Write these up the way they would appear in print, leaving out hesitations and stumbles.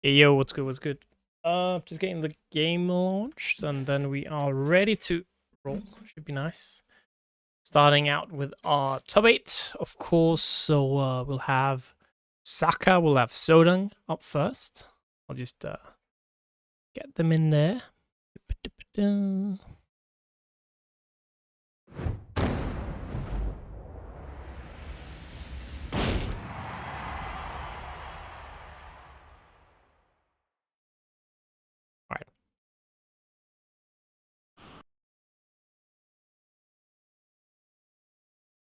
Hey, yo, what's good? What's good? Just getting the game launched, and then we are ready to roll. Should be nice. Starting out with our top 8, of course. So we'll have Zaka, we'll have Sodung up first. I'll just get them in there. Alright.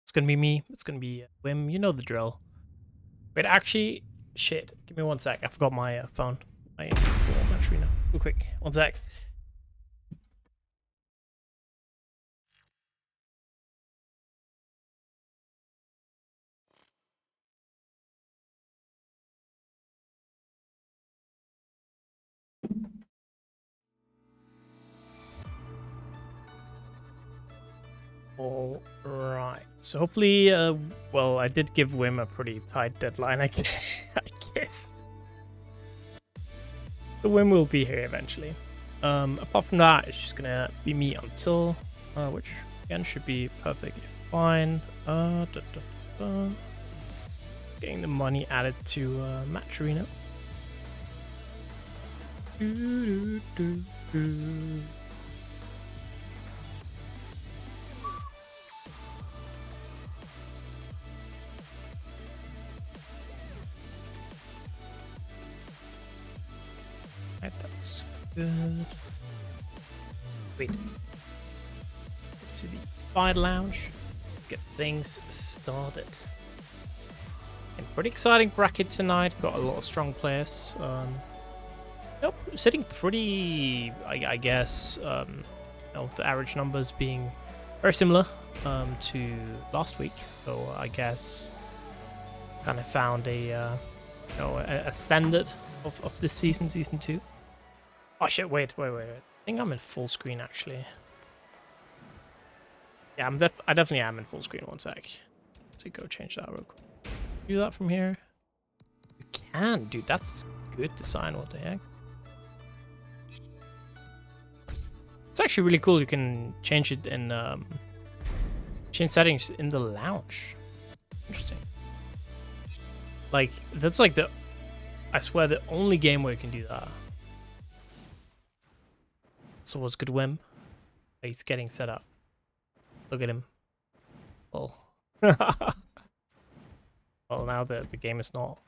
It's gonna be me. It's gonna be Wim. You know the drill. Wait, actually, shit. Give me 1 sec. I forgot my phone. My full battery now. Real quick. 1 sec. All right. So hopefully, well, I did give Wim a pretty tight deadline, I guess. The Wim will be here eventually. Apart from that, it's just gonna be me until, which again should be perfectly fine. Getting the money added to Match Arena. Right, that's good. Wait. Get to the Fight Lounge. Let's get things started. And pretty exciting bracket tonight. Got a lot of strong players. Nope, sitting pretty, I guess, the average numbers being very similar to last week. So I guess kind of found a standard of this season, season 2. Oh shit! Wait. I think I'm in full screen actually. Yeah, I definitely am in full screen. 1 sec. So go change that real quick. Do that from here. You can, dude. That's good design. What the heck? It's actually really cool. You can change it in change settings in the lounge. Interesting. Like that's like I swear the only game where you can do that. So what's good, Wim? He's getting set up. Look at him. Oh. Well, now the game is not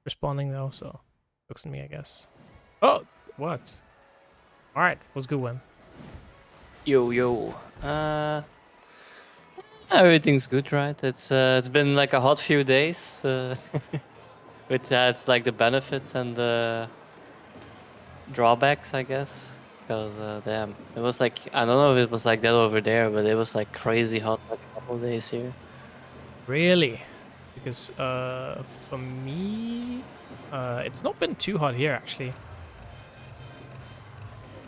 responding though, so looks at me, I guess. Oh, it worked. All right, what's good, Wim? Yo. Everything's good, right? It's been like a hot few days. With it's like the benefits and the drawbacks, I guess. Because damn, it was like I don't know if it was like that over there, but it was like crazy hot like a couple of days here. Really? Because for me, it's not been too hot here actually.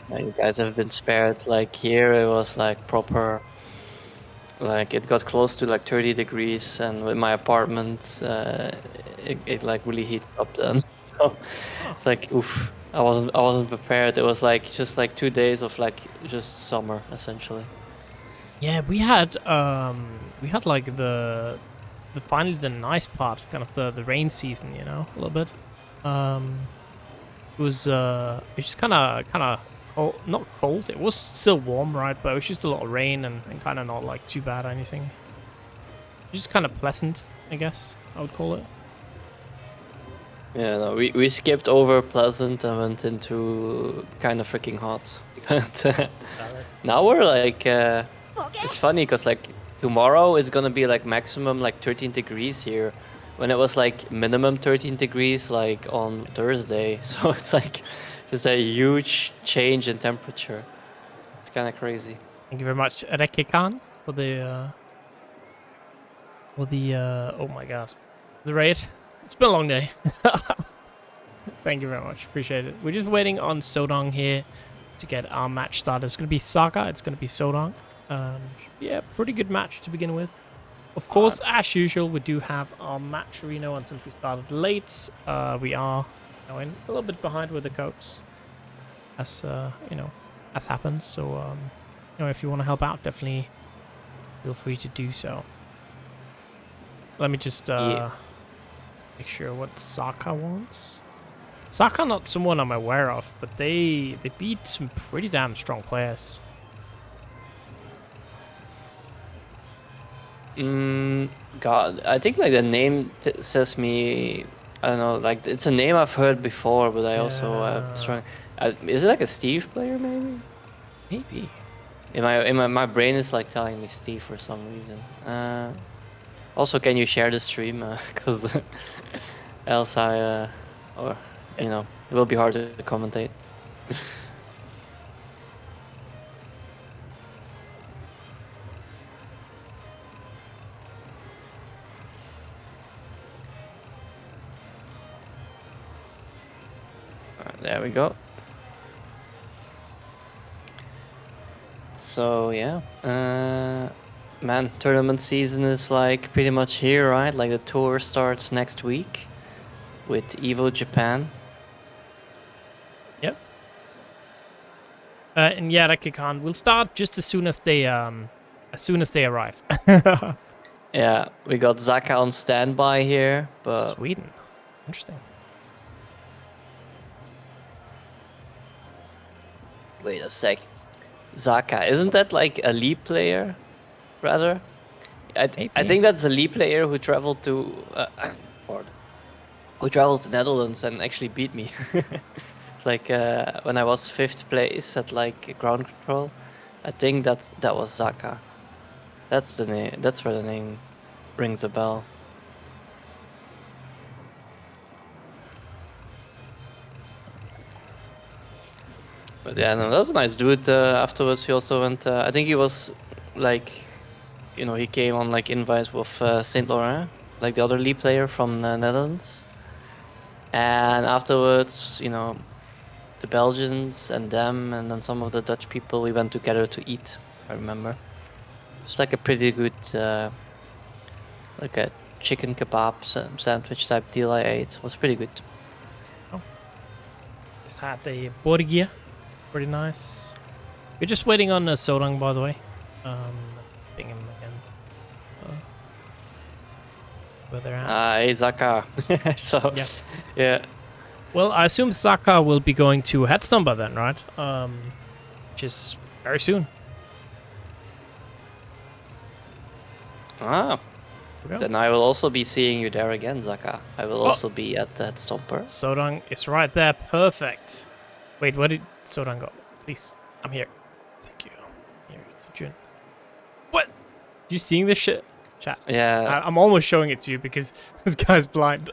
You guys have been spared. Like here, it was like proper. Like it got close to like 30 degrees, and with my apartment, it like really heats up then. So it's like oof. I wasn't prepared. It was like just like 2 days of like just summer essentially. Yeah, we had like the finally the nice part, kind of the rain season, you know, a little bit. It was just kind of cold, not cold. It was still warm, right? But it was just a lot of rain and kind of not like too bad or anything. Just kind of pleasant, I guess I would call it. Yeah, no, we skipped over pleasant and went into kind of freaking hot. Now we're like, it's funny because like tomorrow it's gonna be like maximum like 13 degrees here, when it was like minimum 13 degrees like on Thursday. So it's like just a huge change in temperature. It's kind of crazy. Thank you very much, Rekekan, for the oh my god, the raid. It's been a long day. Thank you very much. Appreciate it. We're just waiting on Sodung here to get our match started. It's going to be Zaka. It's going to be Sodung. Yeah, pretty good match to begin with. Of course, as usual, we do have our match arena, and since we started late, we are and a little bit behind with the coats, as as happens. So if you want to help out, definitely feel free to do so. Let me just make sure what Zaka wants. Zaka not someone I'm aware of, but they beat some pretty damn strong players. God, I think like the name says me. I don't know, like it's a name I've heard before, but I also strong. Is it like a Steve player maybe? Maybe. My brain is like telling me Steve for some reason. Also, can you share the stream? Because else or you know, it will be hard to commentate. There we go. So yeah, man, tournament season is like pretty much here, right? Like the tour starts next week with EVO Japan. Yep. And yeah, Rakikan will start just as soon as they arrive. Yeah, we got Zaka on standby here, but Sweden. Interesting. wait a sec. Zaka, isn't that like a League player, rather? I think that's a League player who traveled to Netherlands and actually beat me. Like when I was 5th place at like ground control, I think that was Zaka. That's the name. That's where the name rings a bell. But yeah, no, that was a nice dude. Afterwards, we also went. I think he was like, he came on like invite with Saint Laurent, like the other lead player from the Netherlands. And afterwards, the Belgians and them, and then some of the Dutch people, we went together to eat. I remember. It's like a pretty good, like a chicken kebab sandwich type deal I ate. It was pretty good. Oh. Just had the Borgia. Pretty nice. We're just waiting on Sodang, by the way. Ping him again. Where they're at. Hey, Zaka. So, yeah. Well, I assume Zaka will be going to Headstomper then, right? Which is very soon. Then I will also be seeing you there again, Zaka. I will also be at that Stomper. Sodang is right there. Perfect. Wait, where did Sodang go? Please, I'm here. Thank you. Here to Jun. What? You seeing this shit? Chat. Yeah. I'm almost showing it to you because this guy's blind.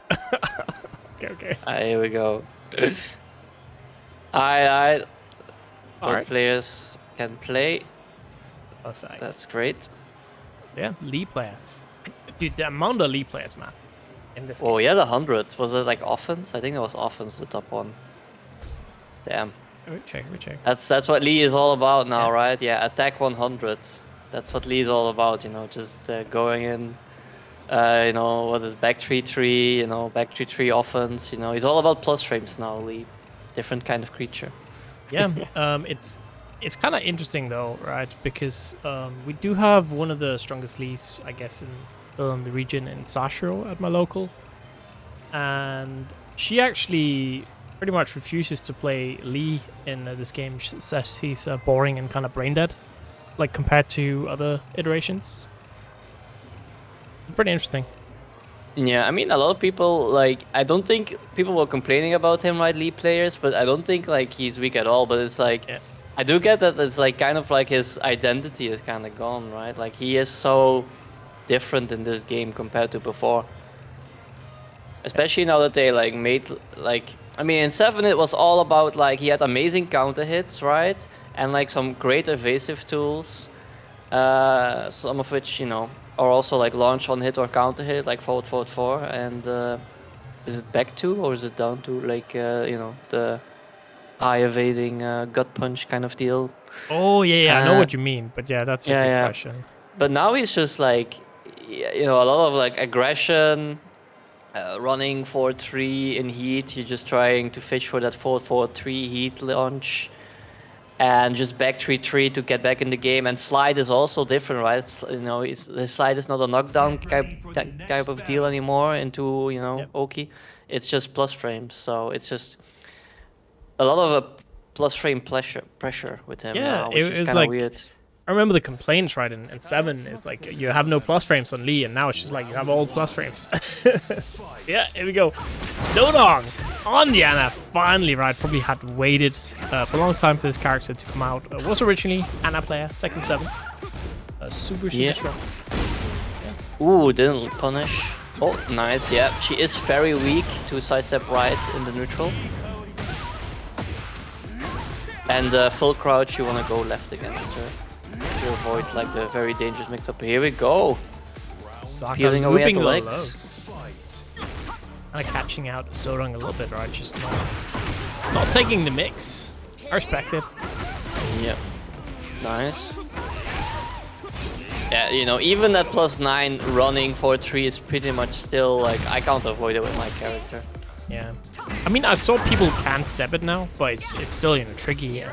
Okay. Here we go. Alright. Players can play. Perfect. That's great. Yeah, lead player. Dude, the amount of lead players, man. In this game. Oh, yeah, the 100. Was it like offense? I think it was offense, the top one. Damn. We check. That's what Lee is all about now, right? Yeah, attack 100. That's what Lee is all about, just going in, what is back 3-3, back 3-3 offense, He's all about plus frames now, Lee. Different kind of creature. Yeah, it's kind of interesting though, right? Because we do have one of the strongest Lees, I guess, in the region in Sashiro at my local. And she actually pretty much refuses to play Lee in this game. She says he's boring and kind of brain dead, like compared to other iterations. Pretty interesting. Yeah, I mean, a lot of people, like, I don't think people were complaining about him, right, Lee players, but I don't think, like, he's weak at all, but it's like, I do get that it's, like, kind of like his identity is kind of gone, right? Like, he is so different in this game compared to before. Especially now that they, like, made, like, I mean, in 7 it was all about, like, he had amazing counter hits, right? And, like, some great evasive tools, some of which, are also like launch on hit or counter hit, like forward, and is it back 2 or is it down to like the high evading gut punch kind of deal? Oh yeah, I know what you mean, but yeah, that's a good question. But now he's just like, a lot of like aggression, running 4-3 in heat. You're just trying to fish for that 4-4-3 heat launch. And just back 3-3 to get back in the game. And slide is also different, right? It's, you know, the slide is not a knockdown type of deal anymore into, you know, Oki. It's just plus frames. So it's just a lot of a plus frame pressure with him now, which is kind of like, weird. I remember the complaints, right, in 7 is like, you have no plus frames on Lee, and now it's just like, you have all plus frames. Yeah, here we go. Sodong on the Ana, finally, right, probably had waited for a long time for this character to come out. Was originally Ana player, Tekken 7. Super strong. Yeah. Ooh, didn't punish. Oh, nice, yeah. She is very weak to sidestep right in the neutral. And full crouch, you want to go left against her to avoid like the very dangerous mix-up. Here we go. Zaka peeling away at the legs. Kind of catching out Sodong a little bit, right? Just not taking the mix. I respect it. Yep. Nice. Yeah, you know, even at +9, running 4-3 is pretty much still like, I can't avoid it with my character. Yeah. I mean, I saw people can step it now, but it's still, you know, tricky.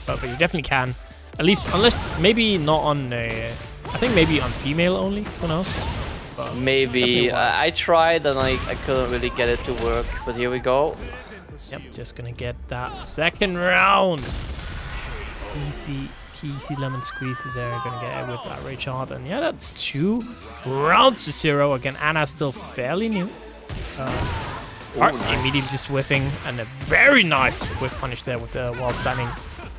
But you definitely can. At least, unless maybe not on, I think maybe on female only. Who knows? But maybe. I tried and I couldn't really get it to work. But here we go. Yep, just gonna get that second round. Easy peasy lemon squeeze there. Gonna get it with that rage art. And yeah, that's 2 rounds to 0. Again, Ana's still fairly new. Nice. Immediately just whiffing, and a very nice whiff punish there with the while standing.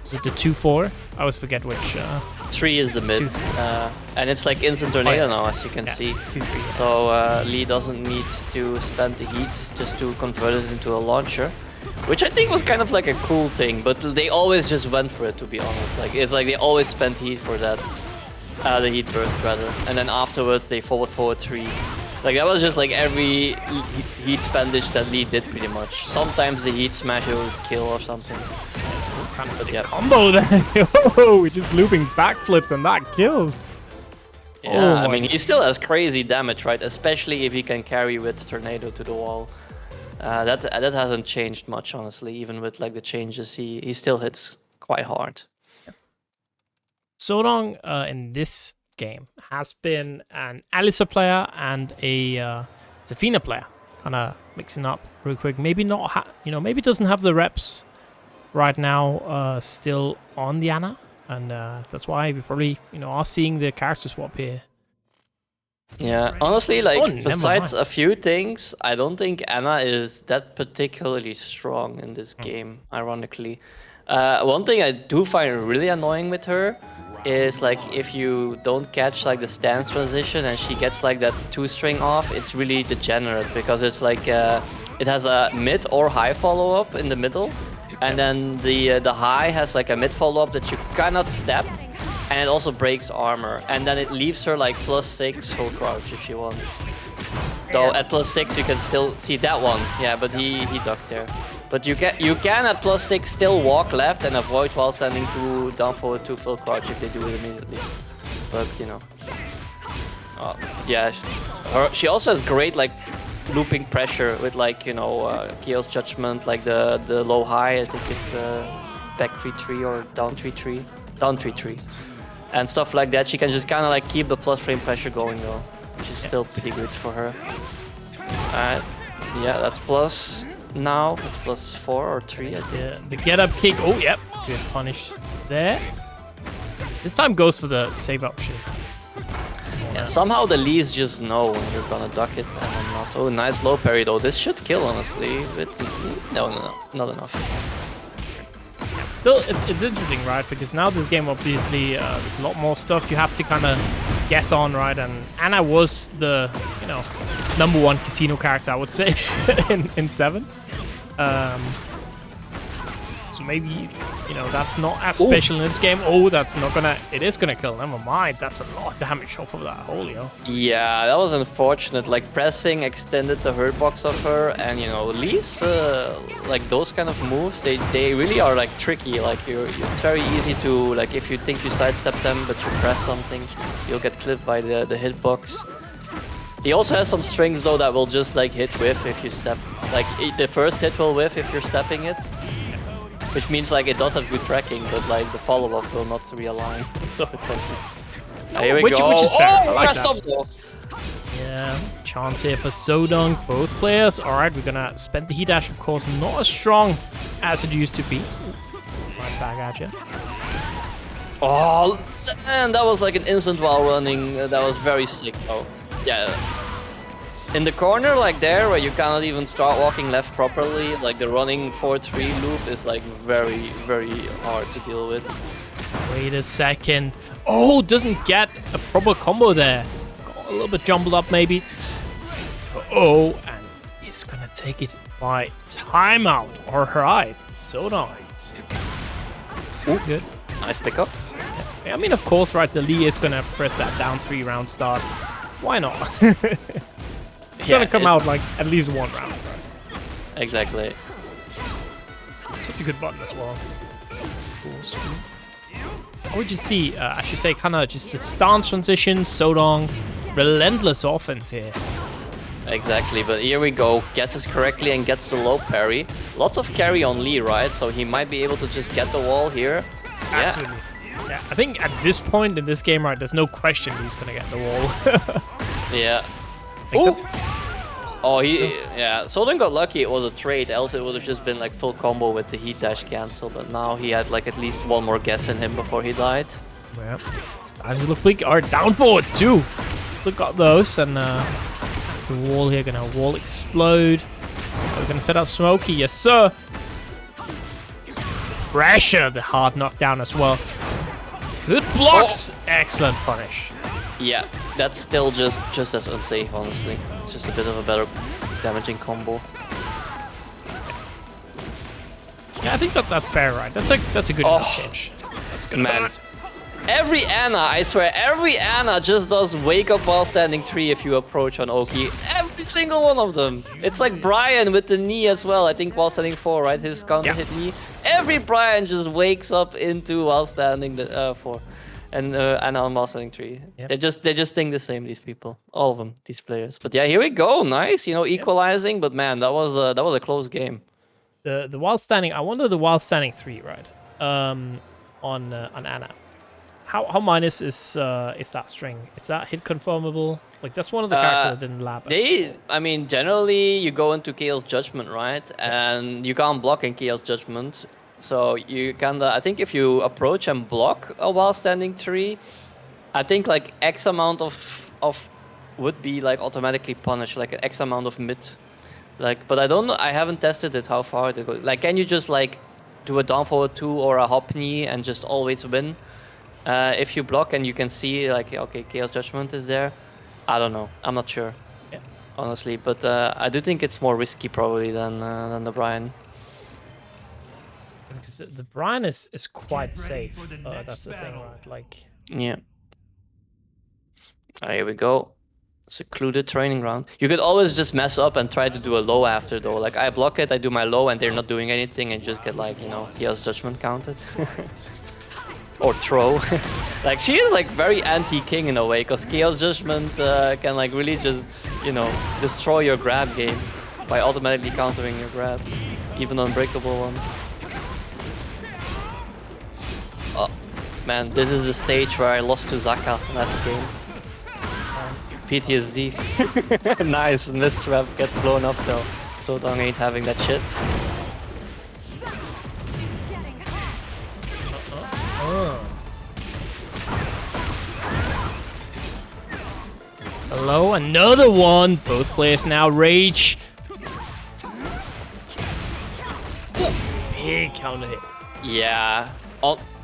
Is it the 2-4? I always forget which. 3 is the mid, and it's like instant tornado now, as you can see. 2-3. Yeah. So Lee doesn't need to spend the heat just to convert it into a launcher, which I think was kind of like a cool thing. But they always just went for it, to be honest. Like it's like they always spent heat for that, the heat burst rather, and then afterwards they forward 3. Like that was just like every heat spendage that Lee did pretty much. Sometimes the heat smash would kill or something. Kind of sick combo there. Oh, we're just looping backflips and that kills. Yeah, I mean he still has crazy damage, right? Especially if he can carry with tornado to the wall. That hasn't changed much, honestly. Even with like the changes, he still hits quite hard. Sodong in this game has been an Alisa player and a Zafina player, kind of mixing up real quick. Maybe not, maybe doesn't have the reps right now still on the Ana, and that's why we probably are seeing the character swap here. Yeah, honestly, like besides a few things, I don't think Ana is that particularly strong in this game. Ironically, one thing I do find really annoying with her is like if you don't catch like the stance transition and she gets like that 2-string off, it's really degenerate because it's like it has a mid or high follow-up in the middle, and then the high has like a mid follow-up that you cannot step, and it also breaks armor, and then it leaves her like +6 full crouch if she wants. Though at +6 you can still see that one, yeah, but he ducked there. But you can at +6 still walk left and avoid while standing down forward 2 full crouch if they do it immediately. But yeah, she also has great like looping pressure with like Chaos Judgment, like the low high. I think it's back 3-3 or down 3-3, down 3-3, and stuff like that. She can just kind of like keep the plus frame pressure going though, which is still pretty good for her. Alright, yeah, that's plus. Now it's +4 or 3, I think. Yeah, the get up kick. Oh, yep. Good punish there. This time goes for the save option. Yeah, somehow the Lees just know when you're gonna duck it and then not. Oh, nice low parry though. This should kill, honestly. But no, not enough. Still, it's interesting, right? Because now this game, obviously, there's a lot more stuff you have to kind of guess on, right? And Ana was the, #1 casino character, I would say, in 7. So maybe, that's not as special in this game. Oh, that's not gonna... It is gonna kill. Never mind. That's a lot of damage off of that. Holy hell. Yeah, that was unfortunate. Like, pressing extended the hurt box of her. And, Lee's, like, those kind of moves, they really are, like, tricky. Like, it's very easy to, like, if you think you sidestep them, but you press something, you'll get clipped by the hitbox. He also has some strings though that will just like hit whiff if you step. Like the first hit will whiff if you're stepping it. Which means like it does have good tracking, but like the follow-up will not realign. So it's like... Here we go. Which is fair. Oh, I like stop though. Yeah, chance here for Sodong, both players. Alright, we're gonna spend the heat dash, of course, not as strong as it used to be. Right back at you. Oh, man, that was like an instant while running. That was very sick though. Yeah. In the corner, like there, where you cannot even start walking left properly, like the running 4-3 loop is like very, very hard to deal with. Wait a second. Oh, doesn't get a proper combo there. Got a little bit jumbled up maybe. Oh, and he's gonna take it by timeout. Alright, Sodong. Good. Nice pickup. Yeah, I mean, of course, right, the Lee is gonna press that down 3-round start. Why not? It's gonna come out like at least 1 round. Right? Exactly. Such a good button as well. Awesome. How would you see, I should say, kind of just the stance transition, Sodong, relentless offense here. Exactly, but here we go. Guesses correctly and gets the low parry. Lots of carry on Lee, right? So he might be able to just get the wall here. Absolutely. Yeah, I think at this point in this game, right, there's no question he's gonna get the wall. Yeah. Oh, yeah. Sodong got lucky it was a trade, else it would have just been like full combo with the heat dash cancel, but now he had like at least 1 more guess in him before he died. Yeah, starting to look bleak. Alright, down forward too. Look at those, and the wall here, gonna wall explode. We're gonna set up Smokey, yes sir. Pressure, the hard knockdown as well. Good blocks, excellent punish. Yeah, that's still just as unsafe, honestly. It's just a bit of a better damaging combo. Yeah, I think that's fair, right? That's a good enough change. That's good. Man, every Ana, I swear, every Ana just does wake up while standing 3 if you approach on Oki. Every single one of them. It's like Brian with the knee as well. I think while standing 4, right? His counter hit knee. Every Brian just wakes up into while standing 4. And on while standing 3. Yep. They just think the same, these people. All of them, these players. But yeah, here we go. Nice, you know, equalizing. But man, that was a close game. The while standing, I wonder the while standing 3, right? On Ana. How minus is that string? Is that hit confirmable? Like that's one of the characters that didn't lab. I mean, generally you go into Chaos Judgment, right? And you can't block in Chaos Judgment. So you kinda, I think if you approach and block a while standing 3, I think like X amount of would be like automatically punished, like an X amount of mid. Like, but I don't know, I haven't tested it how far it goes. Like, can you just like do a down forward 2 or a hop knee and just always win? If you block and you can see like, okay, Chaos Judgment is there. I don't know, I'm not sure, honestly. But I do think it's more risky probably than the Brian. Because the Brian is quite safe. That's the thing, right? Like, yeah. Here we go. Secluded training round. You could always just mess up and try to do a low after though. Like I block it, I do my low, and they're not doing anything, and just get like, you know, Chaos Judgment counted. Or throw. Like she is like very anti-king in a way, because Chaos Judgment can like really just, you know, destroy your grab game by automatically countering your grabs, even unbreakable ones. Oh man, this is the stage where I lost to Zaka last game. PTSD. Nice, mistrap gets blown up though. Sodong ain't having that shit. Hello, another one. Both players now rage. Big counter hit. Yeah.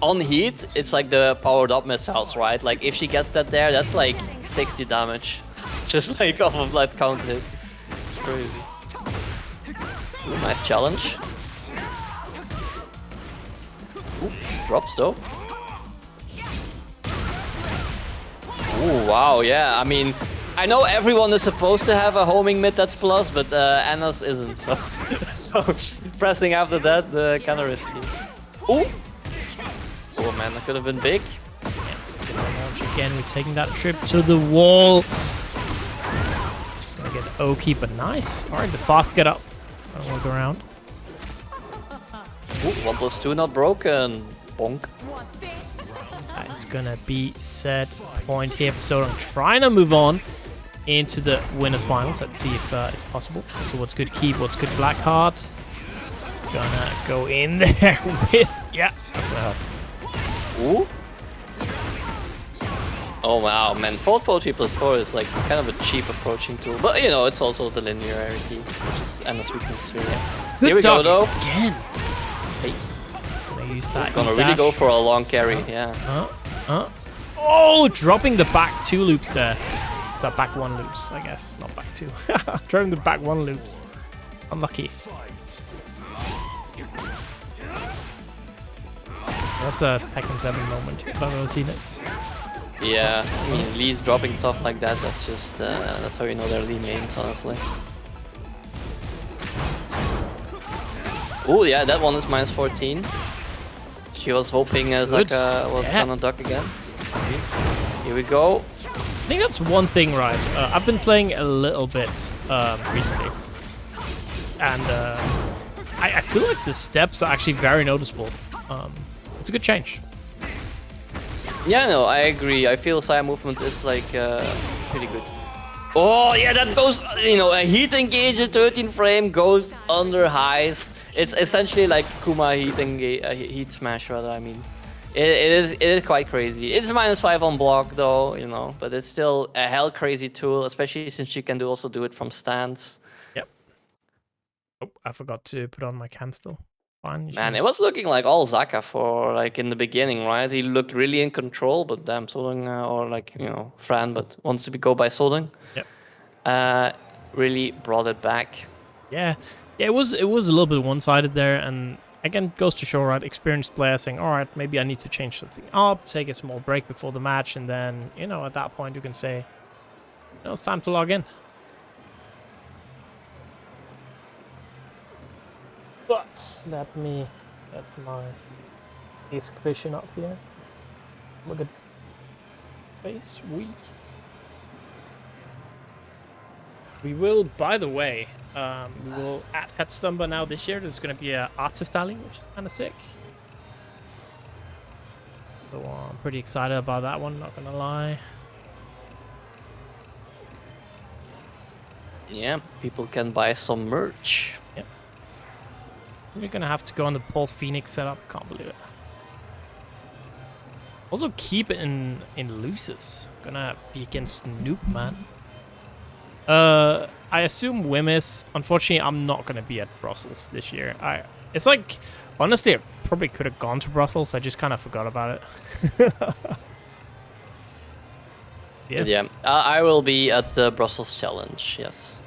On heat, it's like the powered up missiles, right? Like if she gets that there, that's like 60 damage. Just like off of that counter hit. It's crazy. Ooh, nice challenge. Ooh, drops though. Ooh, wow, yeah. I mean, I know everyone is supposed to have a homing mid that's plus, but Anna's isn't. So, so pressing after that, kind of risky. Ooh. Oh man, that could have been big. Yeah, launch again. We're taking that trip to the wall. Oh, Keebe, nice. All right, the fast get up. I'll work around. Ooh, 1+2 not broken. Bonk. It's gonna be set point here. So I'm trying to move on into the winners finals. Let's see if it's possible. So what's good, Keebe? What's good, Blackheart? Gonna go in there with... Yeah, that's gonna help. Ooh. Oh wow, man, 4-4-3+4 is like kind of a cheap approaching tool, but you know, it's also the linearity, which is Anna's weakness here. Yeah. Here we go though. Again. Hey. Gonna use that. Gonna really go for a long carry, yeah. Oh, dropping the back 2 loops there. Is that back 1 loops, I guess, not back 2. Dropping the back 1 loops. Unlucky. That's a Tekken 7 moment, if I've ever seen it. Yeah, I mean, Lee's dropping stuff like that, that's just, that's how you know they're Lee mains, honestly. Oh yeah, that one is -14. She was hoping Zaka was gonna duck again. Here we go. I think that's one thing, right? I've been playing a little bit recently. And I feel like the steps are actually very noticeable. It's a good change. Yeah, no, I agree. I feel side movement is like pretty good. Oh yeah, that goes, you know, a heat engage at 13 frame goes under highs. It's essentially like Kuma heat smash rather. I mean, it is quite crazy. It's -5 on block though, you know, but it's still a hell crazy tool, especially since you can also do it from stance. Yep. Oh, I forgot to put on my cam still. Fine, Man, it was looking like all Zaka for like in the beginning, right? He looked really in control, but damn, Solding or like, you know, Fran, but wants to go by Solding. Yep. Really brought it back. Yeah, it was a little bit one-sided there, and again, goes to show, right? Experienced player saying, all right, maybe I need to change something up, take a small break before the match, and then, you know, at that point you can say, you know, it's time to log in. But let me get my disc vision up here. Look at face week. We will, by the way, we will at Headstumber now this year. There's going to be an artist alley, which is kind of sick. So I'm pretty excited about that one, not going to lie. Yeah, people can buy some merch. Yep. We're going to have to go on the Paul Phoenix setup. Can't believe it. Also, keep it in losers. Gonna be against Noob, man. I assume Wimmis. Unfortunately, I'm not gonna be at Brussels this year. It's like, honestly, I probably could have gone to Brussels. I just kind of forgot about it. Yeah. I will be at the Brussels Challenge. Yes.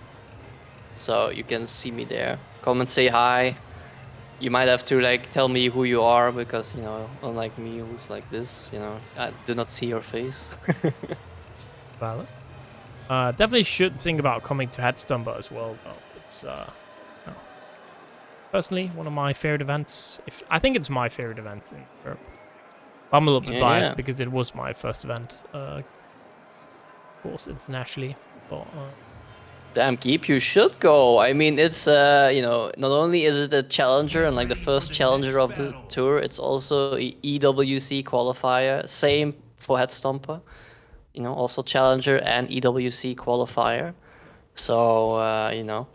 So you can see me there. Come and say hi. You might have to like tell me who you are because, you know, unlike me who's like this, you know, I do not see your face. Valid. Definitely should think about coming to Headstumber as well, though. It's personally one of my favorite events. I think it's my favorite event in Europe. I'm a little bit biased because it was my first event, of course, internationally. But, damn, Keebe, you should go. I mean, it's, you know, not only is it a challenger and like the first challenger of the tour, it's also a EWC qualifier. Same for Headstumper. You know, also challenger and EWC qualifier. So, you know,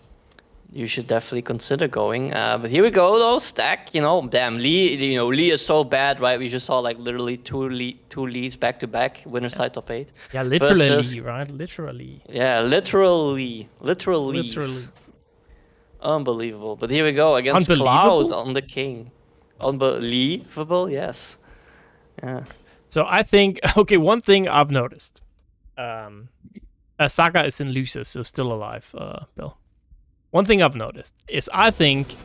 you should definitely consider going. But here we go, though. Stack, you know, damn, Lee, you know, Lee is so bad, right? We just saw like literally two Lees back to back, winner side top 8. Yeah, literally, versus, right? Literally. Yeah, literally. Unbelievable. But here we go against Clouds on the King. Unbelievable, yes. Yeah. So I think, okay, one thing I've noticed. Zaka is in losers, so still alive, Bill. One thing I've noticed is I think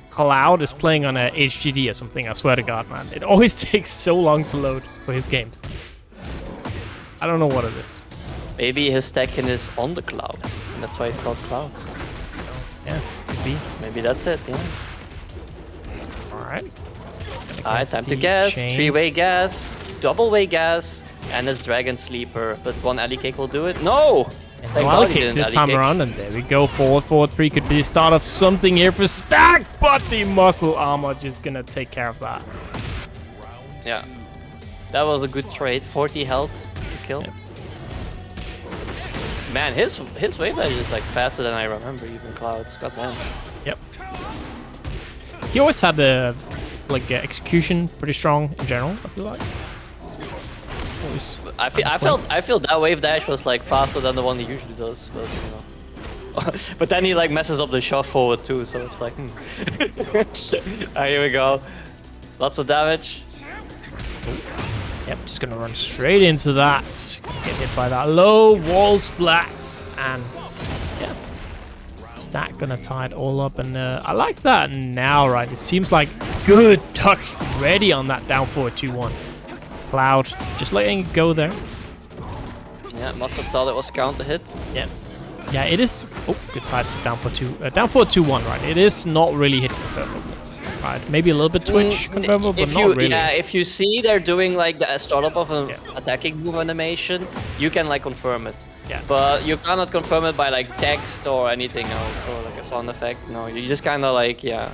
Cloud is playing on a HGD or something, I swear to God, man. It always takes so long to load for his games. I don't know what it is. Maybe his Tekken is on the Cloud. And that's why it's called Cloud. Yeah, could be. Maybe that's it, yeah. Alright. Alright, time to guess. 3-way guess. double way gas and his Dragon Sleeper, but one alley kick will do it. No! And no alley kicks this time around, and there we go. Forward, forward 3 could be the start of something here for Stack, but the muscle armor just gonna take care of that. Yeah. That was a good trade. 40 health to kill. Yep. Man, his wave edge is like faster than I remember, even Cloud's. Goddamn. Yep. He always had the execution pretty strong in general, I feel like. I feel that wave dash was like faster than the one he usually does, but you know. But then he like messes up the shot forward too, so it's like here we go. Lots of damage. Yep, just gonna run straight into that. Gonna get hit by that low wall splat, and yeah, Stack gonna tie it all up. And I like that now, right? It seems like good duck ready on that down forward 2-1. Cloud just letting it go there. Yeah, must have thought it was counter hit. Yeah, yeah, it is. Oh, good side step down for 2-1, right? It is not really hit confirmable. Right, maybe a little bit twitch confirmable, but not really. Yeah, if you see they're doing like the startup of an attacking move animation, you can like confirm it. Yeah. But you cannot confirm it by like text or anything else, or like a sound effect. No, you just kind of like, yeah,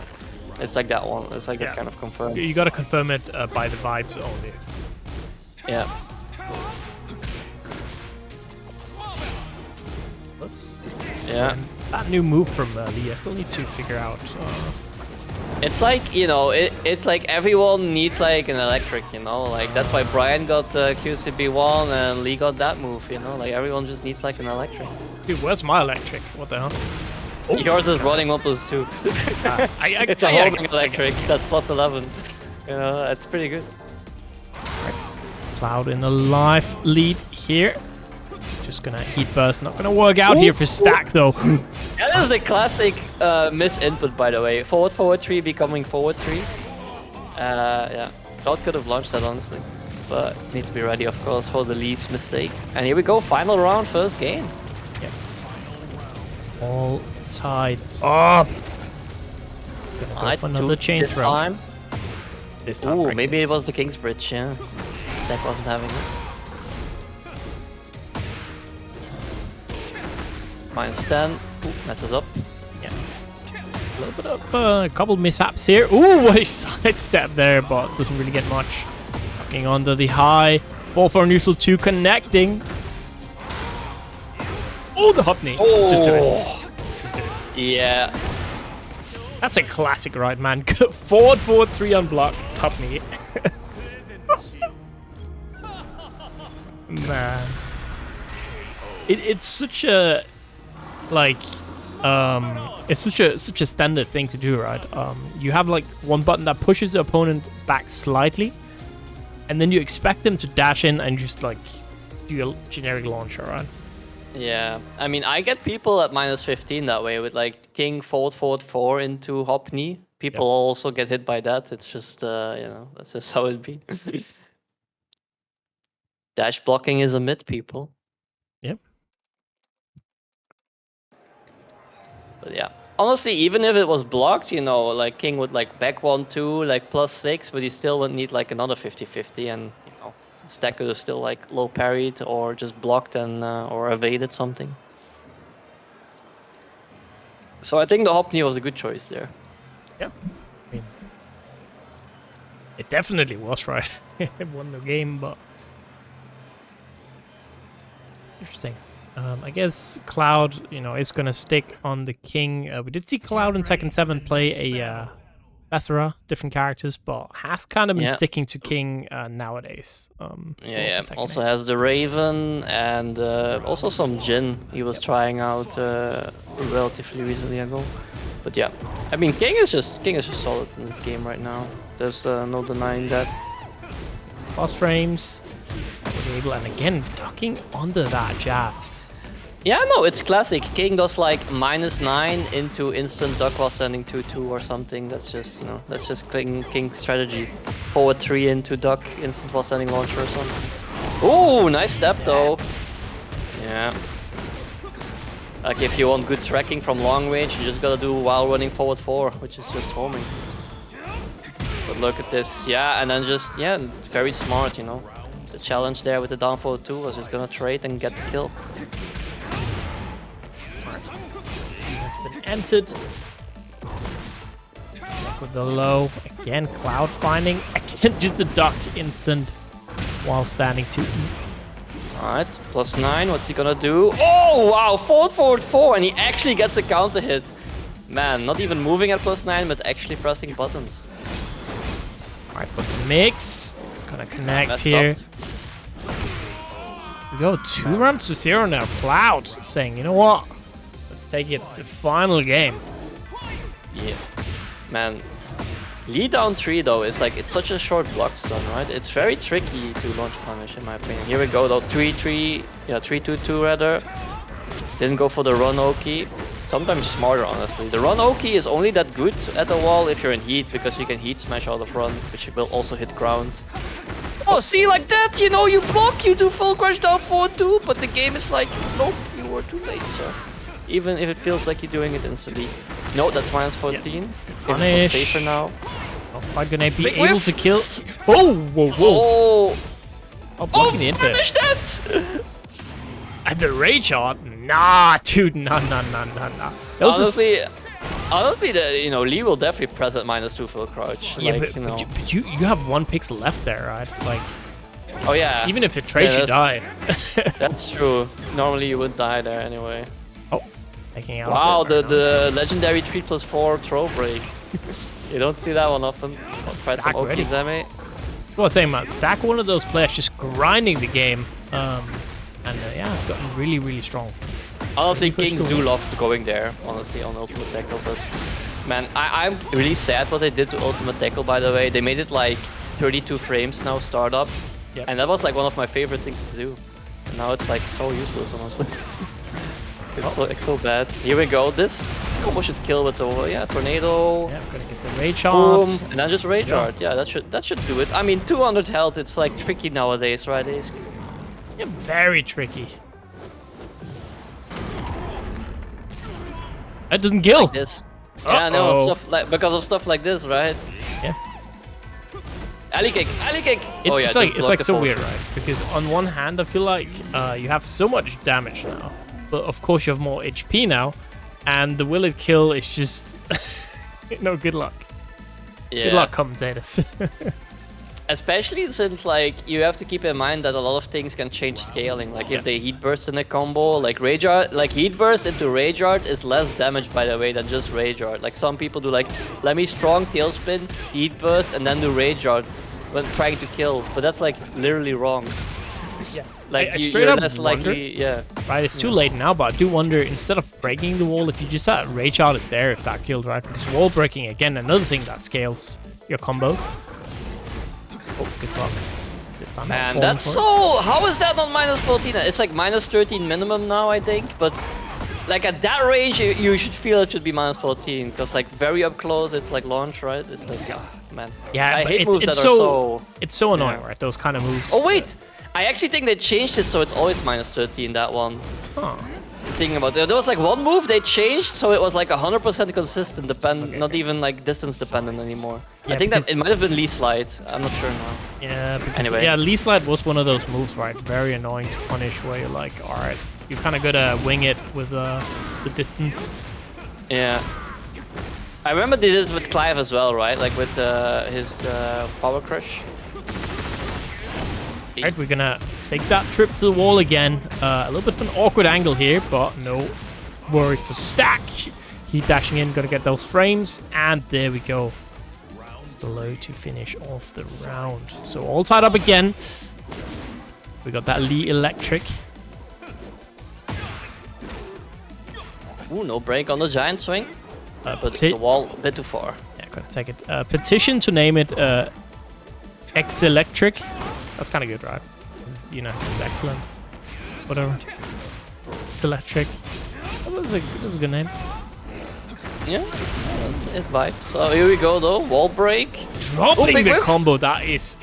it's like that one. It's like that kind of confirm. You gotta confirm it by the vibes only. Yeah. Yeah. And that new move from Lee, I still need to figure out. It's like, you know, it's like everyone needs like an electric, you know, like that's why Brian got QCB1 and Lee got that move, you know, like everyone just needs like an electric. Dude, where's my electric? What the hell? Oh. Yours is running 1+2. It's a homing electric, that's +11. You know, that's pretty good. Cloud in a life lead here. Just gonna heat burst, not gonna work out here for Stack though. That is a classic miss input, by the way. Forward 3 becoming forward 3. Yeah, Cloud could have launched that honestly, but need to be ready, of course, for the least mistake. And here we go, final round, first game. Yep. All tied up. Gonna go for another chain this throw. time. This time. Ooh, maybe it was the King's Bridge. Yeah, Stack wasn't having it. -10. Ooh, messes up. Yeah. A little bit of a couple mishaps here. Ooh, a sidestep there, but doesn't really get much. Knocking under the high. Ball for neutral 2 connecting. Oh, the hop knee. Oh. Just do it. Just do it. Yeah. That's a classic, right, man? forward 3 unblock. Hop knee. Man. It's such a... like it's such a standard thing to do, right? You have like one button that pushes the opponent back slightly, and then you expect them to dash in and just like do a generic launcher, right? Yeah, I mean, I get people at -15 that way with like king forward 4 into hop knee. People also get hit by that. It's just you know, that's just how it be. Dash blocking is a myth, people. Yep. But yeah, honestly, even if it was blocked, you know, like king would like back 1-2, like +6, but he still would need like another 50-50, and you know, Stack could have still like low parried or just blocked and or evaded something. So I think the hop knee was a good choice there. Yep. I mean, it definitely was, right? It won the game, but interesting. I guess Cloud, you know, is gonna stick on the king. We did see Cloud in Tekken 7 play a plethora different characters, but has kind of been sticking to king nowadays. Yeah. Also has the Raven and also some Jin he was trying out relatively recently ago. But yeah, I mean, king is just solid in this game right now. There's no denying that. Boss frames, and again ducking under that jab. Yeah, no, it's classic. King does like -9 into instant duck while standing 2-2 or something. That's just, you know, that's just King's strategy. Forward 3 into duck, instant while standing launcher or something. Ooh, nice step though. Yeah. Like if you want good tracking from long range, you just gotta do while running forward 4, which is just homing. But look at this, yeah, and then just, yeah, very smart, you know. the challenge there with the down forward 2. Was just gonna trade and get the kill. Has been entered. Back with the low. Again, Cloud finding. Again, just the duck instant while standing 2. Alright, +9. What's he gonna do? Oh, wow. Forward 4. And he actually gets a counter hit. Man, not even moving at +9, but actually pressing buttons. Alright, puts a mix. It's gonna connect Messed here. up. We go 2 rounds to 0 now. Cloud saying, you know what? Let's take it to final game. Yeah. Man. Lead down 3 though is like, it's such a short block stun, right? It's very tricky to launch punish in my opinion. Here we go though, 3-2-2 rather. Didn't go for the run Oki. Sometimes smarter honestly. The run Oki is only that good at the wall if you're in heat, because you can heat smash out of run, which will also hit ground. Oh, see, like that, you know, you block, you do full crush down 4-2, but the game is like, nope, you were too late, sir. Even if it feels like you're doing it instantly. No, that's -14. Yeah. It's safer now. Not gonna be Big able whiff. to kill. Oh, whoa, whoa. Oh, Blocking the infinite. finish that! And the rage art? Nah, dude, nah. That was honestly, Lee will definitely press at -2 full crouch. yeah, like, but you have 1 pixel left there, right? Like, oh yeah. even if it trades, you die. That's true. Normally you would die there anyway. Oh, taking out. Wow, very the legendary 3+4 throw break. You don't see that one often. Tried some Stack ready. Okizeme. Well, I was saying, man, Stack, one of those players just grinding the game. Yeah, it's gotten really, really strong. Honestly, really Kings cool. do love going there, honestly, on Ultimate Tackle, but man, I'm really sad what they did to Ultimate Tackle, by the way. They made it like 32 frames now, startup, Yep. and that was like one of my favorite things to do. And now it's like so useless, honestly. It's so bad. Here we go. This combo should kill with the tornado. Yeah, I'm gonna get the rage Boom, art. and then just rage art. Yeah, that should do it. I mean, 200 health. It's like tricky nowadays, right? Yeah, very tricky. That doesn't kill. Like this. Yeah, no, Uh-oh. stuff like because of stuff like this, right? Yeah. Alley kick, alley kick. It's like so weird, right? Because on one hand, I feel like you have so much damage now, but of course you have more HP now, and the will it kill is just no good luck. Yeah. Good luck, commentators. Especially since like you have to keep in mind that a lot of things can change scaling. Like if they heat burst in a combo, like rage art, like heat burst into rage art is less damage, by the way, than just rage art. Like some people do like, let me strong tailspin, heat burst, and then do rage art when trying to kill, but that's like literally wrong. Yeah. Like I straight up less wonder, likely, yeah. Right, it's too late now, but I do wonder, instead of breaking the wall, if you just had rage out it there, if that killed, right? Because wall breaking, again, another thing that scales your combo. Oh, good luck. This time. Man, that's so... How is that not -14? It's like -13 minimum now, I think. But like at that range, you should feel it should be -14. Because like very up close, it's like launch, right? It's like, man. Yeah, I but hate moves it's that so, are so... It's so annoying, right? Those kind of moves. Oh, wait! I actually think they changed it so it's always -13, that one. Huh. Thinking about it. There was like one move they changed, so it was like 100% consistent, not even like distance dependent anymore. Yeah, I think that it might have been Lee Slide. I'm not sure now. Yeah, because Anyway. yeah, Lee Slide was one of those moves, right? Very annoying to punish, where you're like, all right, you kind of gotta wing it with the distance. Yeah. I remember they did it with Clive as well, right? Like with his power crush. Right, we're gonna take that trip to the wall again. A little bit of an awkward angle here, but no worries for Stack. He dashing in, gonna get those frames, and there we go. It's the low to finish off the round. So all tied up again. We got that Lee Electric. Ooh, no break on the giant swing. But Peti- the wall a bit too far. Yeah, gonna take it. Petition to name it X Electric. That's kind of good, right? You know, it's excellent. Whatever. It's electric. That's a good name. Yeah, it vibes. So here we go though, wall break. Dropping big the whiff. combo, that is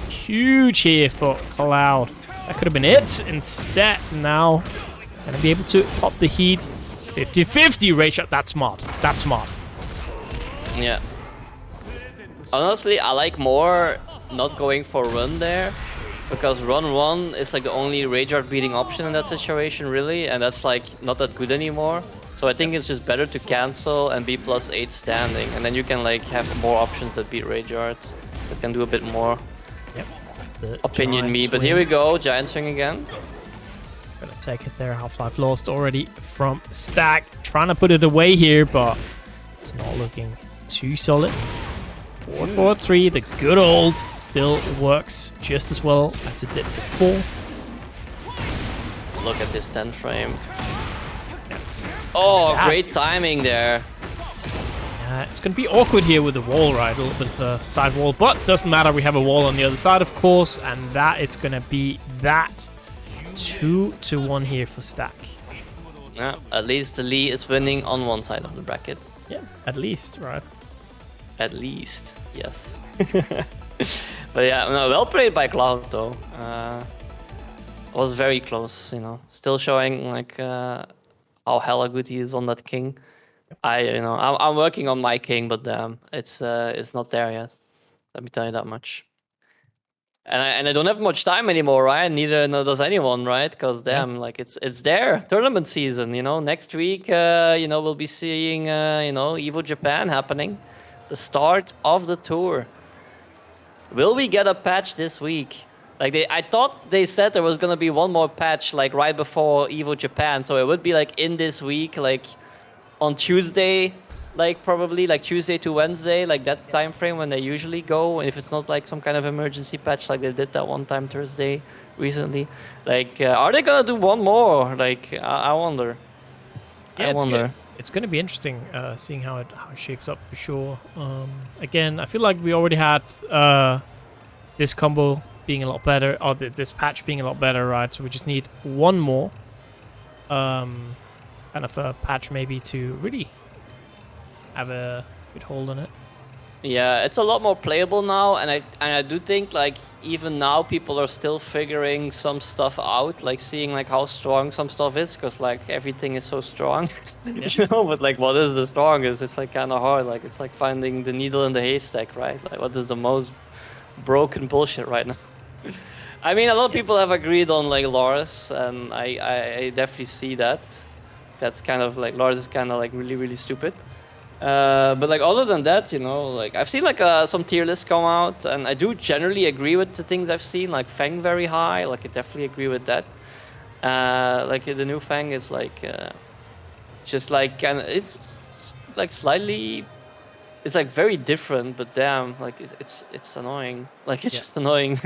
huge here for Cloud. That could have been it. Instead, now gonna be able to pop the heat. 50-50 rage shot. That's smart. That's smart. Yeah. Honestly, I like more not going for run there because run 1 is like the only Rage Art beating option in that situation, really, and that's like not that good anymore. So I think it's just better to cancel and be +8 standing, and then you can like have more options that beat Rage Art that can do a bit more. Yep. Opinion me, but here we go, Giant Swing again. Gonna take it there. Half-Life lost already from Stack. Trying to put it away here, but it's not looking too solid. 4-4-3, the good old, still works just as well as it did before. Look at this 10 frame. Oh, great timing there. It's going to be awkward here with the wall, right? A little bit of a side wall, but doesn't matter. We have a wall on the other side, of course, and that is going to be that. 2-1 here for Stack. Yeah, at least the Lee is winning on one side of the bracket. Yeah, at least, right? At least, yes. But yeah, no, well played by Cloud though. Was very close, you know. Still showing like how hella good he is on that king. I'm working on my king, but damn, it's not there yet. Let me tell you that much. And I don't have much time anymore, right? Neither does anyone, right? Because damn, like it's there, tournament season. You know, next week, we'll be seeing EVO Japan happening, the start of the tour. Will we get a patch this week? Like I thought they said there was gonna be one more patch like right before EVO Japan, so it would be like in this week, like on Tuesday. Like probably like Tuesday to Wednesday, like that time frame when they usually go. And if it's not like some kind of emergency patch like they did that one time Thursday recently, like are they gonna do one more? Like I wonder. Yeah, I wonder. It's gonna be interesting seeing how it shapes up for sure. Again, I feel like we already had this combo being a lot better, or this patch being a lot better, right? So we just need one more kind of a patch maybe to really have a good hold on it. Yeah, it's a lot more playable now, and I do think like even now people are still figuring some stuff out, like seeing like how strong some stuff is, because like everything is so strong, you know. But like, what is the strongest? It's like kind of hard. Like it's like finding the needle in the haystack, right? Like what is the most broken bullshit right now? I mean, a lot of people have agreed on like Lars, and I definitely see that. That's kind of like Lars is kind of like really stupid. But like other than that, you know, like I've seen like some tier lists come out, and I do generally agree with the things I've seen. Like Fang very high, like I definitely agree with that. Like the new Fang is like just like it's like slightly, it's like very different, but damn, like it's annoying. Like it's just annoying.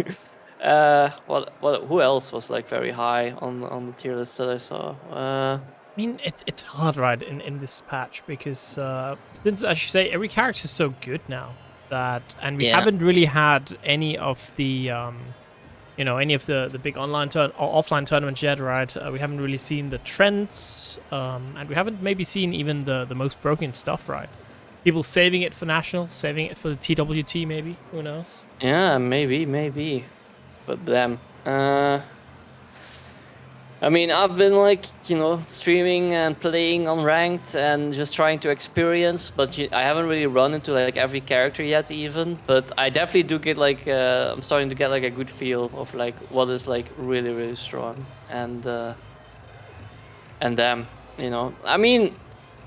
Who else was like very high on the tier list that I saw? I mean, it's hard, right, in this patch, because since, as you say, every character is so good now that, and we haven't really had any of the any of the big online or offline tournaments yet, right? We haven't really seen the trends, and we haven't maybe seen even the most broken stuff, right? People saving it for national, saving it for the TWT, maybe. Who knows? Yeah, maybe. But damn. I mean, I've been like, streaming and playing on ranked and just trying to experience, but I haven't really run into like every character yet even, but I definitely do get like, I'm starting to get like a good feel of like what is like really strong. And damn, I mean,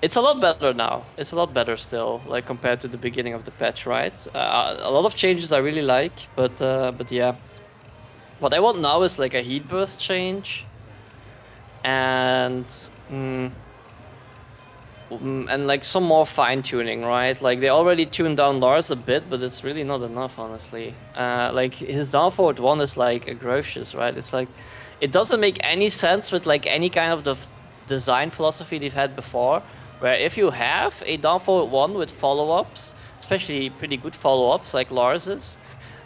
it's a lot better now. It's a lot better still, like compared to the beginning of the patch, right? A lot of changes I really like, but yeah. What I want now is like a heat burst change. And like some more fine tuning, right? Like they already tuned down Lars a bit, but it's really not enough, honestly. Like his down forward 1 is like atrocious, right? It's like it doesn't make any sense with like any kind of the design philosophy they've had before, where if you have a down forward 1 with follow-ups, especially pretty good follow-ups like Lars's,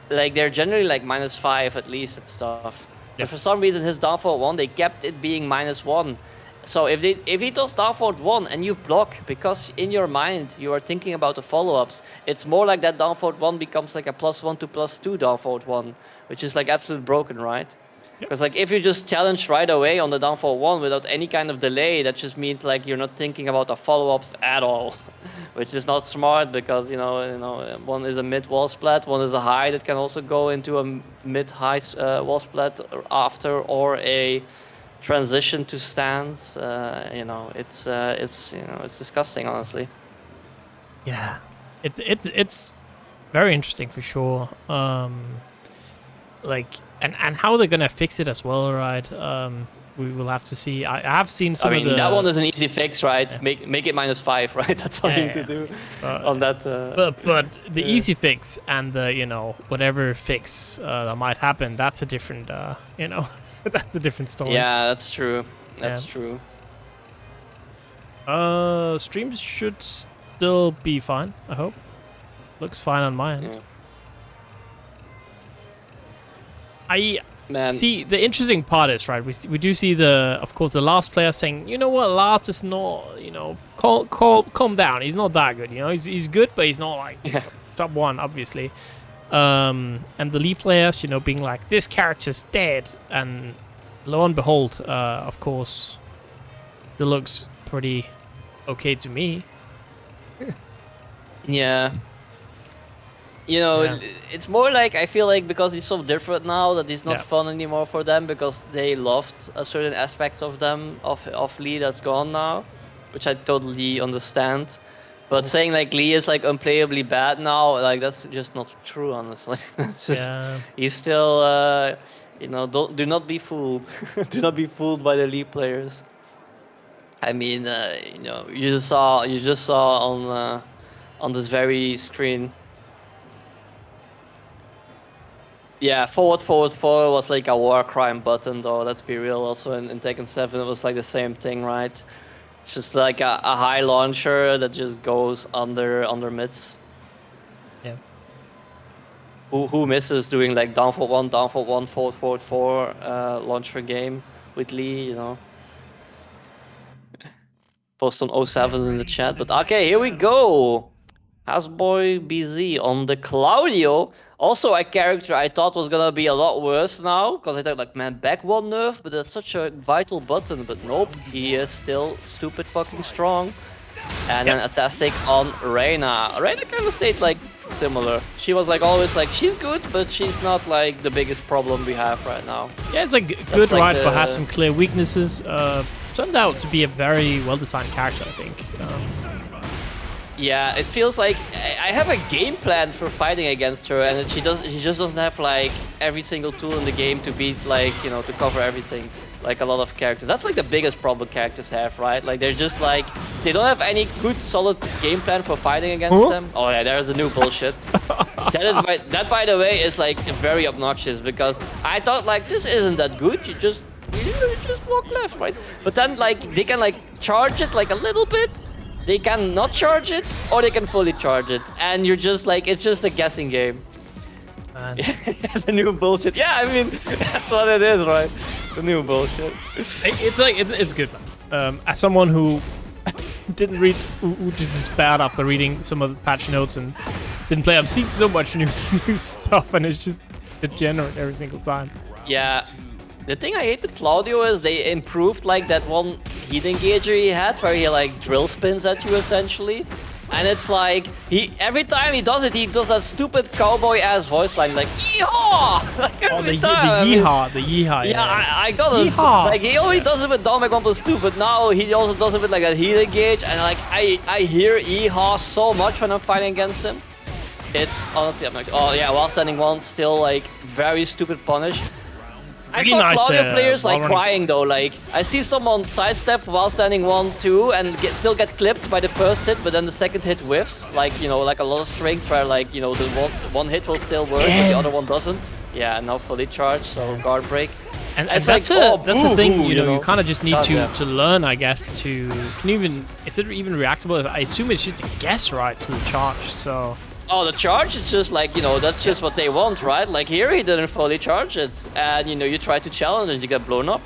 like they're generally like -5 at least and stuff. But for some reason, his down forward 1, they kept it being -1. So if he does down forward 1 and you block, because in your mind you are thinking about the follow-ups, it's more like that down forward 1 becomes like a +1 to +2 down forward 1, which is like absolutely broken, right? Because like if you just challenge right away on the down forward 1 without any kind of delay, that just means like you're not thinking about the follow-ups at all, which is not smart because one is a mid wall splat, one is a high that can also go into a mid high wall splat after, or a transition to stands. It's disgusting, honestly. Yeah, it's very interesting for sure. Like and how they're gonna fix it as well, right? We will have to see. I have seen some of the. That one is an easy fix, right? Yeah. Make it -5, right? That's all you need to do on that. But the easy fix and the whatever fix that might happen, that's a different that's a different story. Yeah, that's true. That's true. Streams should still be fine. I hope. Looks fine on my end. Yeah. See, the interesting part is, right, we do see of course, the last player saying, you know what, last is not, calm down. He's not that good, he's good, but he's not like top 1, obviously. And the lead players, being like, this character's dead. And lo and behold, of course, it looks pretty okay to me. Yeah. It's more like, I feel like because he's so different now that he's not fun anymore for them, because they loved certain aspects of them, of Lee, that's gone now, which I totally understand. But saying like Lee is like unplayably bad now, like that's just not true, honestly. It's just he's still do not be fooled. Do not be fooled by the Lee players. I mean, you just saw on this very screen. Yeah, forward was like a war crime button, though. Let's be real. Also in Tekken 7, it was like the same thing, right? It's just like a high launcher that just goes under mids. Yeah. Who misses doing like down for one, forward 4 launcher game with Lee, Post on 07s in the chat. But okay, here we go. Hasboybz on the Claudio. Also a character I thought was gonna be a lot worse now, because I thought like, man, back 1 nerf, but that's such a vital button. But nope, he is still stupid fucking strong. And then Atastic on Reina. Reina kind of stayed like similar. She was like always like, she's good, but she's not like the biggest problem we have right now. Yeah, it's like good, like right, but has some clear weaknesses. Turned out to be a very well-designed character, I think. Yeah, it feels like I have a game plan for fighting against her, and she just doesn't have like every single tool in the game to beat, like, to cover everything, like a lot of characters. That's like the biggest problem characters have, right? Like they're just like, they don't have any good solid game plan for fighting against them. Oh yeah, there's the new bullshit. That by the way is like very obnoxious, because I thought like, this isn't that good. You just walk left, right? But then like they can like charge it like a little bit. They can not charge it, or they can fully charge it, and you're just like, it's just a guessing game. The new bullshit. Yeah, I mean, that's what it is, right? The new bullshit. It's like, it's good, man. As someone who didn't read, who just is bad after reading some of the patch notes and didn't play, I'm seeing so much new stuff, and it's just degenerate every single time. Yeah. The thing I hate with Claudio is they improved like that one heat engager he had, where he like drill spins at you essentially, and it's like every time he does it, he does that stupid cowboy ass voice line like yeehaw, like every time. The yeehaw. Yeah, I got it. Like he only does it with down back 1+2, but now he also does it with like a heat engage, and like I hear yeehaw so much when I'm fighting against him. It's honestly obnoxious. Oh yeah, while standing 1, still like very stupid punish. I saw Claudio players like crying though, like I see someone sidestep while standing 1-2 and still get clipped by the first hit, but then the second hit whiffs, like like a lot of strings where like the one hit will still work, but the other one doesn't. Yeah, now fully charged, so guard break. And that's like, that's the thing, you kind of just need to learn, I guess, is it even reactable? I assume it's just a guess, right, to the charge, so. Oh, the charge is just like, that's just what they want, right? Like here he didn't fully charge it, and you try to challenge and you get blown up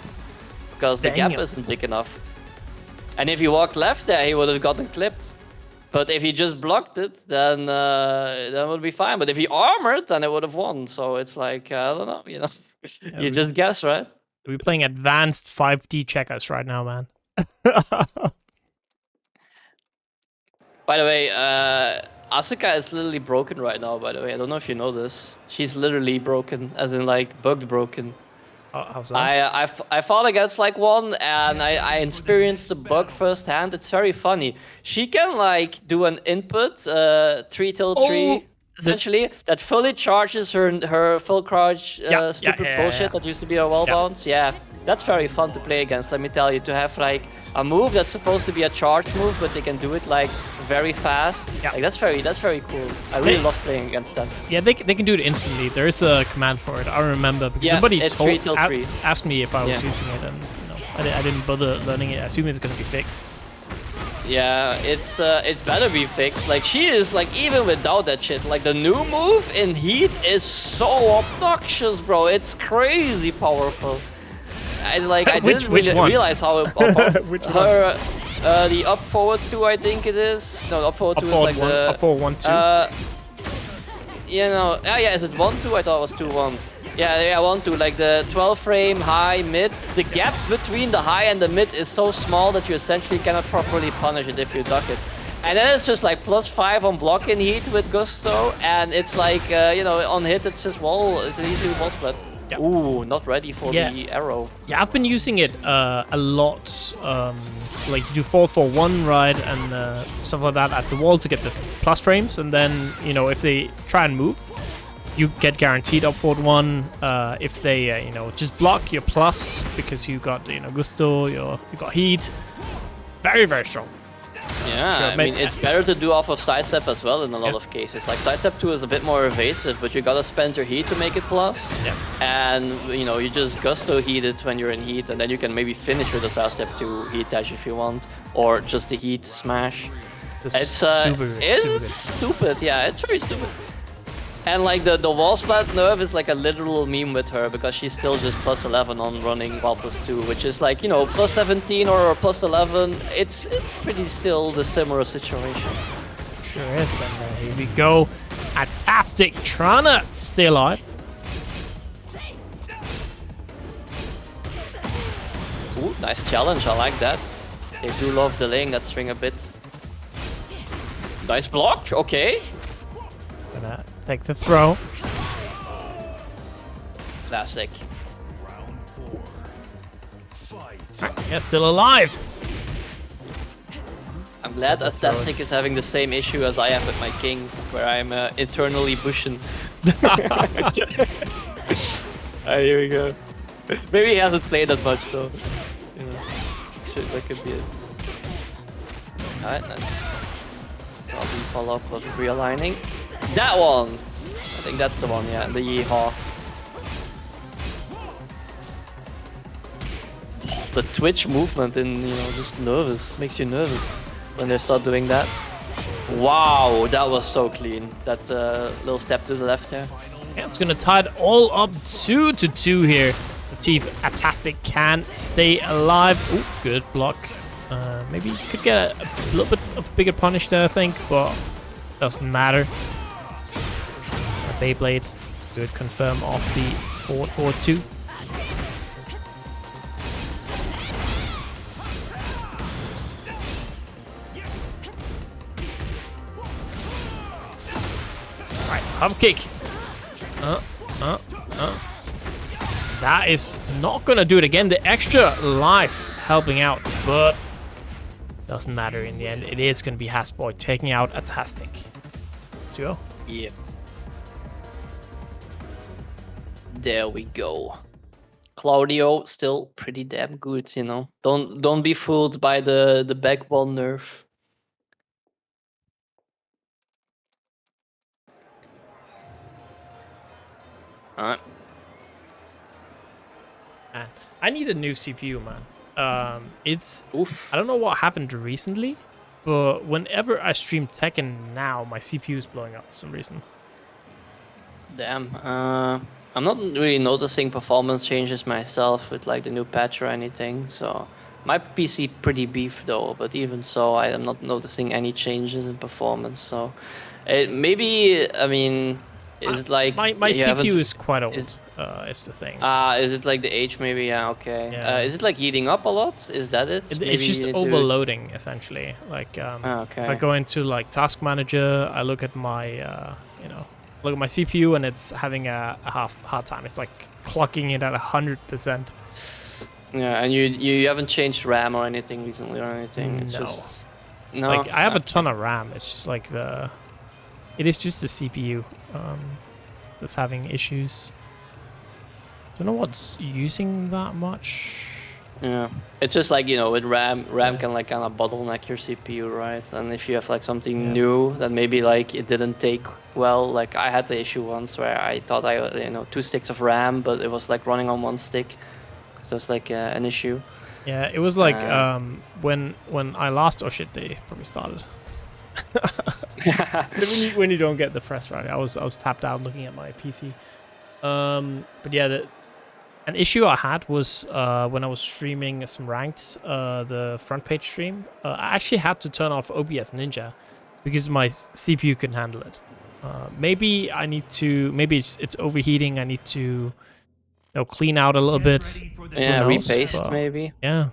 because the gap isn't big enough. And if he walked left there, he would have gotten clipped. But if he just blocked it, then that would be fine. But if he armored, then it would have won. So it's like, I don't know, Yeah, you just guess, right? We're playing advanced 5D checkers right now, man. By the way, Asuka is literally broken right now, by the way. I don't know if you know this. She's literally broken, as in like bugged broken. How so? I fought against like one, and I experienced the bug firsthand. It's very funny. She can like do an input 3 till 3 essentially that fully charges her full crouch stupid bullshit that used to be a wall bounce. Yeah, that's very fun to play against. Let me tell you, to have like a move that's supposed to be a charge move, but they can do it like very fast. Like that's very cool. I really love playing against them. Yeah, they can do it instantly. There is a command for it. I remember because somebody asked me if I was using it, and I didn't bother learning it. I assume it's gonna be fixed. Yeah, it's better be fixed. Like she is like even without that shit. Like the new move in Heat is so obnoxious, bro. It's crazy powerful. I didn't really realize how powerful her. The up forward 2, I think it is. No, up forward 2 is like the up forward 1 2. You know, yeah, is it 1-2? I thought it was 2-1. Yeah, 1-2. Like the 12 frame high mid. The gap between the high and the mid is so small that you essentially cannot properly punish it if you duck it. And then it's just like +5 on block in Heat with Gusto, and it's like you know, on hit it's just wall. It's an easy wall split. Yep. Ooh, not ready for the arrow. Yeah, I've been using it a lot. Like you do 4-4-1, right, and stuff like that at the wall to get the plus frames, and then you know if they try and move, you get guaranteed up forward 1. If they you know just block your plus because you got Gusto, you got Heat, very strong. Yeah, I mean, it's better to do off of sidestep as well in a lot of cases. Like, sidestep 2 is a bit more evasive, but you gotta spend your heat to make it plus. Yeah. And, you know, you just gusto heat it when you're in heat, and then you can maybe finish with a sidestep 2 heat dash if you want, or just the heat smash. It's stupid, yeah, it's very stupid. And like the wall splat nerf is like a literal meme with her because she's still just +11 on running while +2, which is like, you know, +17 or +11. It's pretty still the similar situation. Sure is, and here we go. Atastic trying to stay alive. Ooh, nice challenge, I like that. They do love delaying that string a bit. Nice block, okay. Gonna take the throw. Classic. Yeah, still alive. I'm glad Atastic is having the same issue as I have with my king, where I'm internally bushing. Here we go. Maybe he hasn't played as much though. You know, that could be it. Alright, nice. So I'll follow up with realigning. That one! I think that's the one, yeah, the yeehaw. The twitch movement in, you know, just nervous, makes you nervous when they start doing that. Wow, that was so clean. That little step to the left there. Yeah, it's gonna tie it all up 2-2 here. Let's see if Atastic can stay alive. Oh, good block. Maybe could get a little bit of a bigger punish there, I think, but doesn't matter. Beyblade, good confirm off the forward 2. Right, hub kick. That is not gonna do it again. The extra life helping out, but doesn't matter in the end. It is gonna be Hasboybz taking out Atastic. 2-0. Yeah. There we go. Claudio still pretty damn good, you know. Don't be fooled by the back wall nerf. Alright. Man, I need a new CPU, man. It's oof. I don't know what happened recently, but whenever I stream Tekken now, my CPU is blowing up for some reason. Damn. I'm not really noticing performance changes myself with like the new patch or anything, so my PC pretty beef though, but even so I am not noticing any changes in performance, so maybe, I mean, is it like my CPU is quite old. is the thing. Is it like the age maybe? Yeah, okay. Yeah. Is it like heating up a lot? Is that it? It's just overloading, essentially. Like, okay. if I go into like Task Manager, I look at my, look at my CPU, and it's having a hard time. It's like clocking it at 100%. Yeah, and you haven't changed RAM or anything recently or anything? It's No. just... No? Like, I have a ton of RAM. It's just like it is just the CPU that's having issues. Don't know what's using that much. Yeah, it's just like, with RAM can like kind of bottleneck your CPU, right? And if you have like something new that maybe like it didn't take well, like I had the issue once where I thought 2 sticks of RAM, but it was like running on 1 stick, so it's like an issue. Yeah, it was like when I last... Oh shit, they probably started. when you don't get the press right, I was tapped out looking at my PC. But yeah, an issue I had was when I was streaming some ranked, the front page stream. I actually had to turn off OBS Ninja because my CPU couldn't handle it. Maybe I need to... Maybe it's overheating. I need to clean out a little bit. Yeah, repaste maybe. Yeah.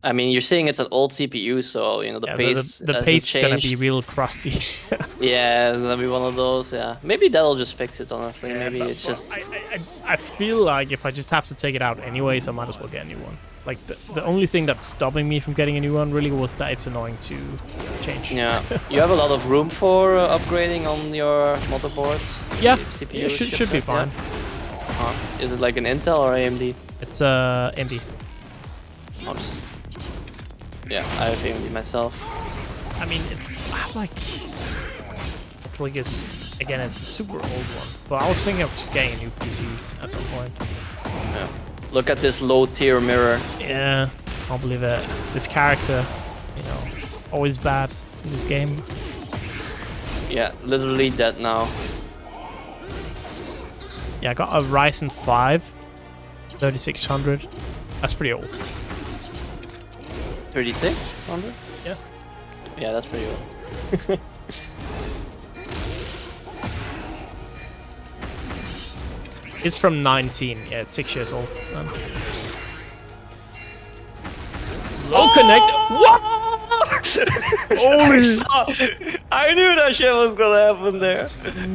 I mean, you're saying it's an old CPU, so the paste the paste is gonna be real crusty. Yeah, it's gonna be one of those. Yeah, maybe that'll just fix it. Honestly, yeah, maybe it's just. I feel like if I just have to take it out anyways, I might as well get a new one. Like the only thing that's stopping me from getting a new one really was that it's annoying to change. Yeah, you have a lot of room for upgrading on your motherboard. Yeah, CPU it should be fine. Is it like an Intel or AMD? It's AMD. Yeah, I have AMD myself. I mean, it's a super old one. But I was thinking of just getting a new PC at some point. Yeah. Look at this low tier mirror. Yeah, can't believe it. This character, always bad in this game. Yeah, literally dead now. Yeah, I got a Ryzen 5 3600. That's pretty old. 3600? Yeah. Yeah, that's pretty old. It's from 19. Yeah, it's 6 years old. Connect. What? Holy! I knew that shit was gonna happen there.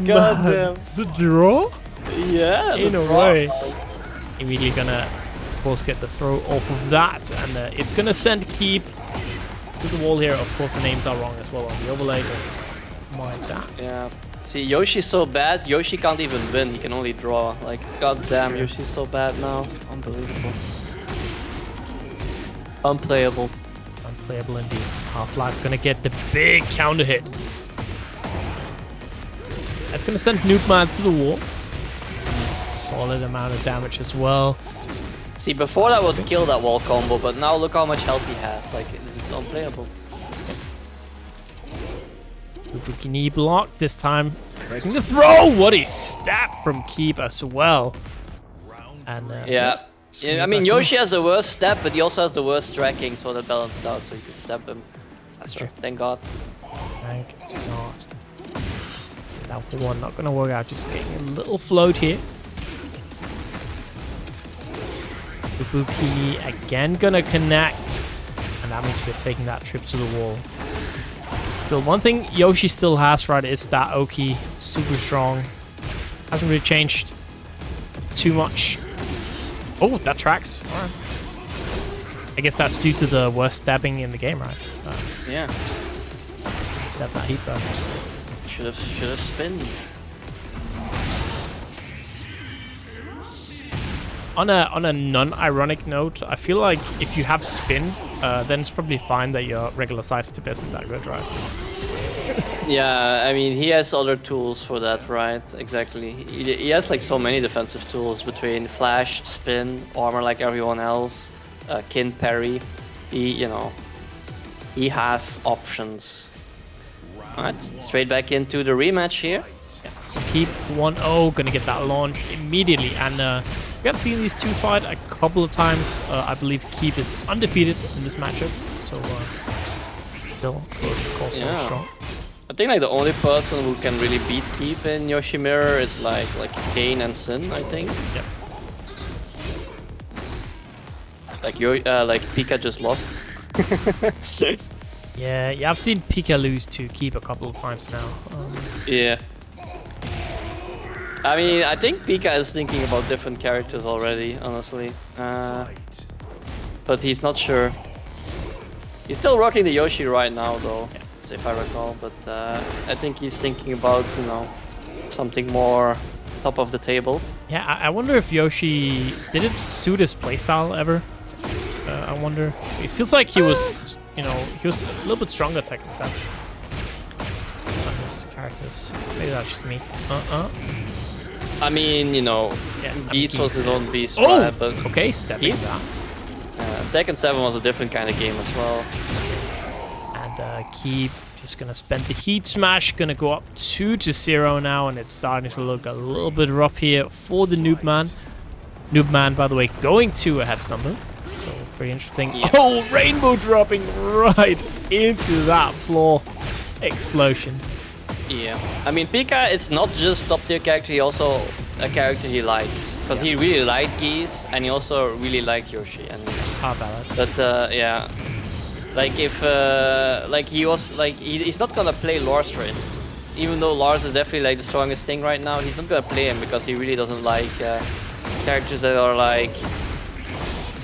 God damn. The draw? Yeah. In a way. Immediately gonna, of course, get the throw off of that, and it's gonna send Keebe to the wall here. Of course, the names are wrong as well on the overlay. My God. Yeah. See, Yoshi's so bad. Yoshi can't even win. He can only draw. Like, goddamn, Yoshi's so bad now. Unbelievable. Unplayable. Unplayable indeed. Half-Life gonna get the big counter hit. That's gonna send Noobman to the wall. Solid amount of damage as well. See, before that would kill that wall combo, but now look how much health he has. Like, this is unplayable. Ibuki knee block this time. Breaking the throw! What a stab from Keebe as well. And yeah. I mean, Yoshi has the worst step, but he also has the worst tracking, so that balanced out, so you can stab him. That's true. Thank God. Thank God. Now for one, not gonna work out. Just getting a little float here. Ibuki again gonna connect, and that means we're taking that trip to the wall. Still, one thing Yoshi still has, right, is that Oki. Super strong. Hasn't really changed too much. Oh, that tracks. All right. I guess that's due to the worst stabbing in the game, right? Yeah. Stab that heat burst. Should have spinned. On a non-ironic note, I feel like if you have spin, then it's probably fine that your regular side step isn't that good, right? Yeah, I mean, he has other tools for that, right? Exactly. He has like so many defensive tools between flash, spin, armor like everyone else, kin parry. He has options. Alright, straight back into the rematch here. Yeah, so Keebe 1-0, gonna get that launch immediately, and we have seen these two fight a couple of times. I believe Keebe is undefeated in this matchup, so still, of course, very strong. I think like the only person who can really beat Keebe in Yoshimitsu is like Kane and Sin, I think. Yep. Like Pika just lost. Yeah, I've seen Pika lose to Keebe a couple of times now. Yeah. I mean, I think Pika is thinking about different characters already, honestly. But he's not sure. He's still rocking the Yoshi right now, though, if I recall. But I think he's thinking about, you know, something more top of the table. Yeah, I wonder if Yoshi did it suit his playstyle ever. I wonder. It feels like he was, you know, he was a little bit stronger Tekken 7 on his characters. Maybe that's just me. I mean, you know, Beast was his own beast, oh! right? But okay, stepping down. Tekken 7 was a different kind of game as well. And Keebe just gonna spend the heat smash, gonna go up 2-0 now, and it's starting to look a little bit rough here for the Noob Man. Noob Man, by the way, going to a head stumble. So pretty interesting. Yeah. Oh, Rainbow dropping right into that floor explosion. Yeah, I mean Pika, it's not just top tier character, he also a character he likes. Because he really liked Geese and he also really liked Yoshi. And but yeah, like if like he was like he's not gonna play Lars for instance. Even though Lars is definitely like the strongest thing right now, he's not gonna play him because he really doesn't like characters that are like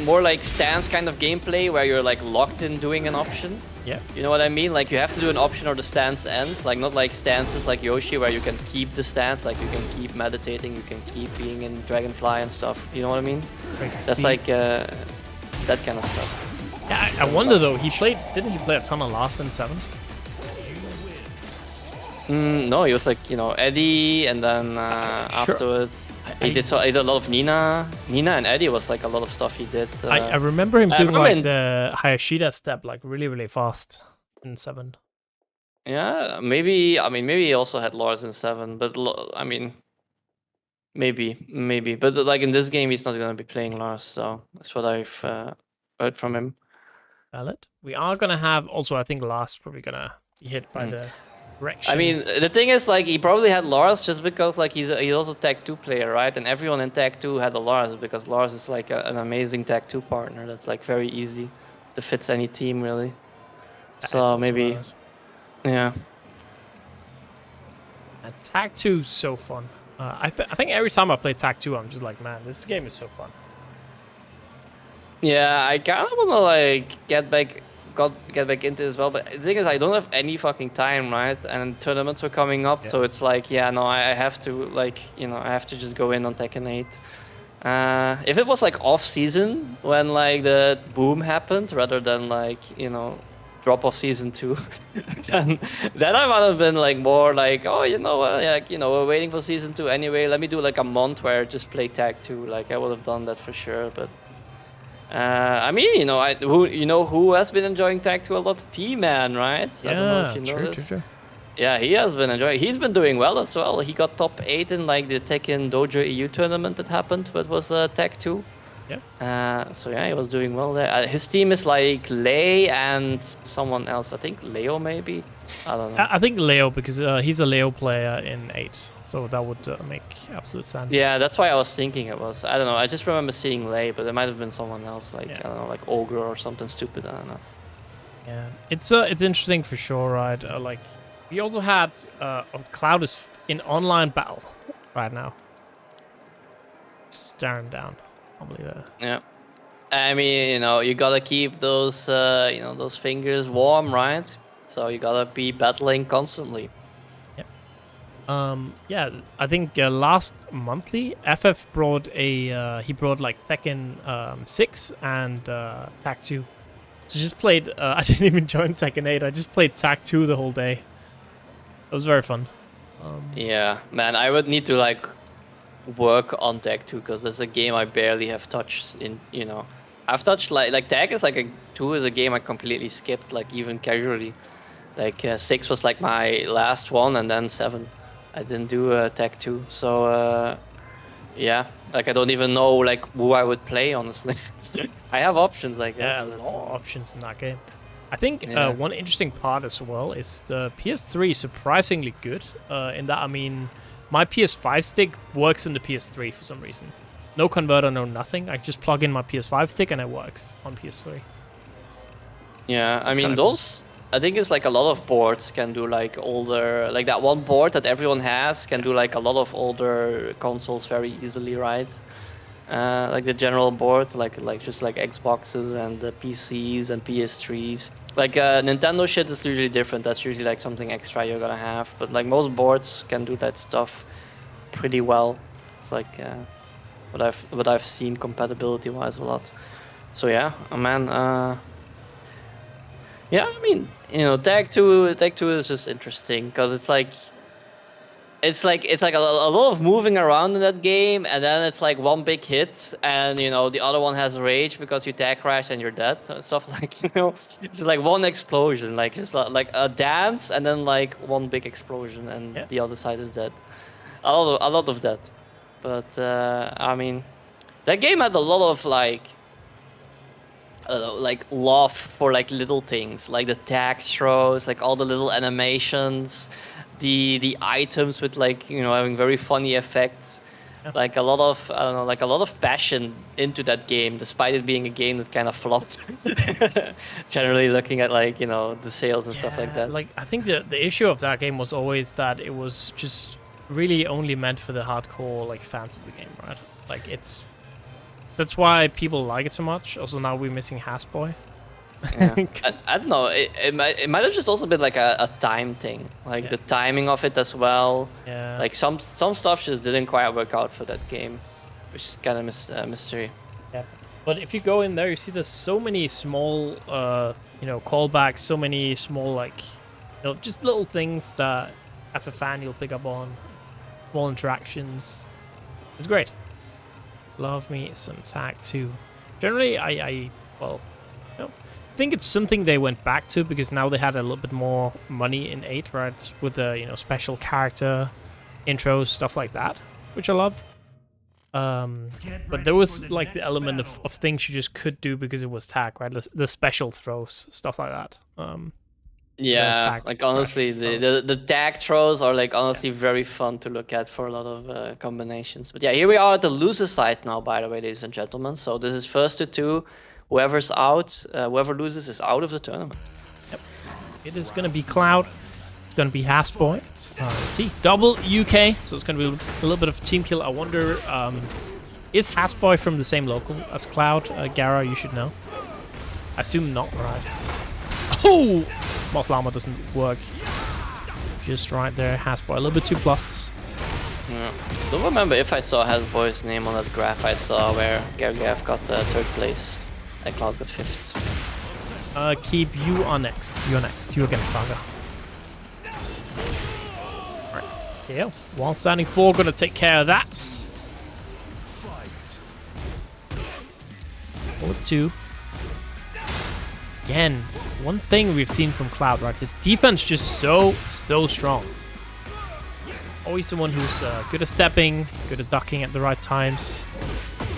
more like stance kind of gameplay where you're like locked in doing an option. Yeah. You know what I mean? Like you have to do an option or the stance ends. Like not like stances like Yoshi where you can keep the stance, like you can keep meditating, you can keep being in Dragonfly and stuff. You know what I mean? That's like that kind of stuff. Yeah, I wonder though, didn't he play a ton of Last in 7? No, he was like, you know, Eddie, and then afterwards he did a lot of Nina. Nina and Eddie was like a lot of stuff he did. I remember him doing like the Hayashida step like really fast in 7. Yeah, maybe. I mean, maybe he also had Lars in 7, but I mean, maybe. But like in this game, he's not gonna be playing Lars, so that's what I've heard from him. Valid. We are gonna have also, I think, Lars probably gonna be hit by the. I mean, the thing is, like, he probably had Lars just because, like, he's also Tag 2 player, right? And everyone in Tag 2 had a Lars because Lars is, like, an amazing Tag 2 partner that's, like, very easy to fit any team, really. So maybe, yeah. And Tag 2 is so fun. I think every time I play Tag 2, I'm just like, man, this game is so fun. Yeah, I kind of want to, like, get back into it as well, but the thing is I don't have any fucking time, right? And tournaments are coming up, so it's like, yeah, no, I have to, like, you know, I have to just go in on Tekken 8. If it was like off season when like the boom happened rather than like, you know, drop off season 2, then I might have been like more like, oh, you know what, like, you know, we're waiting for season 2 anyway, let me do like a month where I just play Tag 2. Like I would have done that for sure, but I mean, you know, who has been enjoying Tag 2 a lot? T-Man, right? Yeah, I don't know if you know this. True. Yeah, he has been enjoying. He's been doing well as well. He got top 8 in like the Tekken Dojo EU tournament that happened, but was Tag 2. Yeah. So yeah, he was doing well there. His team is like Lei and someone else. I think Leo maybe. I don't know. I think Leo because he's a Leo player in 8. So that would make absolute sense. Yeah, that's why I was thinking it was. I don't know. I just remember seeing Lei, but it might have been someone else, like I don't know, like Ogre or something stupid. I don't know. Yeah, it's interesting for sure, right? Like we also had Cloud is in online battle right now, staring down. I believe that. Yeah, I mean, you know, you gotta keep those, you know, those fingers warm, right? So you gotta be battling constantly. Yeah, I think last monthly FF brought he brought like Tekken 6 and Tag 2. So just played. I didn't even join Tekken 8. I just played Tag 2 the whole day. It was very fun. Yeah, man, I would need to like work on Tag 2 because that's a game I barely have touched. In, you know, I've touched like Tag is like 2 is a game I completely skipped, like even casually. Like 6 was like my last one, and then 7. I didn't do Tag 2, so yeah, like I don't even know like who I would play, honestly. I have options, I guess. Yeah, a lot of options in that game. I think one interesting part as well is the PS3 is surprisingly good in that, I mean, my PS5 stick works in the PS3 for some reason. No converter, no nothing. I just plug in my PS5 stick and it works on PS3. Yeah, It's I mean, kinda those... I think it's like a lot of boards can do like older... Like that one board that everyone has can do like a lot of older consoles very easily, right? Like the general board, like just like Xboxes and the PCs and PS3s. Like Nintendo shit is usually different. That's usually like something extra you're gonna have. But like most boards can do that stuff pretty well. It's like what I've seen compatibility wise a lot. So yeah, man. Yeah, I mean, you know, Tag 2 is just interesting because it's like a lot of moving around in that game, and then it's like one big hit, and you know the other one has rage because you tag crash and you're dead. So stuff like, you know, it's like one explosion, like just like a dance, and then like one big explosion, and the other side is dead. A lot of that. But I mean, that game had a lot of like love for like little things, like the tag throws, like all the little animations, the items with like, you know, having very funny effects. Like a lot of, I don't know, like a lot of passion into that game, despite it being a game that kind of flopped. Generally looking at like, you know, the sales and stuff like that. Like, I think the issue of that game was always that it was just really only meant for the hardcore like fans of the game, right? Like that's why people like it so much. Also now we're missing Hasboy. Yeah. I don't know. It might have just also been like a time thing, like the timing of it as well. Yeah. Like some stuff just didn't quite work out for that game, which is kind of mystery. Yeah. But if you go in there, you see there's so many small, you know, callbacks, so many small like, you know, just little things that as a fan you'll pick up on, small interactions. It's great. Love me some Tag 2. Generally, I well, you know, I think it's something they went back to because now they had a little bit more money in 8, right? With the, you know, special character intros, stuff like that, which I love. But there was like the element of things you just could do because it was Tag, right? The special throws, stuff like that. Yeah, like honestly, the tag throws are like honestly very fun to look at for a lot of combinations. But yeah, here we are at the loser side now, by the way, ladies and gentlemen. So this is first to 2. Whoever's out, whoever loses is out of the tournament. Yep. It is going to be Cloud. It's going to be Hasboy. Let's see. Double UK. So it's going to be a little bit of team kill. I wonder, is Hasboy from the same local as Cloud? Gara, you should know. I assume not, right? Oh! Moss Llama doesn't work. Just right there. Hasboy. A little bit too plus. Yeah. Don't remember if I saw Hasboy's name on that graph I saw where Gergiev got 3rd place. And Cloud got 5th. Keebe, you are next. You're next. You against Zaka. Alright. Yeah. One standing 4, gonna take care of that. 4-2. Again, one thing we've seen from Cloud, right? His defense just so strong. Always someone who's good at stepping, good at ducking at the right times.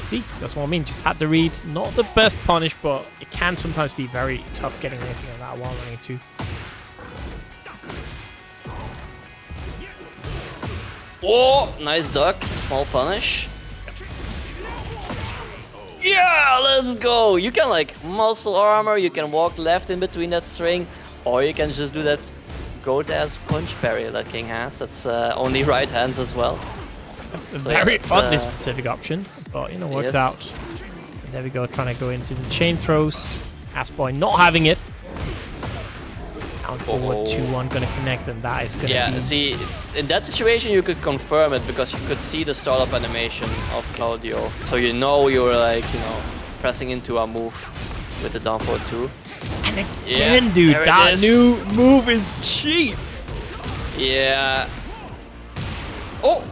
See, that's what I mean. Just had the read. Not the best punish, but it can sometimes be very tough getting anything on that while running too. Oh, nice duck. Small punish. Yeah, let's go. You can like muscle armor. You can walk left in between that string, or you can just do that goat-ass punch parry that King has. That's only right hands as well. A very oddly specific option, but you know, works out. And there we go, trying to go into the chain throws. Hasboy not having it. Down forward 2-1, gonna connect, and that is gonna be... Yeah, see, in that situation you could confirm it because you could see the startup animation of Claudio. So you know you were like, you know, pressing into a move with the down forward 2. And again, dude, that new move is cheap. Yeah. Oh!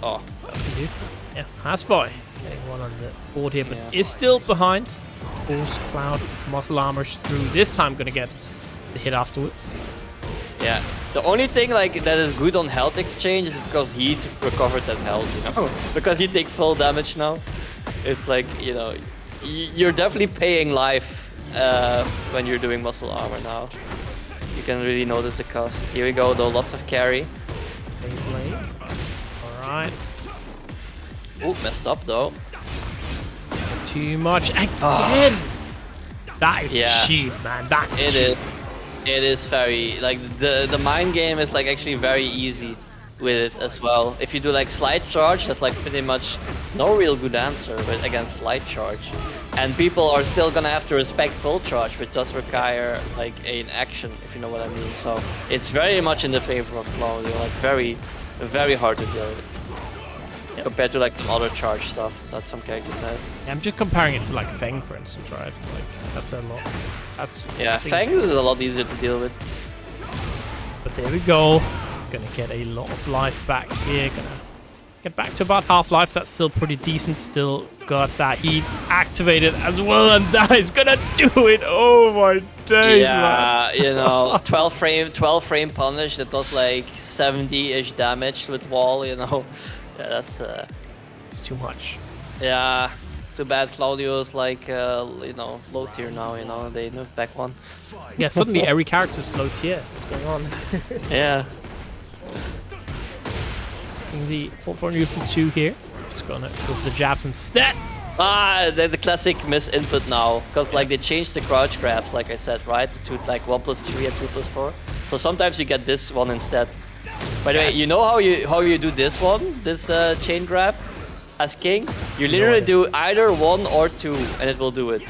Oh. That's good, dude. Yeah, Hasboy getting one on the board here, but is still behind. Force Cloud, muscle armors through. This time gonna get the hit afterwards. Yeah. The only thing like that is good on health exchange is because he'd recovered that health, you know? Because you take full damage now. It's like, you know, you're definitely paying life when you're doing muscle armor now. You can really notice the cost. Here we go though, lots of carry. Alright. Oh, messed up though. Too much again. That is cheap, man. That's cheap. It is very like the mind game is like actually very easy with it as well. If you do like slide charge, that's like pretty much no real good answer against slide charge. And people are still gonna have to respect full charge, which does require like an action, if you know what I mean. So it's very much in the favor of Claudio, like very hard to deal with. Compared to like some other charge stuff that some characters have. Yeah, I'm just comparing it to like Feng, for instance, right? Like that's a lot. Feng is a lot easier to deal with. But there we go. Gonna get a lot of life back here. Gonna get back to about half life. That's still pretty decent. Still got that heat activated as well, and that is gonna do it. Oh my days, man. You know, 12 frame punish that does like 70-ish damage with wall. You know. Yeah, that's it's too much. Yeah, too bad Claudio's like you know, low tier now, you know, they moved back one. Yeah, suddenly every character's low tier. What's going on? Yeah. The 4-4 here. Just gonna go for the jabs instead. The classic miss input now, because like they changed the crouch grabs, like I said, right? To like 1+3 and 2+4. So sometimes you get this one instead. By the way, you know how you do this one, this chain grab as king? You literally do either 1 or 2 and it will do it.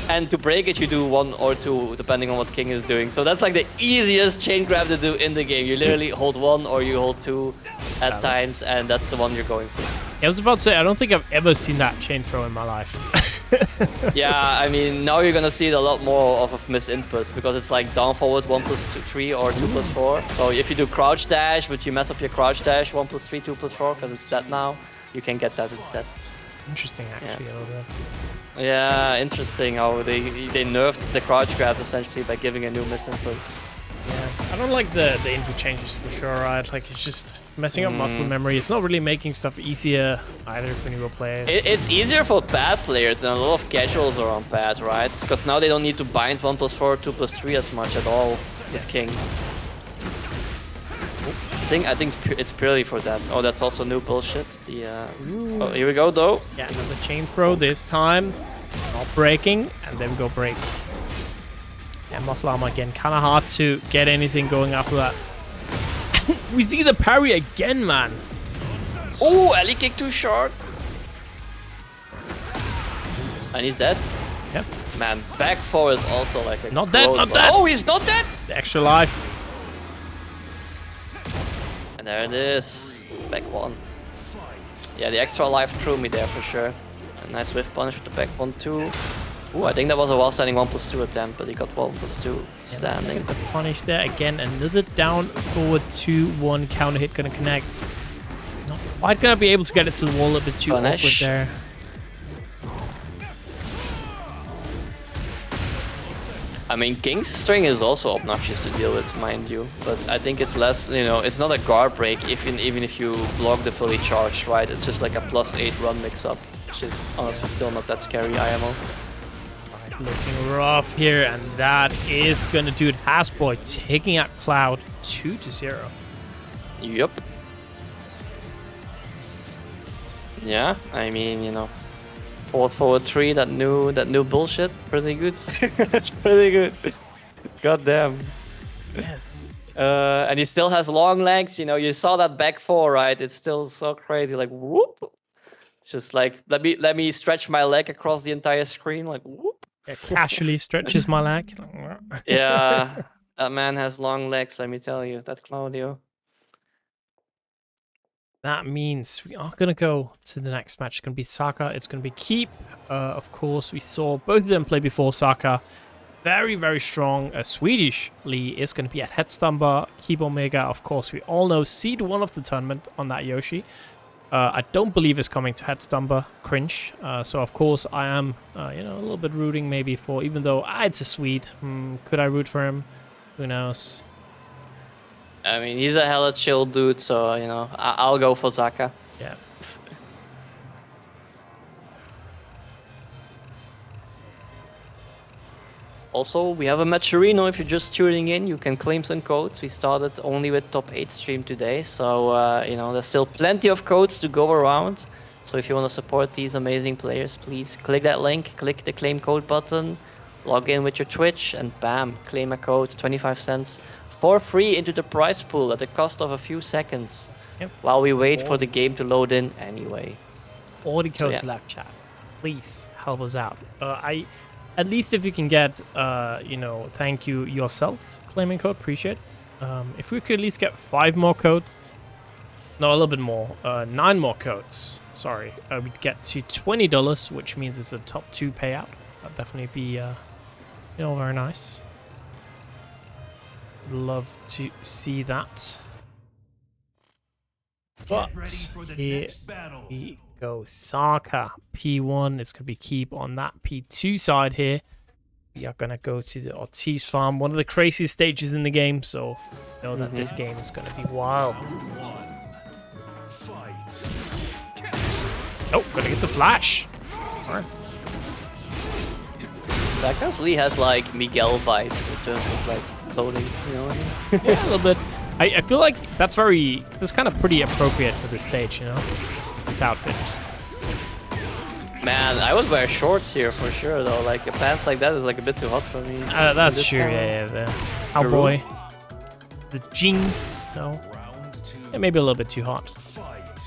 And to break it, you do 1 or 2 depending on what king is doing. So that's like the easiest chain grab to do in the game. You literally hold 1 or you hold 2 at times, and that's the one you're going for. I was about to say, I don't think I've ever seen that chain throw in my life. Yeah, I mean, now you're gonna see it a lot more of miss inputs, because it's like down forward 1+3 or 2+4. So if you do crouch dash, but you mess up your crouch dash 1+3, 2+4, because it's that now, you can get that instead. Interesting, actually, a little bit. Yeah, interesting how they nerfed the crouch grab essentially by giving a new miss input. Yeah, I don't like the input changes for sure, right? Like, it's just messing up muscle memory. It's not really making stuff easier either for newer players. It's easier for bad players, and a lot of casuals are on bad, right? Because now they don't need to bind 1+4, 2+3 as much at all with King. I think it's purely for that. Oh, that's also new bullshit. Oh, here we go though. Yeah, another chain throw this time. Not breaking, and then we go break. Yeah, muscle armor again. Kind of hard to get anything going after that. We see the parry again, man. Oh, alley kick too short. And he's dead. Yep. Man, back 4 is also like a not dead, not dead. Oh, he's not dead. The extra life. And there it is. Back 1. Yeah, the extra life threw me there for sure. A nice whiff punish with the back 1 too. Ooh, I think that was a wall standing 1+2 attempt, but he got 1+2 standing. The punish there again. Another down forward 2-1 counter hit gonna connect. Not quite gonna be able to get it to the wall a bit too awkward there. I mean, King's string is also obnoxious to deal with, mind you, but I think it's less, you know, it's not a guard break even if you block the fully charged, right? It's just like a +8 run mix-up, which is honestly still not that scary IMO. Right, looking rough here, and that is gonna do it. Hasboybz taking out Cloud 2-0. Yup. Yeah, I mean, you know, forward 3, that new bullshit, pretty good. It's pretty good. God damn. Yeah, and he still has long legs, you know, you saw that back 4, right? It's still so crazy, like whoop. Just like let me stretch my leg across the entire screen, like whoop. Yeah, casually stretches my leg. Yeah, that man has long legs, let me tell you, that Claudio. That means we are going to go to the next match. It's going to be Zaka. It's going to be Keebe. Of course, we saw both of them play before. Zaka, very, very strong. Swedish Lee is going to be at Headstumber. Keebe Omega, of course, we all know seed 1 of the tournament on that Yoshi. I don't believe it's coming to Headstumber. Cringe. So, of course, I am, you know, a little bit rooting maybe for, even though it's a Swede. Could I root for him? Who knows? I mean, he's a hella chill dude, so, you know, I'll go for Zaka. Yeah. Also, we have a matcherino. If you're just tuning in, you can claim some codes. We started only with top 8 stream today, so you know, there's still plenty of codes to go around. So if you want to support these amazing players, please click that link, click the claim code button, log in with your Twitch, and bam, claim a code, 25 cents for free into the prize pool at the cost of a few seconds. Yep. While we wait for the game to load in anyway. All the codes left, chat. Please help us out. At least if you can get, you know, thank you yourself claiming code, appreciate. If we could at least get 5 more codes, no, a little bit more, 9 more codes. Sorry, we'd get to $20, which means it's a top 2 payout. That'd definitely be, you know, very nice. Love to see that. But here we go. Zaka, P1. It's going to be Keebe on that P2 side here. We are going to go to the Ortiz farm. One of the craziest stages in the game. So know that this game is going to be wild. Oh, going to get the flash. All right. Zaka's Lee has like Miguel vibes in terms of like clothing, you know what I mean? Yeah, a little bit. I feel like that's kind of pretty appropriate for this stage, you know? This outfit. Man, I would wear shorts here for sure though. Like pants like that is like a bit too hot for me. That's true, yeah. The cowboy. The jeans, no. Yeah, maybe a little bit too hot.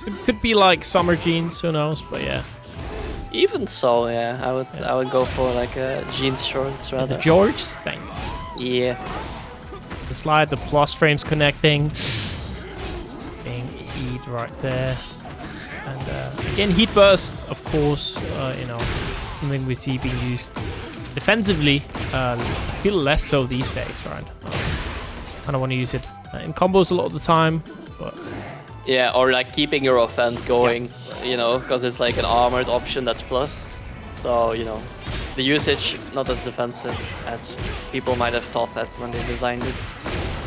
It could be like summer jeans, who knows, but yeah. Even so, yeah, I would go for like a jeans shorts rather. The George thing. Yeah. The slide, the plus frames connecting. Being heat right there. And again, heat burst, of course, you know, something we see being used defensively. I feel less so these days, right? I don't want to use it in combos a lot of the time, but yeah, or like keeping your offense going, you know, because it's like an armored option that's plus. So, you know, the usage not as defensive as people might have thought that when they designed it.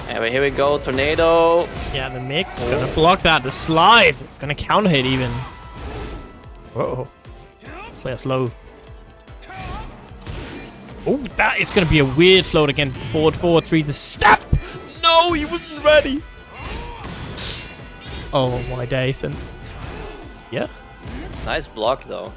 Anyway, here we go, tornado. Yeah, the mix, gonna block that. The slide, gonna counter hit even. Whoa. Let's play us low. Oh, that is gonna be a weird float again. Forward, 3, the step. No, he wasn't ready. Oh my days, and yeah. Nice block though.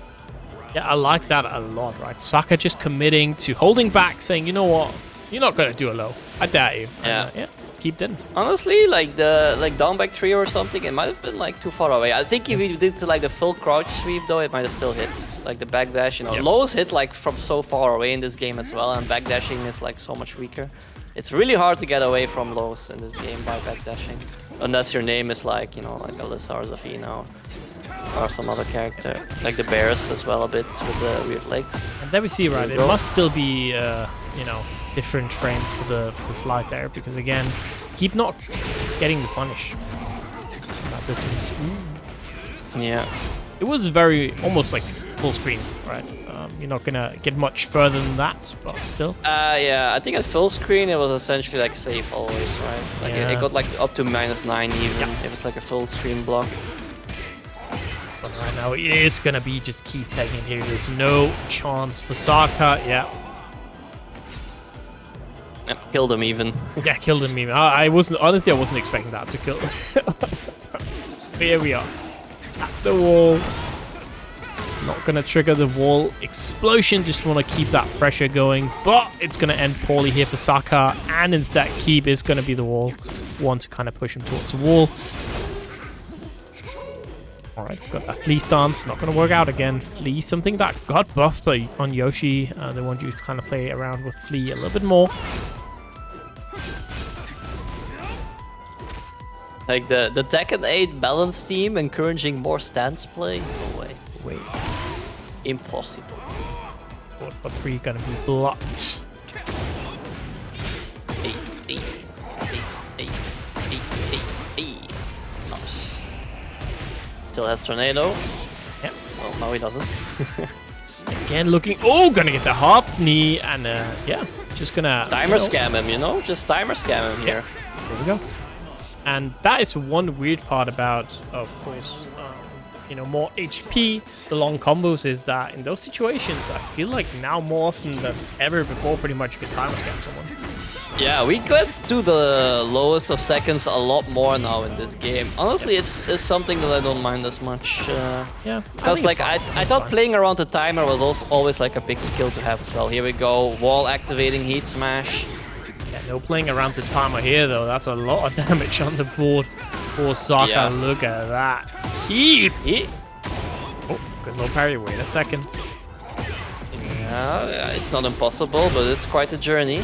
Yeah, I like that a lot, right? Zaka just committing to holding back, saying, you know what, you're not gonna do a low. I dare you. Yeah. And, yeah. Keep didn't. Honestly, like the down back 3 or something, it might have been like too far away. I think if he did like the full crouch sweep though, it might have still hit. Like the backdash, you know. Lows hit like from so far away in this game as well, and backdashing is like so much weaker. It's really hard to get away from lows in this game by backdashing. Unless your name is like, you know, like Alyssa or Zafina or some other character. Like the bears as well a bit with the weird legs. And there we see, right, it must still be, you know, different frames for the slide there, because again, keep not getting the punish. That distance. Ooh. Yeah. It was very, almost like full screen, right? You're not gonna get much further than that, but still. Yeah, I think at full screen it was essentially like safe always, right? Like it got like up to -9 even if it's like a full screen block. But right now it is gonna be just keep taking it here. There's no chance for Zaka. Yeah. Yep, killed him even. Yeah, killed him even. I wasn't, honestly, I wasn't expecting that to kill. But here we are at the wall. Not gonna trigger the wall explosion, just want to keep that pressure going, but it's gonna end poorly here for Zaka, and instead Keebe is gonna be the wall one to kind of push him towards the wall. Alright, got that flea stance, not gonna work out again. Flea, something that got buffed on Yoshi. They want you to kind of play around with flea a little bit more. Like the Tekken 8 balance team encouraging more stance play? No way. Wait. Impossible. Forward for 3 gonna be blocked. 8. Nice. Still has tornado. Yep. Well, no he doesn't. Again looking, oh, gonna get the hop knee, and yeah, just gonna timer scam him, you know? Just timer scam him here. Here we go. And that is one weird part about, of course, you know, more HP, the long combos, is that in those situations, I feel like now more often than ever before, pretty much you can time scam someone. Yeah, we get to the lowest of seconds a lot more now in this game. Honestly, it's something that I don't mind as much. Yeah, because like I thought playing around the timer was also always like a big skill to have as well. Here we go, wall activating heat smash. Yeah, no playing around the timer here though. That's a lot of damage on the board. Poor Zaka, Yeah. look at that. Keebe. Oh, good little parry. Wait a second. Yeah, it's not impossible, but it's quite a journey.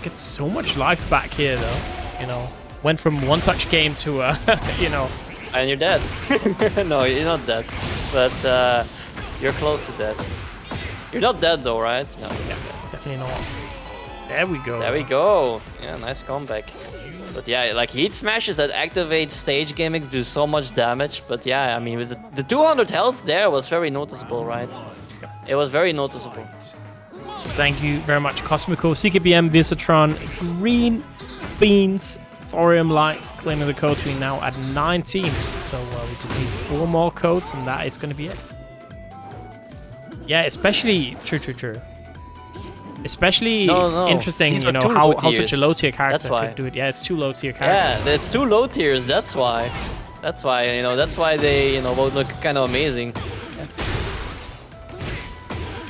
Get so much life back here though. You know, went from one-touch game to you know. And you're dead. No, you're not dead, but you're close to dead. You're not dead though, right? No. Yeah, definitely not. There we go. There we go. Yeah, nice comeback. But yeah, like heat smashes that activate stage gimmicks do so much damage. But yeah, I mean, with the 200 health there was very noticeable, right? It was very noticeable. So thank you very much, Cosmico, CKBM, Visitron, Green Beans, Thorium Light, claiming the codes. We now at 19. So we just need 4 more codes, and that is going to be it. Yeah, especially true. Especially interesting, These you are know, two how low such a low tier character why. could do it. Yeah, it's 2 low tier characters. Yeah, it's 2 low tiers. That's why. That's why, you know, that's why they, you know, both look kind of amazing.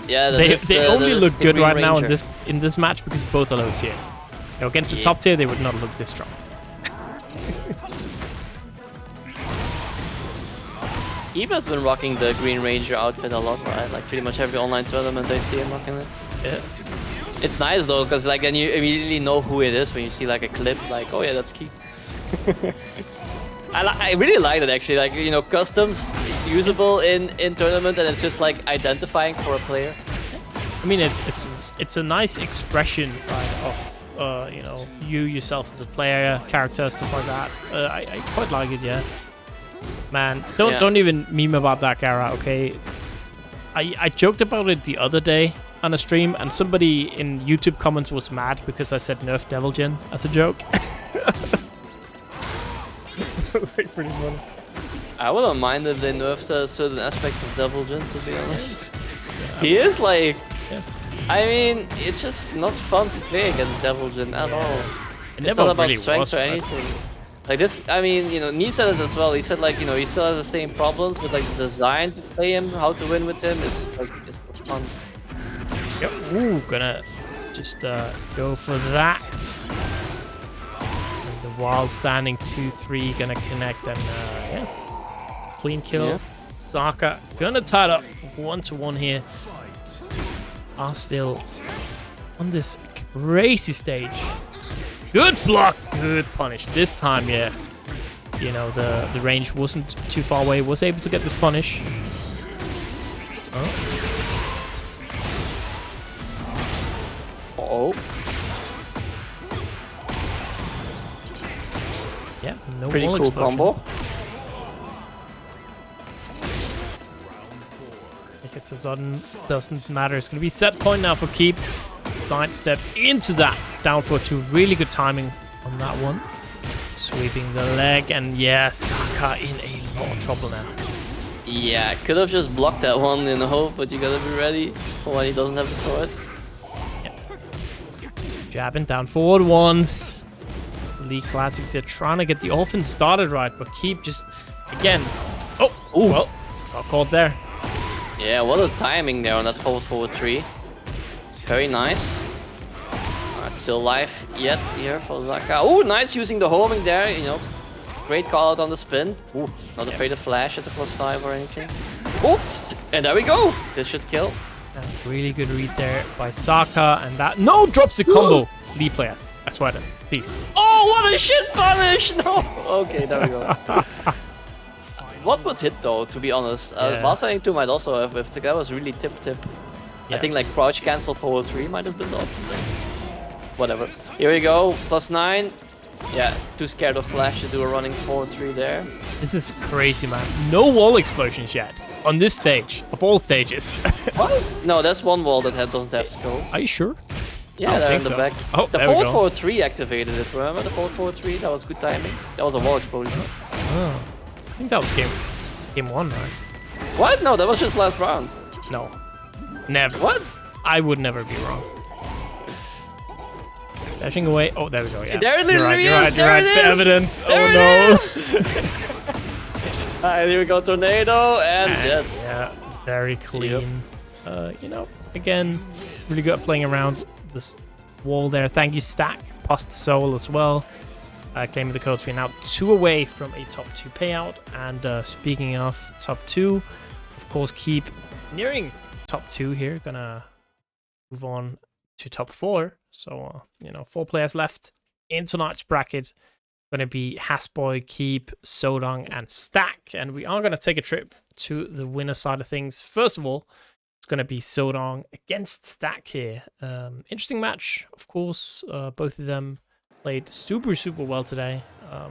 Yeah, they only look good right now Ranger. in this match because both are low tier. You know, against the top tier, they would not look this strong. Keebe has been rocking the Green Ranger outfit a lot, right? Like pretty much every online tournament I see him rocking it. Yeah. It's nice though, because like then you immediately know who it is when you see like a clip, like, oh yeah, that's Keebe. I really like it actually, like, you know, customs usable in tournament, and it's just like identifying for a player. I mean, it's a nice expression, right, of you know, you yourself as a player, character, stuff like that. I quite like it, yeah. Man, don't even meme about that, Gara, okay? I joked about it the other day on a stream, and somebody in YouTube comments was mad because I said nerf Devil Jin as a joke. It's like pretty funny. I wouldn't mind if they nerfed certain aspects of Devil Jin, to be honest. He is like... Yeah. I mean, it's just not fun to play against Devil Jin at all. It's not about strength or anything. Like this, I mean, you know, Nee said it as well. He said like, you know, he still has the same problems, but like the design to play him, how to win with him, is like, it's fun. Yep. Ooh, gonna just go for that. And the wild standing 2-3 gonna connect, and yeah, clean kill. Yeah. Zaka gonna tie it up 1-1 here. Are still on this crazy stage. Good block, good punish. This time, yeah, you know, the range wasn't too far away. Was able to get this punish. Oh. Yeah, no Pretty wall cool explosion. combo. I guess this doesn't matter. It's going to be set point now for Keebe. Sidestep into that down for 2. Really good timing on that one. Sweeping the leg, and yeah, Zaka in a lot of trouble now. Yeah, could have just blocked that one, you know, but you gotta be ready for when he doesn't have the sword. Yep. Jabbing down forward once. League Classics, they're trying to get the offense started right, but Keebe just, again, well, got caught there. Yeah, what a timing there on that forward 3. Very nice. Still alive yet here for Zaka. Oh, nice using the homing there, you know. Great call out on the spin. Ooh, not afraid of flash at the +5 or anything. Oh, and there we go. This should kill. And really good read there by Zaka, and that drops the combo. Lead players, I swear to, please. Oh, what a shit punish! No. Okay, there we go. What would hit though, to be honest? Fast 2 might also have whiffed. That was really tip. Yeah. I think like crouch cancel forward 3 might have been the option there. Whatever. Here we go, +9. Yeah, too scared of flash to do a running forward 3 there. This is crazy, man. No wall explosions yet on this stage, of all stages. What? No, that's one wall that doesn't have skulls. Are you sure? Yeah, they're in the back. Oh, the there we go. forward 3 activated it, remember? The forward 3, that was good timing. That was a wall explosion. Oh, I think that was game. Game 1, right? What? No, that was just last round. No. Never. What? I would never be wrong. Dashing away. Oh, there we go. Yeah. There it You're right. is. You're right. You're right. The evidence. There Oh no. Alright, here we go. Tornado and dead. Yeah. Very clean. You know, again, really good at playing around this wall there. Thank you, Stack. Post Soul as well. Claiming the codes. We're now 2 away from a top 2 payout. And speaking of top 2, of course, keep nearing top 2 here. Gonna move on to top 4. So, you know, 4 players left in tonight's bracket. Gonna be Hasboybz, Keebe, Sodong, and Stack. And we are gonna take a trip to the winner side of things. First of all, it's gonna be Sodong against Stack here. Interesting match, of course. Both of them played super well today. I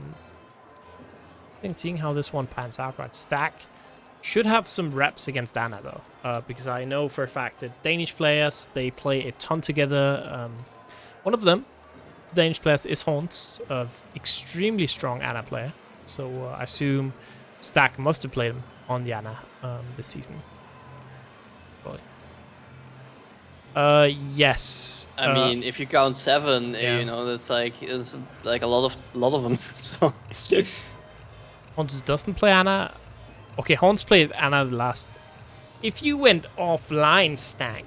think seeing how this one pans out, right? Stack should have some reps against Anna though, because I know for a fact that Danish players, they play a ton together. One of them, Danish players, is Horns, of extremely strong Anna player. So I assume Stack must have played him on the Anna this season. Yes. I mean, if you count 7, yeah. you know, it's like a lot of them. So Horns doesn't play Anna. Okay, Horns played Anna the last. If you went offline, Stack,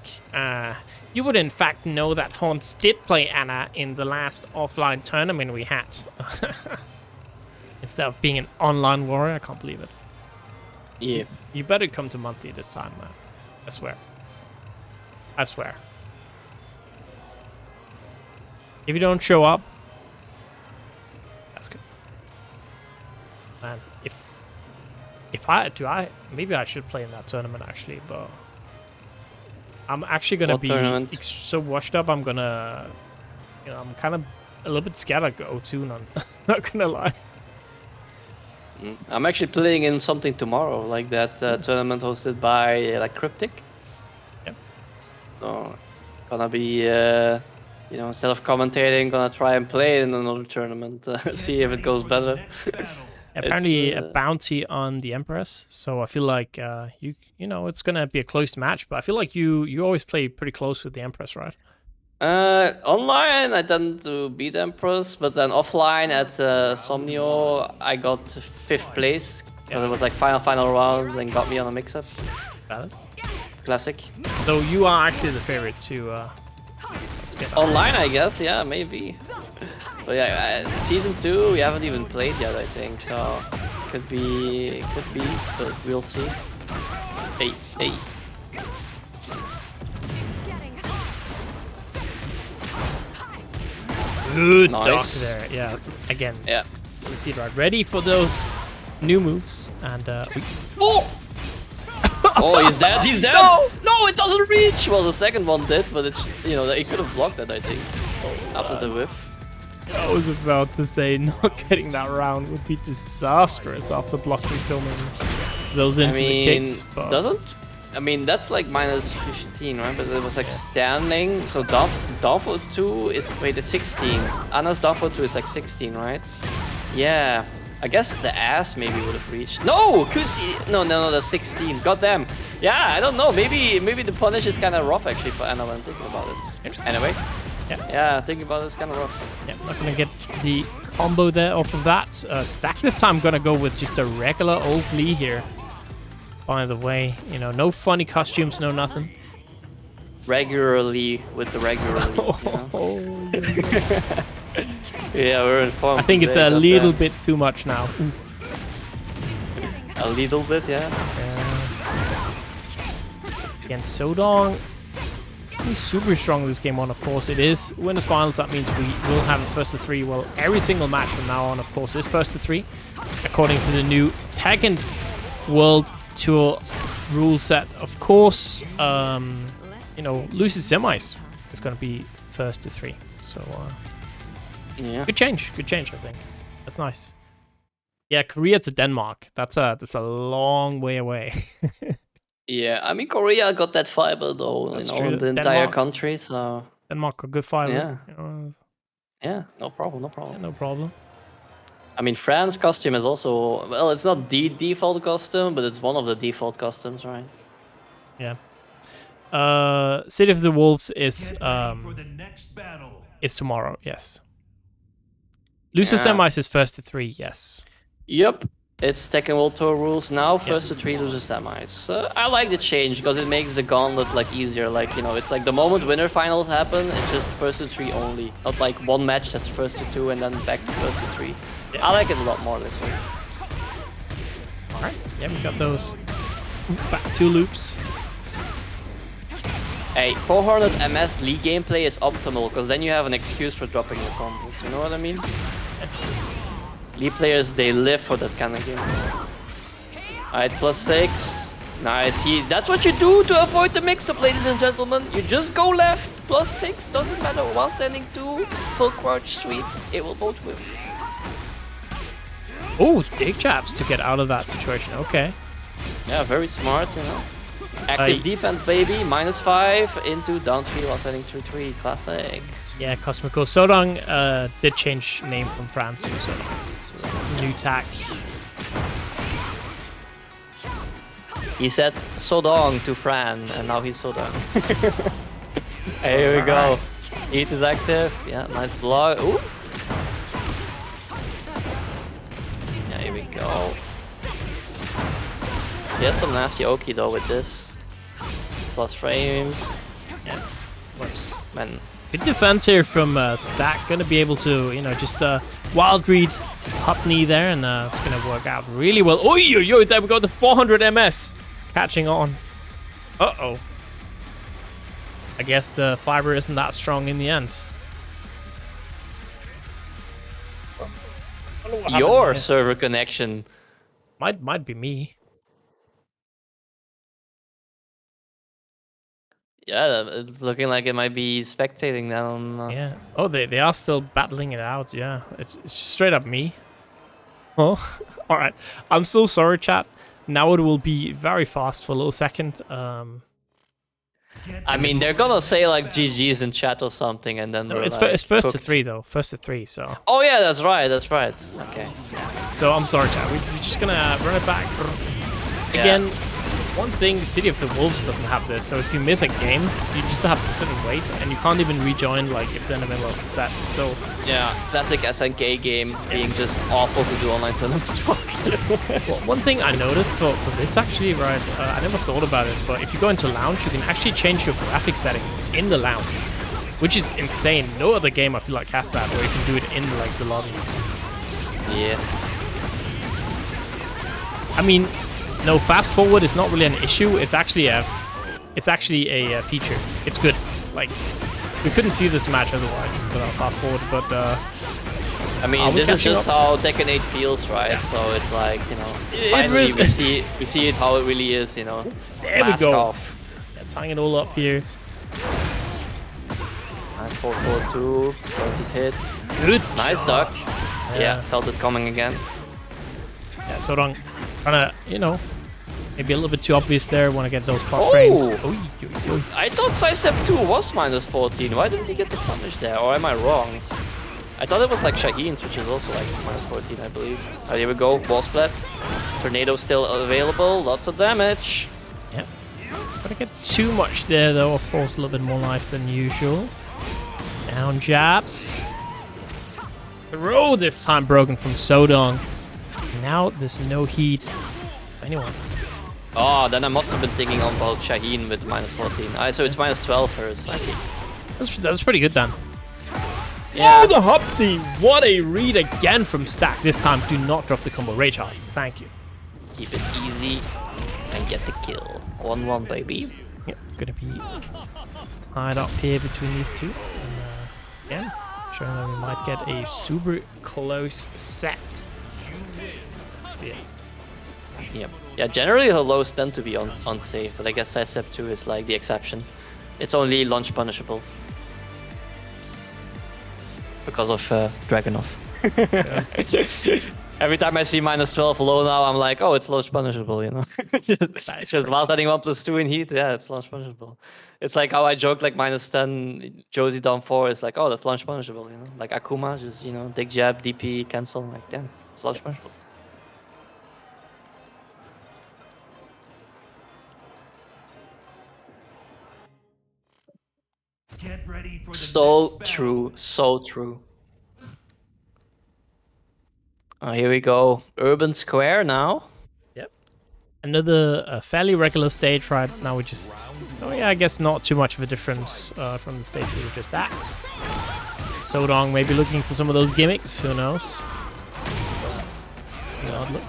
you would in fact know that Horns did play Anna in the last offline tournament we had. Instead of being an online warrior, I can't believe it. Yeah. You better come to monthly this time, man. I swear. I swear. If you don't show up, that's good. Man, maybe I should play in that tournament actually, but I'm actually gonna be so washed up. I'm gonna, you know, I'm kind of a little bit scared I go 2 none. Not gonna lie. I'm actually playing in something tomorrow, like that tournament hosted by like Cryptic. Yep. So gonna be, you know, instead of commentating, gonna try and play in another tournament, see if it goes better. Apparently a bounty on the Empress, so I feel like you know it's gonna be a close match, but I feel like you always play pretty close with the Empress, right? Online I tend to beat Empress, but then offline at Somnio I got 5th place because it was like final round and got me on a mix-up. Valid. Classic. So you are actually the favorite to online, I guess. Yeah, maybe. But yeah, season 2 we haven't even played yet, I think. So could be, but we'll see. Hey. Good nice. dock there. Yeah. Again. Yeah. We see it right. Ready for those new moves and Oh! Oh, he's dead. He's dead. No, it doesn't reach. Well, the second one did, but it's, you know, he could have blocked it, I think. After the whip. I was about to say not getting that round would be disastrous after blocking so many those infinite kicks. But I mean, that's like minus 15, right? But it was like standing. So Dafo 2 is, wait, it's 16. Anna's Dafo 2 is like 16, right? Yeah. I guess the ass maybe would have reached. No! Kusi! No, that's 16. Goddamn. Yeah, I don't know. Maybe the punish is kind of rough actually for Anna when thinking about it. Anyway. Yeah, thinking about it, it's kind of rough. Yeah, not gonna get the combo there off of that. Stack this time gonna go with just a regular old Lee here. By the way, you know, no funny costumes, no nothing. Regularly with the regularly. You know? Yeah, we're informed. I think it's a little bit too much now. A little bit, yeah. Again, Sodong. He's super strong this game on, of course. It is winners finals. That means we will have a first to 3. Well, every single match from now on, of course, is first to 3, according to the new Tekken World Tour rule set. Of course, you know, loses semis is going to be first to 3. So, yeah, good change, I think. That's nice. Yeah, Korea to Denmark. That's a long way away. Yeah, I mean, Korea got that fiber though, That's you know, true. in the entire country, so... Denmark a good fiber. Yeah. You know. Yeah, no problem. Yeah, no problem. I mean, Fran's costume is also, well, it's not the default costume, but it's one of the default costumes, right? Yeah. City of the Wolves is tomorrow, yes. Loser semis is first to 3, yes. Yep. It's Tekken World Tour rules now, first to 3 loser semis. I like the change because it makes the gauntlet like easier. Like, you know, it's like the moment winner finals happen, it's just first to 3 only. Not like one match that's first to 2 and then back to first to 3. Yeah. I like it a lot more this way. Alright, yeah, we got those back 2 loops. Hey, 400 MS League gameplay is optimal because then you have an excuse for dropping your combos. You know what I mean? League players, they live for that kind of game. Alright, +6. Nice. That's what you do to avoid the mix-up, ladies and gentlemen. You just go left. +6. Doesn't matter. While standing 2, full crouch sweep. It will both whiff. Oh, dig jabs to get out of that situation. Okay. Yeah, very smart, you know. Active defense, baby. -5 into down 3 while standing 2-3. Classic. Yeah, Cosmico. Sodong did change name from Fran to Sodong. So it's a new tag. He said Sodong to Fran, and now he's Sodong. Hey, here we go. Heat is active. Yeah, nice block. Ooh. Yeah, here we go. He has some nasty Oki though with this. Plus frames. Yeah, works. Man. Good defense here from Stack. Gonna be able to, you know, just wild read hop knee there, and it's gonna work out really well. Oh, yo, there we go. The 400 MS catching on. Uh-oh. I guess the fiber isn't that strong in the end. Your server connection might be me. Yeah, it's looking like it might be spectating now. Yeah. Oh, they are still battling it out. Yeah, it's straight up me. Oh, all right. I'm so sorry, chat. Now it will be very fast for a little second. I mean, they're gonna say like GG's in chat or something, and then it's like, first to 3 though. First to 3. So. Oh yeah, that's right. That's right. Okay. So I'm sorry, chat. We're just gonna run it back again. One thing, City of the Wolves doesn't have this, so if you miss a game, you just have to sit and wait, and you can't even rejoin like if they're in the middle of a set. So yeah, classic SNK game being just awful to do online tournaments. Well, one thing I noticed for this actually, right? I never thought about it, but if you go into lounge, you can actually change your graphic settings in the lounge, which is insane. No other game I feel like has that, where you can do it in like the lobby. Yeah. I mean. No, fast forward is not really an issue. It's actually a feature. It's good. Like we couldn't see this match otherwise without fast forward. But I mean, this is just how Tekken 8 feels, right? Yeah. So it's like, you know, finally we see it how it really is. You know, there we go. Off. Yeah, tying it all up here. Nice 4-4-2. Perfect hit. Good. Nice duck. Yeah, felt it coming again. Yeah, so trying to, you know, maybe a little bit too obvious there. Want to get those plus frames. I thought Sidestep 2 was -14. Why didn't he get the punish there? Or am I wrong? I thought it was like Shaheen's, which is also like -14, I believe. Alright, here we go. Ball splat. Tornado still available. Lots of damage. Yeah. Gotta get too much there, though. Of course, a little bit more life than usual. Down jabs. Throw this time broken from Sodong. Now there's no heat. Anyone? Oh, then I must have been thinking about Shaheen with -14. So it's -12 first. I see. That's pretty good then. Yeah. Oh, the hop theme! What a read again from Stack. This time, do not drop the combo. Rage high. Thank you. Keep it easy and get the kill. 1-1, baby. Yep, gonna be tied up here between these two. And, yeah, showing that we might get a super close set. Let's see it. Yep. Yeah, generally her lows tend to be unsafe, but I guess Sidestep 2 is like the exception. It's only launch punishable. Because of Dragunov. Every time I see -12 low now, I'm like, oh, it's launch punishable, you know? Just while setting 1+2 in heat, yeah, it's launch punishable. It's like how I joke like -10, Josie down 4 is like, oh, that's launch punishable, you know? Like Akuma, just, you know, dig jab, DP, cancel, like, damn. Sludge Smash. Get ready for the So next true, so true. Here we go. Urban Square now. Yep. Another fairly regular stage right now. We just, oh yeah, I guess not too much of a difference from the stage we were just at. Sodong maybe looking for some of those gimmicks. Who knows?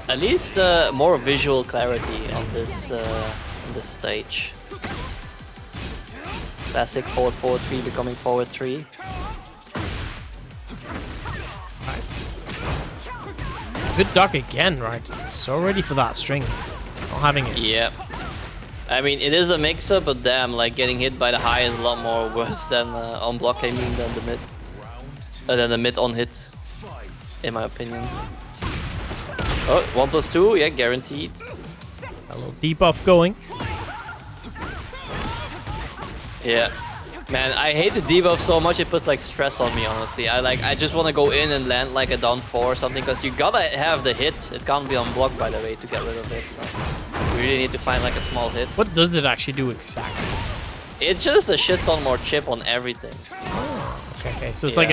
At least more visual clarity on this stage. Classic forward 4-3 becoming forward 3. Right. Good duck again, right? So ready for that string. Not having it. Yeah. I mean, it is a mix-up, but damn, like getting hit by the high is a lot more worse than on block, I mean, than the mid. Than the mid on hit, in my opinion. Oh, 1+2, yeah, guaranteed. A little debuff going. Yeah. Man, I hate the debuff so much, it puts like stress on me, honestly. I just want to go in and land like a down 4 or something, because you gotta have the hit. It can't be on block, by the way, to get rid of it. So we really need to find like a small hit. What does it actually do exactly? It's just a shit ton more chip on everything. Oh, okay. So it's like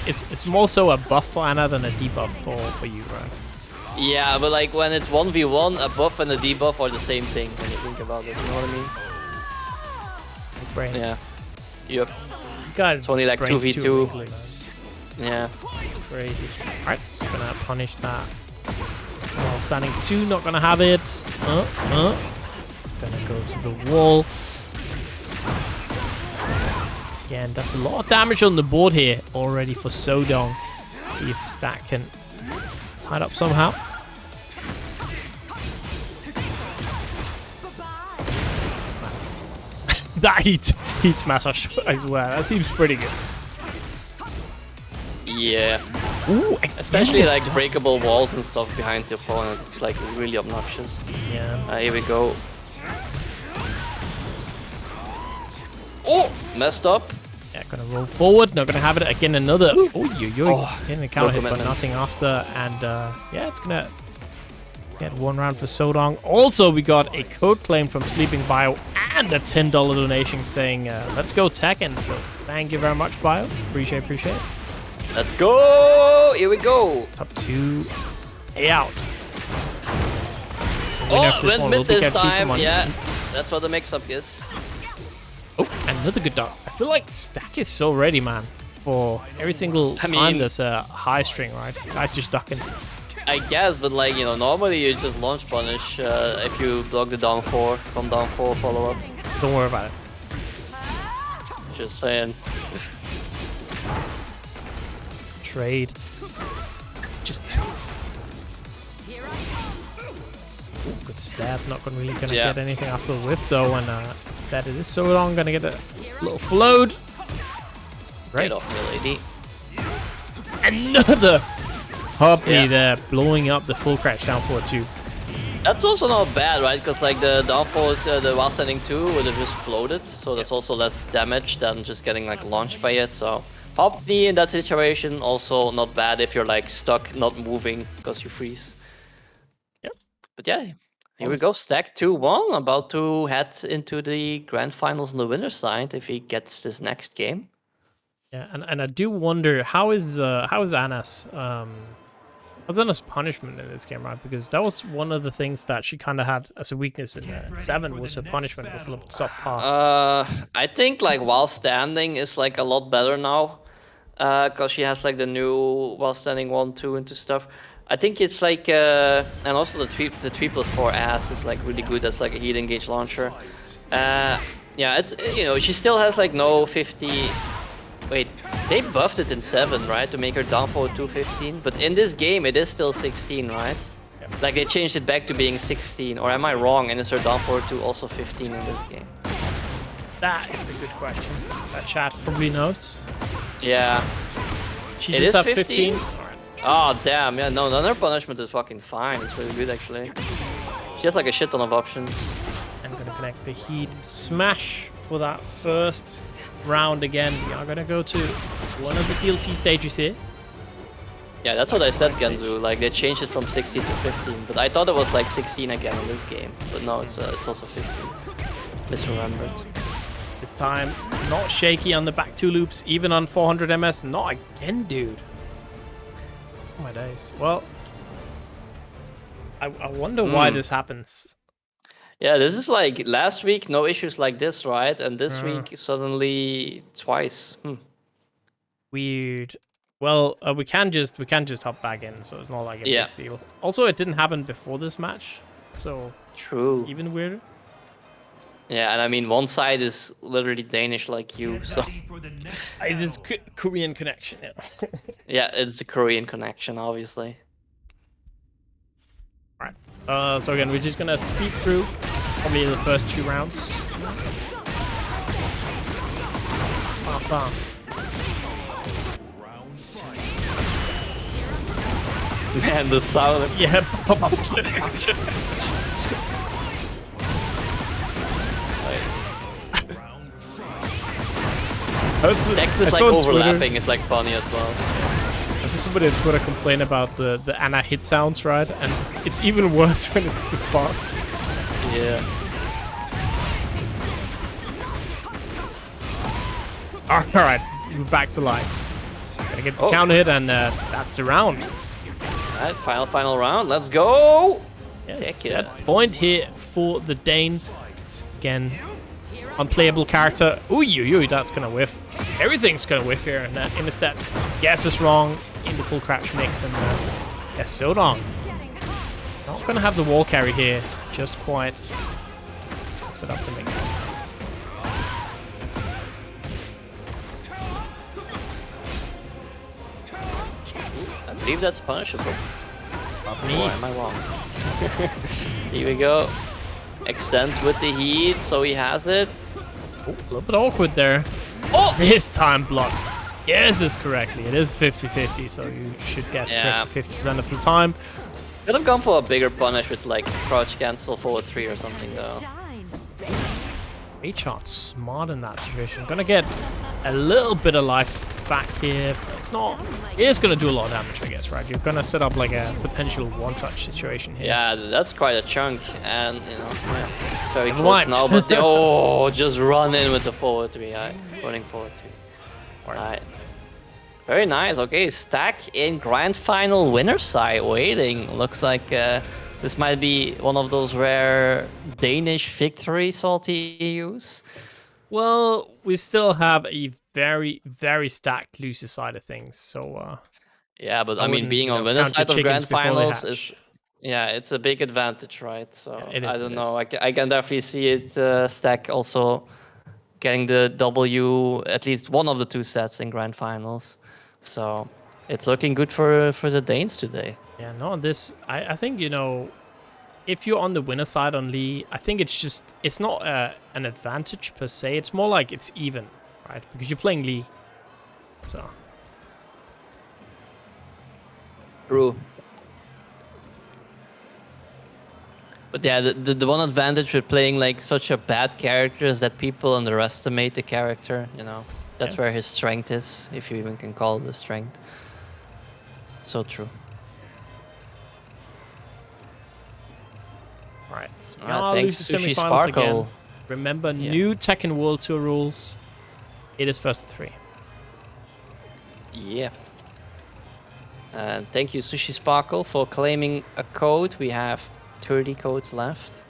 it's more so a buff for Anna than a debuff for you, right? Yeah, but like when it's 1v1, a buff and a debuff are the same thing when you think about it, you know what I mean? Brain. Yeah. Yep. This guy's it's only like 2v2. Yeah. It's crazy. Alright, gonna punish that. While standing 2, not gonna have it. Gonna go to the wall. Again, that's a lot of damage on the board here already for Sodong. Let's see if Stack can tie it up somehow. That heat smash, I swear. That seems pretty good. Yeah. Ooh, especially like breakable walls and stuff behind the opponent. It's like really obnoxious. Yeah. Here we go. Oh, messed up. Yeah, gonna roll forward. Not gonna have it again. Another. Oh, getting a counter hit, but nothing after. And yeah, it's gonna get one round for Sodong. Also, we got a code claim from Sleeping Bio and a $10 donation saying, "Let's go Tekken." So thank you very much, Bio. Appreciate it. Let's go. Here we go. Top 2. Hey out. So went mid this time. Yeah, that's what the mix-up is. Oh, another good dog. I feel like Stack is so ready, man. For every single time there's a high string, right? Guy's just ducking. I guess, but like, you know, normally you just launch punish if you block the down 4 from down 4 follow-up. Don't worry about it. Just saying. Trade. Just... Ooh, good stab. Not really gonna get anything after the whiff though, and instead it is so long. Gonna get a little float. Right off, milady. Another Hoppy there, blowing up the full crash down 4-2. That's also not bad, right? Because like the down forward, the while standing 2 would have just floated, so that's also less damage than just getting like launched by it. So Hoppy in that situation also not bad if you're like stuck, not moving because you freeze. Yep. But yeah, here we go. Stack 2-1, about to head into the grand finals on the winner's side if he gets this next game. Yeah, and I do wonder how is Anna's punishment in this game, right? Because that was one of the things that she kind of had as a weakness in 7 was her punishment was a little subpar. I think like while standing is like a lot better now, because she has like the new while standing 1-2 into stuff. I think it's like and also the 3+4 ass is like really good as like a heat engage launcher. Yeah, it's, you know, she still has like no 50. Wait, they buffed it in 7, right? To make her down forward 215. But in this game, it is still 16, right? Yep. Like they changed it back to being 16. Or am I wrong? And is her down forward 2 also 15 in this game? That is a good question. That chat probably knows. Yeah. She does have 15. Oh, damn. Yeah, no, her punishment is fucking fine. It's really good, actually. She has like a shit ton of options. I'm gonna connect the heat smash for that first round again. We are gonna go to one of the DLC stages here. Yeah, that's what I said, Genzu. Like, they changed it from 16 to 15, but I thought it was like 16 again in this game. But no, it's also 15. Misremembered. This time, not shaky on the back two loops, even on 400 MS. Not again, dude. Oh my days. Well, I wonder why this happens. Yeah, this is like last week, no issues like this, right? And this week, suddenly twice. Weird. Well, we can just hop back in, so it's not like a big deal. Also, it didn't happen before this match, so true. Even weirder. Yeah, and I mean, one side is literally Danish like you, so it is Korean connection. Yeah. Yeah, it's the Korean connection, obviously. All right. So again, we're just gonna speed through probably the first 2 rounds. Man, the sound. Yeah. Text is like overlapping. It's like funny as well. I saw somebody on Twitter complain about the Anna hit sounds, right? And it's even worse when it's this fast. Yeah. All right, we're back to life. Gotta get the counter hit, and that's the round. All right, final round. Let's go. Yes, set point here for the Dane. Again, unplayable character. Ooh, that's gonna whiff. Everything's gonna whiff here, and instead, guesses wrong in the full crouch mix, and yes, so long. Not gonna have the wall carry here, just quite set up the mix. I believe that's punishable. Nice. Boy, am I wrong? Here we go. Extend with the heat, so he has it. Oh, a little bit awkward there. Oh! This time blocks. Guesses correctly. It is 50-50, so you should guess correctly 50% of the time. Could have gone for a bigger punish with like crouch cancel forward 3 or something though. H-Shot smart in that situation. Gonna get a little bit of life back here, but it's not. It is gonna do a lot of damage, I guess, right? You're gonna set up like a potential one-touch situation here. Yeah, that's quite a chunk, and you know, it's very close now. But just run in with the forward 3. Running forward 3. Alright. Very nice. Okay, stack in grand final winner side waiting. Looks like this might be one of those rare Danish victory SaltyEUs. Well, we still have a very, very stacked loser side of things, so yeah, but I mean, being on winner side of grand finals is it's a big advantage, right? So I don't know. I can definitely see it stack also getting the W at least one of the 2 sets in grand finals. So it's looking good for the Danes today. Yeah, no, this I think, you know, if you're on the winner side on Lee, I think it's not an advantage per se. It's more like it's even, right? Because you're playing Lee. So. True. But yeah, the one advantage with playing like such a bad character is that people underestimate the character, you know. That's where his strength is, if you even can call it a strength. So true. Right. Thanks to Semifinals again. Remember, new Tekken World Tour rules. It is first to 3. Yeah. And thank you, Sushi Sparkle, for claiming a code. We have 30 codes left.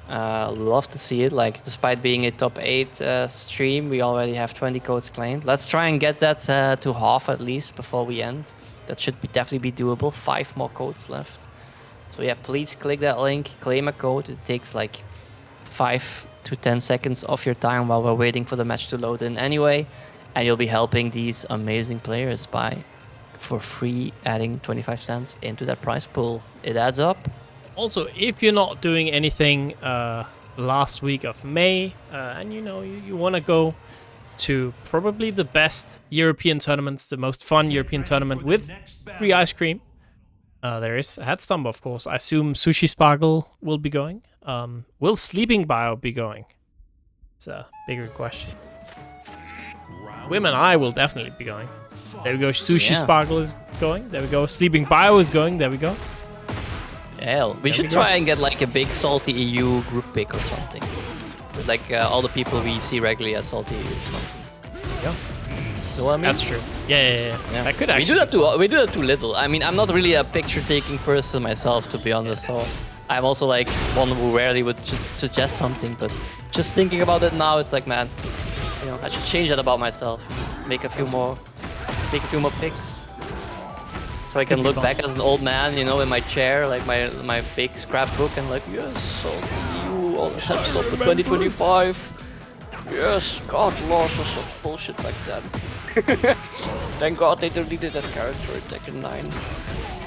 Love to see it. Like, despite being a top 8 stream, we already have 20 codes claimed. Let's try and get that to half at least before we end. That should definitely be doable. 5 more codes left. So yeah, please click that link, claim a code. It takes like 5 to 10 seconds of your time while we're waiting for the match to load in anyway. And you'll be helping these amazing players by, for free, adding 25 cents into that prize pool. It adds up. Also, if you're not doing anything last week of May, and you know you want to go to probably the best European tournaments, the most fun European tournament with free ice cream, there is Headstomp, of course. I assume Sushi Sparkle will be going. Will Sleeping Bio be going? It's a bigger question. Women, I will definitely be going. There we go. Sushi Sparkle is going. There we go. Sleeping Bio is going. There we go. Hell, we should try and get like a big SaltyEU group pick or something. With like all the people we see regularly at SaltyEU or something. Yeah. You know what I mean? That's true. Yeah. I could actually. We do that too little. I mean, I'm not really a picture-taking person myself, to be honest. So I'm also like one who rarely would just suggest something. But just thinking about it now, it's like, man, you know, I should change that about myself. Make a few more picks. So I can look back as an old man, you know, in my chair, like my big scrapbook, and like, yes, SaltyEU, all the stuff stop for 2025. Yes, God, lost or some bullshit like that. Thank God they deleted that character in Tekken 9.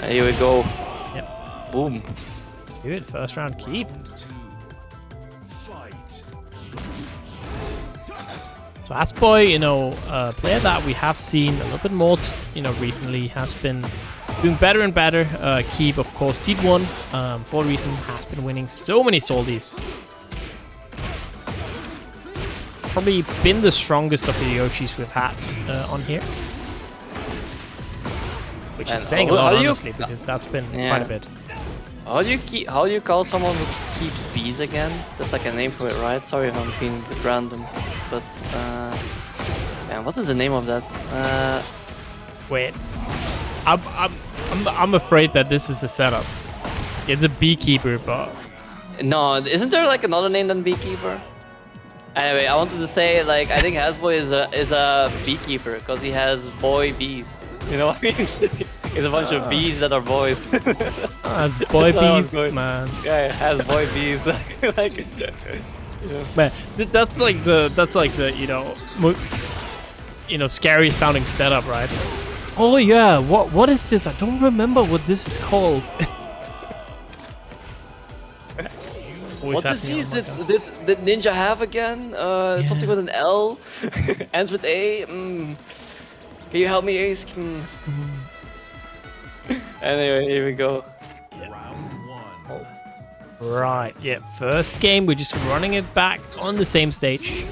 And here we go. Yep. Boom. Good, first round keep. So Hasboy, you know, a player that we have seen a little bit more, you know, recently has been doing better and better. Keebe, of course, Seed 1, for a reason, has been winning so many Salties. Probably been the strongest of the Yoshis we've had on here. Which is saying a lot, honestly, because that's been quite a bit. How do you call someone who keeps bees again? That's like a name for it, right? Sorry if I'm being a bit random, but man, what is the name of that? Wait, I'm afraid that this is a setup. It's a beekeeper, but no, isn't there like another name than beekeeper? Anyway, I wanted to say, like, I think Hasboy is a beekeeper because he has boy bees. You know what I mean? It's a bunch of bees that are boys. It's boy bees, man. Yeah, it has boy bees. like, yeah. Man, that's like the you know, scary sounding setup, right? Oh yeah, what is this? I don't remember what this is called. What disease did Ninja have again? Something with an L, ends with A. Can you help me, Ace? Anyway, here we go. Right, yeah, first game, we're just running it back on the same stage.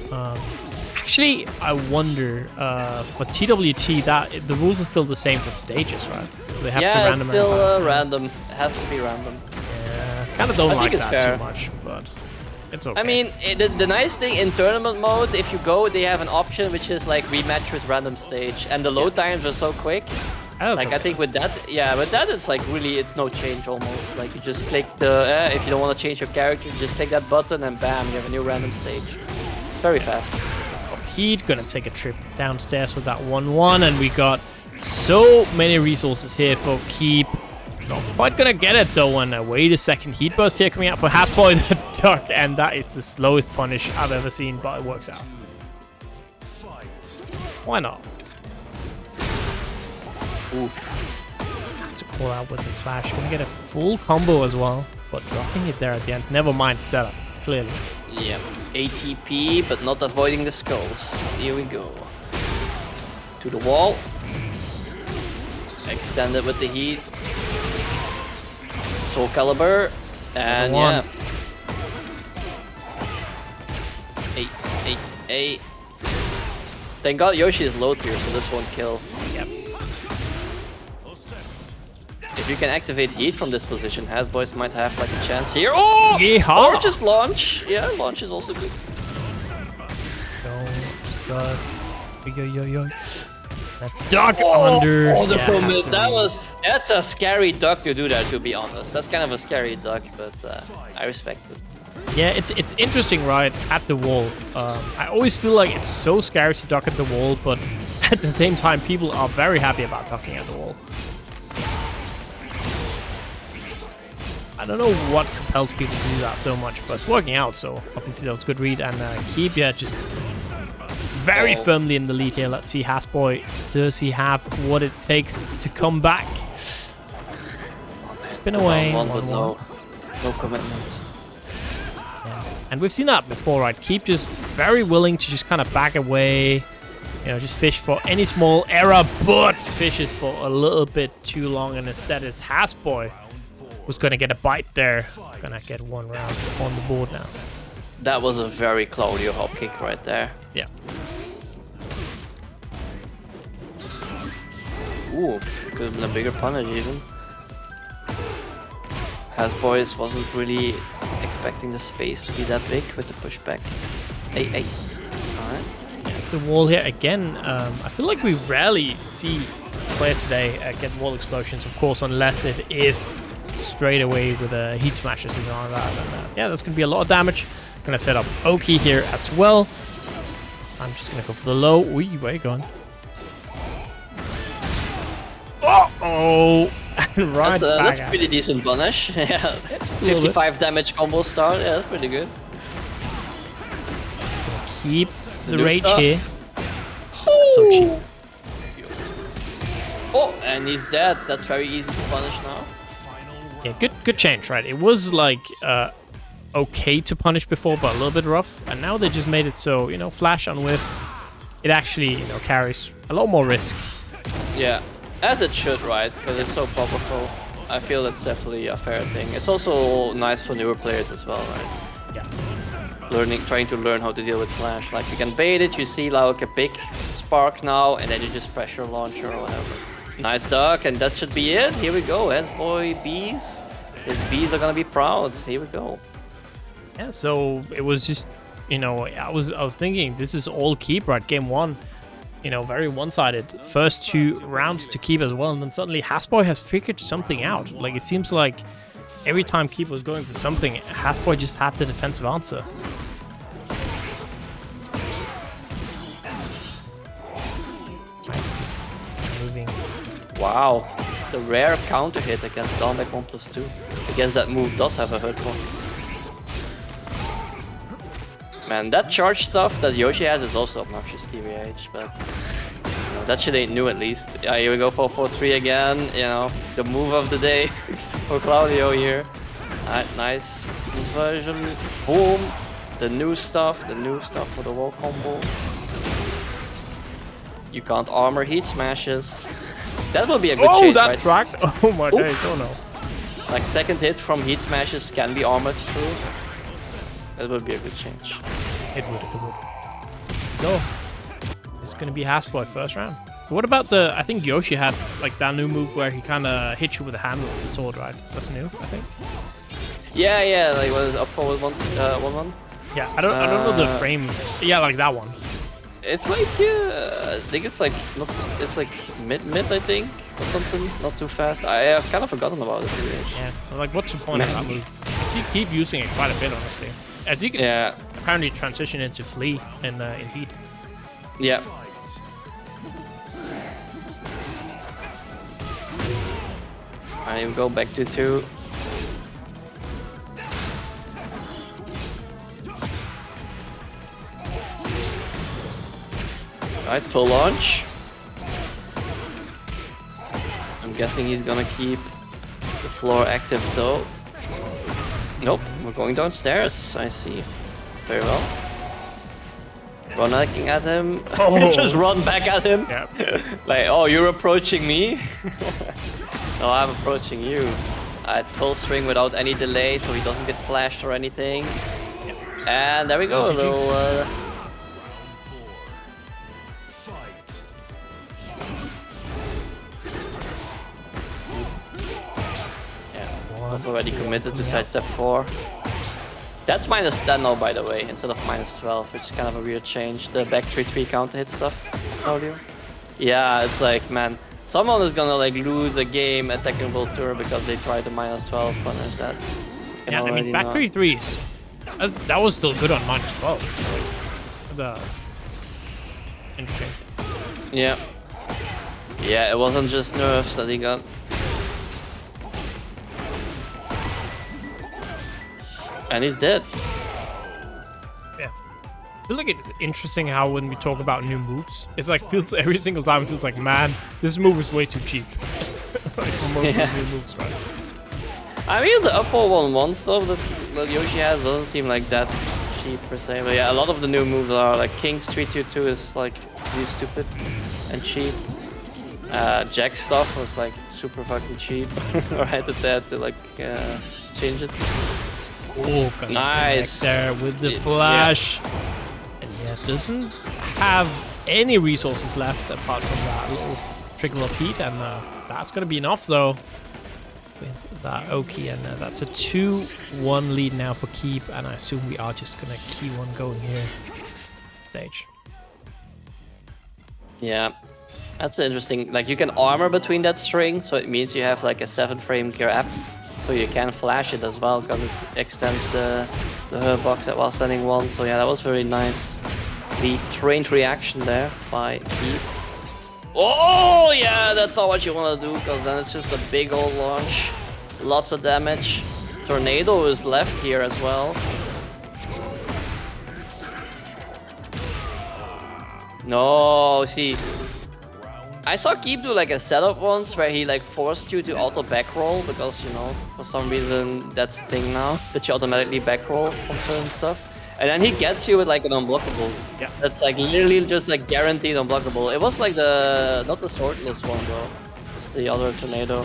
Actually, I wonder, for TWT, that the rules are still the same for stages, right? They have to randomize. It's still random. It has to be random. Yeah, kind of don't like that too much, but it's okay. I mean, the nice thing in tournament mode, if you go, they have an option which is like rematch with random stage, and the load times are so quick. Like okay. I think with that, it's like really, it's no change almost. Like you just click the, if you don't want to change your character, you just click that button and bam, you have a new random stage. Very fast. Heat gonna take a trip downstairs with that 1-1, and we got so many resources here for Keebe. Not quite gonna get it though, and wait a second, Heat Burst here coming out for Hasboy the Duck, and that is the slowest punish I've ever seen, but it works out. Why not? That's a call out with the flash. Gonna get a full combo as well, but dropping it there at the end. Never mind setup, clearly. Yeah, ATP, but not avoiding the skulls. Here we go. To the wall. Extend it with the heat. Soul Calibur. And yeah. 8. Thank God Yoshi is low tier, so this won't kill. Yep. If you can activate heat from this position, Hasboybz might have like a chance here. Oh! Yeehaw! Or just launch. Yeah, launch is also good. Yo. That duck under. Oh, the commit. That's a scary duck to do that, to be honest. That's kind of a scary duck, but I respect it. Yeah, it's interesting, right? At the wall. I always feel like it's so scary to duck at the wall, but at the same time, people are very happy about ducking at the wall. I don't know what compels people to do that so much, but it's working out, so obviously that was a good read. And Keebe, yeah, just very firmly in the lead here. Let's see, Hasboy, does he have what it takes to come back? Spin away. No commitment. Yeah. And we've seen that before, right? Keebe just very willing to just kind of back away, you know, just fish for any small error, but fishes for a little bit too long, and instead it's Hasboy who's gonna get a bite there. Gonna get one round on the board now. That was a very Claudio hop kick right there. Yeah. Ooh, could have been a bigger punish even. Hasboybz wasn't really expecting the space to be that big with the pushback. Hey. Alright. The wall here again. I feel like we rarely see players today get wall explosions, of course, unless it is straight away with heat smashes and all that. And, yeah, that's going to be a lot of damage. I'm going to set up Oki here as well. I'm just going to go for the low. Where you going? Uh-oh! Right that's a pretty decent punish. Yeah, 55 damage combo start. Yeah, that's pretty good. Just gonna keep the rage here. That's so cheap. Oh, and he's dead. That's very easy to punish now. Yeah, good change, right? It was like okay to punish before, but a little bit rough. And now they just made it so, you know, flash on whiff. It actually, you know, carries a lot more risk. Yeah. As it should, right? Because it's so powerful. I feel that's definitely a fair thing. It's also nice for newer players as well, right? Yeah. Trying to learn how to deal with flash. Like you can bait it, you see like a big spark now, and then you just pressure launcher or whatever. Nice duck, and that should be it. Here we go, Hasboybz. His bees are gonna be proud. Here we go. Yeah. So it was just, you know, I was thinking this is all Keebe, right? Game 1. You know, very one-sided. First 2 rounds to Keebe as well, and then suddenly Hasboy has figured something out. Like, it seems like every time Keebe was going for something, Hasboy just had the defensive answer. Right, just moving. Wow, the rare counter hit against down back 1+2. I guess that move does have a hurt box. Man, that charge stuff that Yoshi has is also obnoxious, TBH, but you know, that shit ain't new at least. Yeah, here we go for 4-3 again, you know, the move of the day for Claudio here. Alright, nice inversion, boom, the new stuff for the wall combo. You can't armor heat smashes. That will be a good change, that right? tracked! Oh my days, oh no. Like second hit from heat smashes can be armored through. That would be a good change. It would. Go. It's gonna be Hasboy first round. What about the? I think Yoshi had like that new move where he kind of hit you with a handle with the sword, right? That's new, I think. Yeah, like was up forward one. Yeah, I don't know the frame. Yeah, like that one. It's like I think it's like not. It's like mid I think or something. Not too fast. I have kind of forgotten about it. Yeah, like what's the point of that move? I see Keebe using it quite a bit, honestly. As you can apparently transition into flee in Heat. Yeah. I will go back to 2. Right, full launch. I'm guessing he's gonna keep the floor active though. Nope, we're going downstairs, I see. Very well. Run backing at him. Oh. Just run back at him. Yep. Like, oh, you're approaching me? No, I'm approaching you. At full swing without any delay, so he doesn't get flashed or anything. Yep. And there we go, a little... was already committed to sidestep 4. That's -10 now, by the way, instead of -12, which is kind of a weird change. The back 3-3 counter hit stuff, Claudio. Yeah, it's like, man, someone is gonna like lose a game at Tekken World Tour because they tried the -12 punish that. Yeah, I mean, back 3-3s, that was still good on -12. The interesting. Yeah. Yeah, it wasn't just nerfs that he got. And he's dead. Yeah. I feel like it's interesting how when we talk about new moves, it's like feels every single time it feels like, man, this move is way too cheap. Like for most of the new moves, right? I mean, the up 4-1-1 stuff that Yoshi has doesn't seem like that cheap per se. But yeah, a lot of the new moves are like King's 3-2-2 is like really stupid and cheap. Jack stuff was like super fucking cheap. Right, that they had to like change it. Oh, nice there with the flash. Yeah. And yeah, doesn't have any resources left apart from that little trickle of heat, and that's gonna be enough though. With that Oki, and that's a 2-1 lead now for Keebe, and I assume we are just gonna keep on going here. Stage. Yeah, that's interesting. Like you can armor between that string, so it means you have like a 7-frame gear up, so you can flash it as well because it extends the box while standing one. So yeah, that was very nice. The trained reaction there by Keebe. Oh yeah, that's not what you want to do, because then it's just a big old launch, lots of damage. Tornado is left here as well. No, see, I saw Keebe do like a setup once where he like forced you to auto back roll, because you know, for some reason that's the thing now, that you automatically back roll from certain stuff. And then he gets you with like an unblockable. Yeah. That's like literally just like guaranteed unblockable. It was like the, not the swordless one though. It's the other tornado.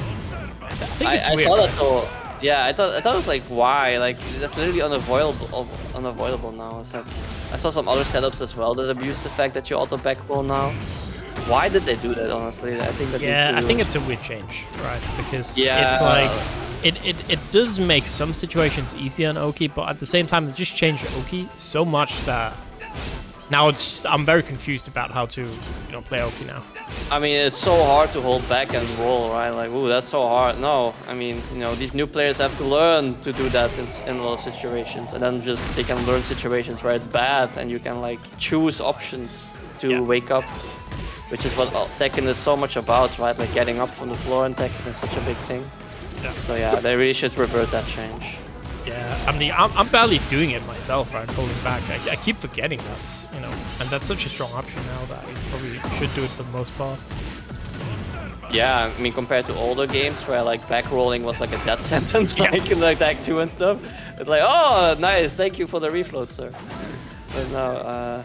I saw that though. Yeah, I thought it was like, why? Like that's literally unavoidable now. It's like, I saw some other setups as well that abuse the fact that you auto back roll now. Why did they do that, honestly? I think that I think it's a weird change, right? Because yeah, it's like it does make some situations easier on Oki, but at the same time, they just changed Oki so much that now it's just, I'm very confused about how to play Oki now. I mean, it's so hard to hold back and roll, right? Like, ooh, that's so hard. No, I mean, these new players have to learn to do that in those situations, and then just they can learn situations where it's bad, and you can like choose options to wake up. Which is what Tekken is so much about, right? Like getting up from the floor in Tekken is such a big thing. Yeah. So yeah, they really should revert that change. Yeah, I mean, I'm barely doing it myself, right? Holding back. I keep forgetting that, and that's such a strong option now that I probably should do it for the most part. Yeah, I mean, compared to older games where like back rolling was like a death sentence, like in like Act 2 and stuff. It's like, oh, nice, thank you for the refloat, sir. But now,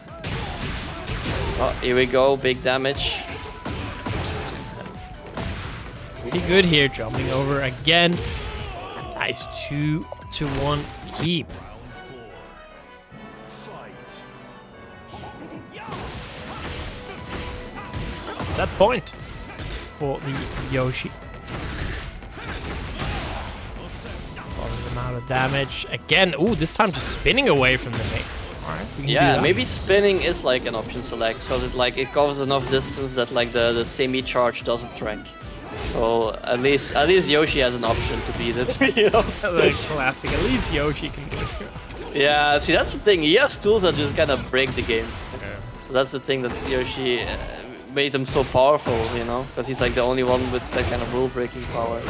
oh, here we go, big damage. Pretty good here, jumping over again. Nice 2-1 Keebe. Set point for the Yoshi. Solid amount of damage. Again, ooh, this time just spinning away from the mix. Alright, yeah, maybe spinning is like an option select, because it covers enough distance that like the semi-charge doesn't track. So at least Yoshi has an option to beat it. Like classic. At least Yoshi can do it. Yeah, see, that's the thing. He has tools that just kind of break the game. Yeah. So that's the thing that Yoshi made him so powerful, because he's like the only one with that kind of rule-breaking power.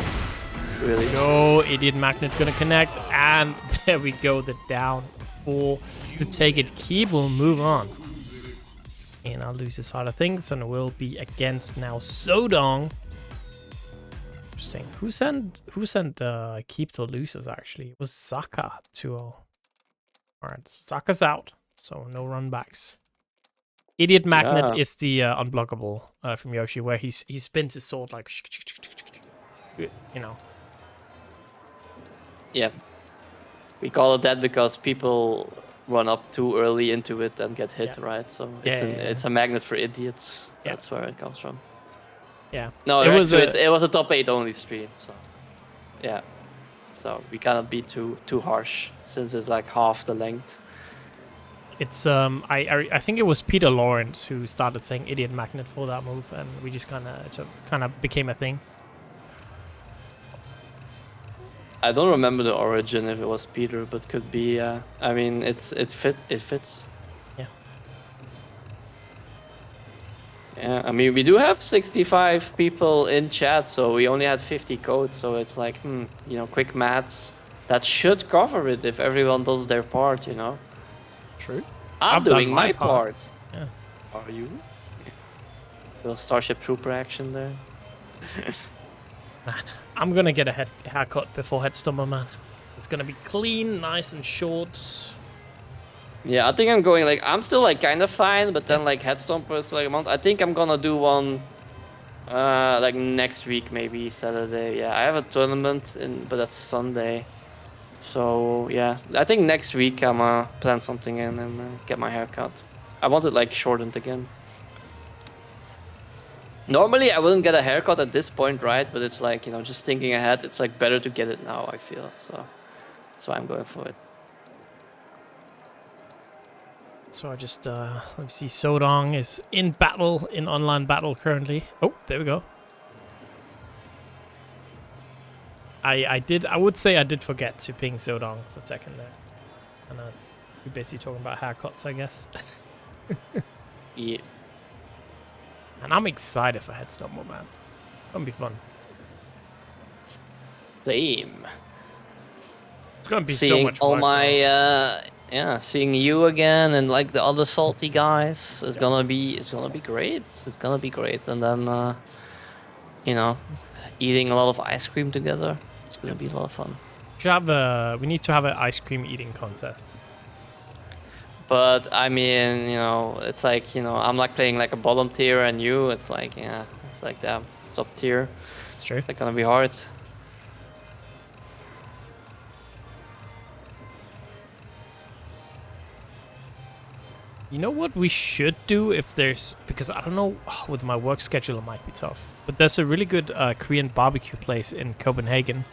Really. No, Idiot Magnet gonna connect, and there we go. The down 4 to take it. Keebe will move on. And I'll lose the side of things, and will be against now Sodong. Interesting. Who sent Keebe to losers actually? It was Zaka 2-0. Alright, Zaka's out, so no run backs. Idiot Magnet is the unblockable from Yoshi, where he spins his sword like Yeah. We call it that because people run up too early into it and get hit, right? So it's a magnet for idiots. That's where it comes from. Yeah. No, it was a top 8 only stream, so yeah. So we cannot be too harsh since it's like half the length. It's I think it was Peter Lawrence who started saying Idiot Magnet for that move, and we just kind of became a thing. I don't remember the origin if it was Peter, but could be. I mean, it fits. Yeah. Yeah, I mean, we do have 65 people in chat, so we only had 50 codes, so it's like, quick maths. That should cover it if everyone does their part, True. I'm doing my part. Yeah. Are you? Little Starship Trooper action there. I'm gonna get a haircut before Headstomper, man. It's gonna be clean, nice and short. Yeah, I think I'm going like, I'm still like kind of fine, but then like Headstomper is like a month. I think I'm gonna do one like next week, maybe Saturday. Yeah, I have a tournament but that's Sunday. So yeah, I think next week I'm gonna plan something in and get my hair cut. I want it like shortened again. Normally, I wouldn't get a haircut at this point, right? But it's like, you know, just thinking ahead, it's like better to get it now, I feel. So that's why I'm going for it. So I just, let me see, Sodong is in battle, in online battle currently. Oh, there we go. I would say I did forget to ping Sodong for a second there. And we're basically talking about haircuts, I guess. Yeah. And I'm excited for Headstomper, man. It's gonna be fun. Same. It's gonna be Seeing so much all fun. my seeing you again and like the other salty guys is gonna be great. It's gonna be great. And then you know, eating a lot of ice cream together. It's gonna be a lot of fun. We need to have an ice cream eating contest. But I mean, you know, it's like, you know, I'm like playing like a bottom tier, and you, it's like, yeah, it's like damn, it's top tier. It's true. It's like gonna be hard. You know what we should do if there's, because I don't know, with my work schedule it might be tough, but there's a really good Korean barbecue place in Copenhagen.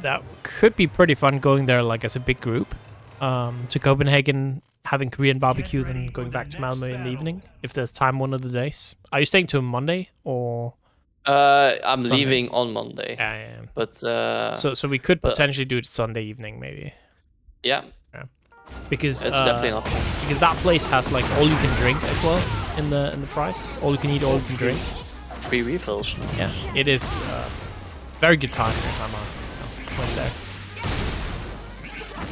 That could be pretty fun going there like as a big group to Copenhagen, having Korean barbecue, then going back to Malmö in the evening if there's time one of the days. Are you staying to Monday or? I'm Sunday? leaving on Monday. Yeah. But so we could potentially do it Sunday evening maybe. Yeah. Because it's definitely not fun. Because that place has like all you can drink as well in the price. All you can eat, all you can drink. Free refills. Yeah, it is very good time I went there.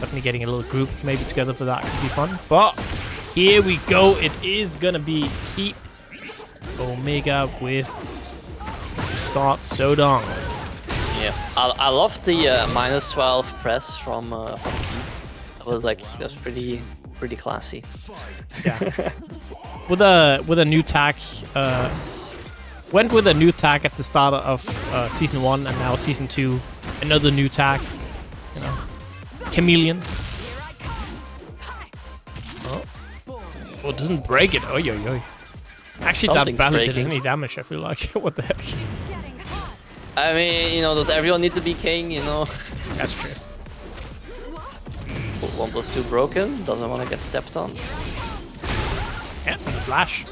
Definitely getting a little group maybe together for that could be fun. But here we go. It is gonna be Keep Omega with start Sodong. Yeah, I love the -12 press from Keebe. That was pretty classy. Yeah. with a new tag, went with a new tag at the start of season 1, and now season 2, another new tag. You know, chameleon. Oh, it doesn't break it. Oh, yo. Actually, Something's that barely breaking. did any damage. I feel like. What the heck? I mean, you know, does everyone need to be king? You know. That's true. 1+2 broken, doesn't want to get stepped on. Yeah, and the flash.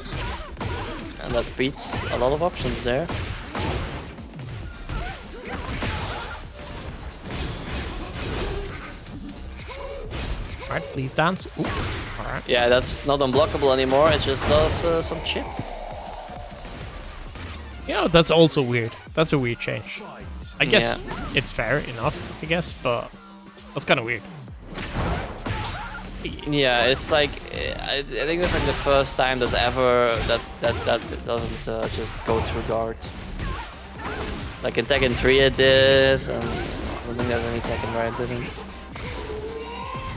And that beats a lot of options there. Alright, please dance. Ooh. Alright. Yeah, that's not unblockable anymore, it just does some chip. You know, that's also weird. That's a weird change. I guess Yeah. it's fair enough, I guess, but that's kind of weird. Yeah, it's like I think that's like the first time that ever that it doesn't just go through guard. Like in Tekken 3 it did, and I don't think there's any Tekken where it didn't.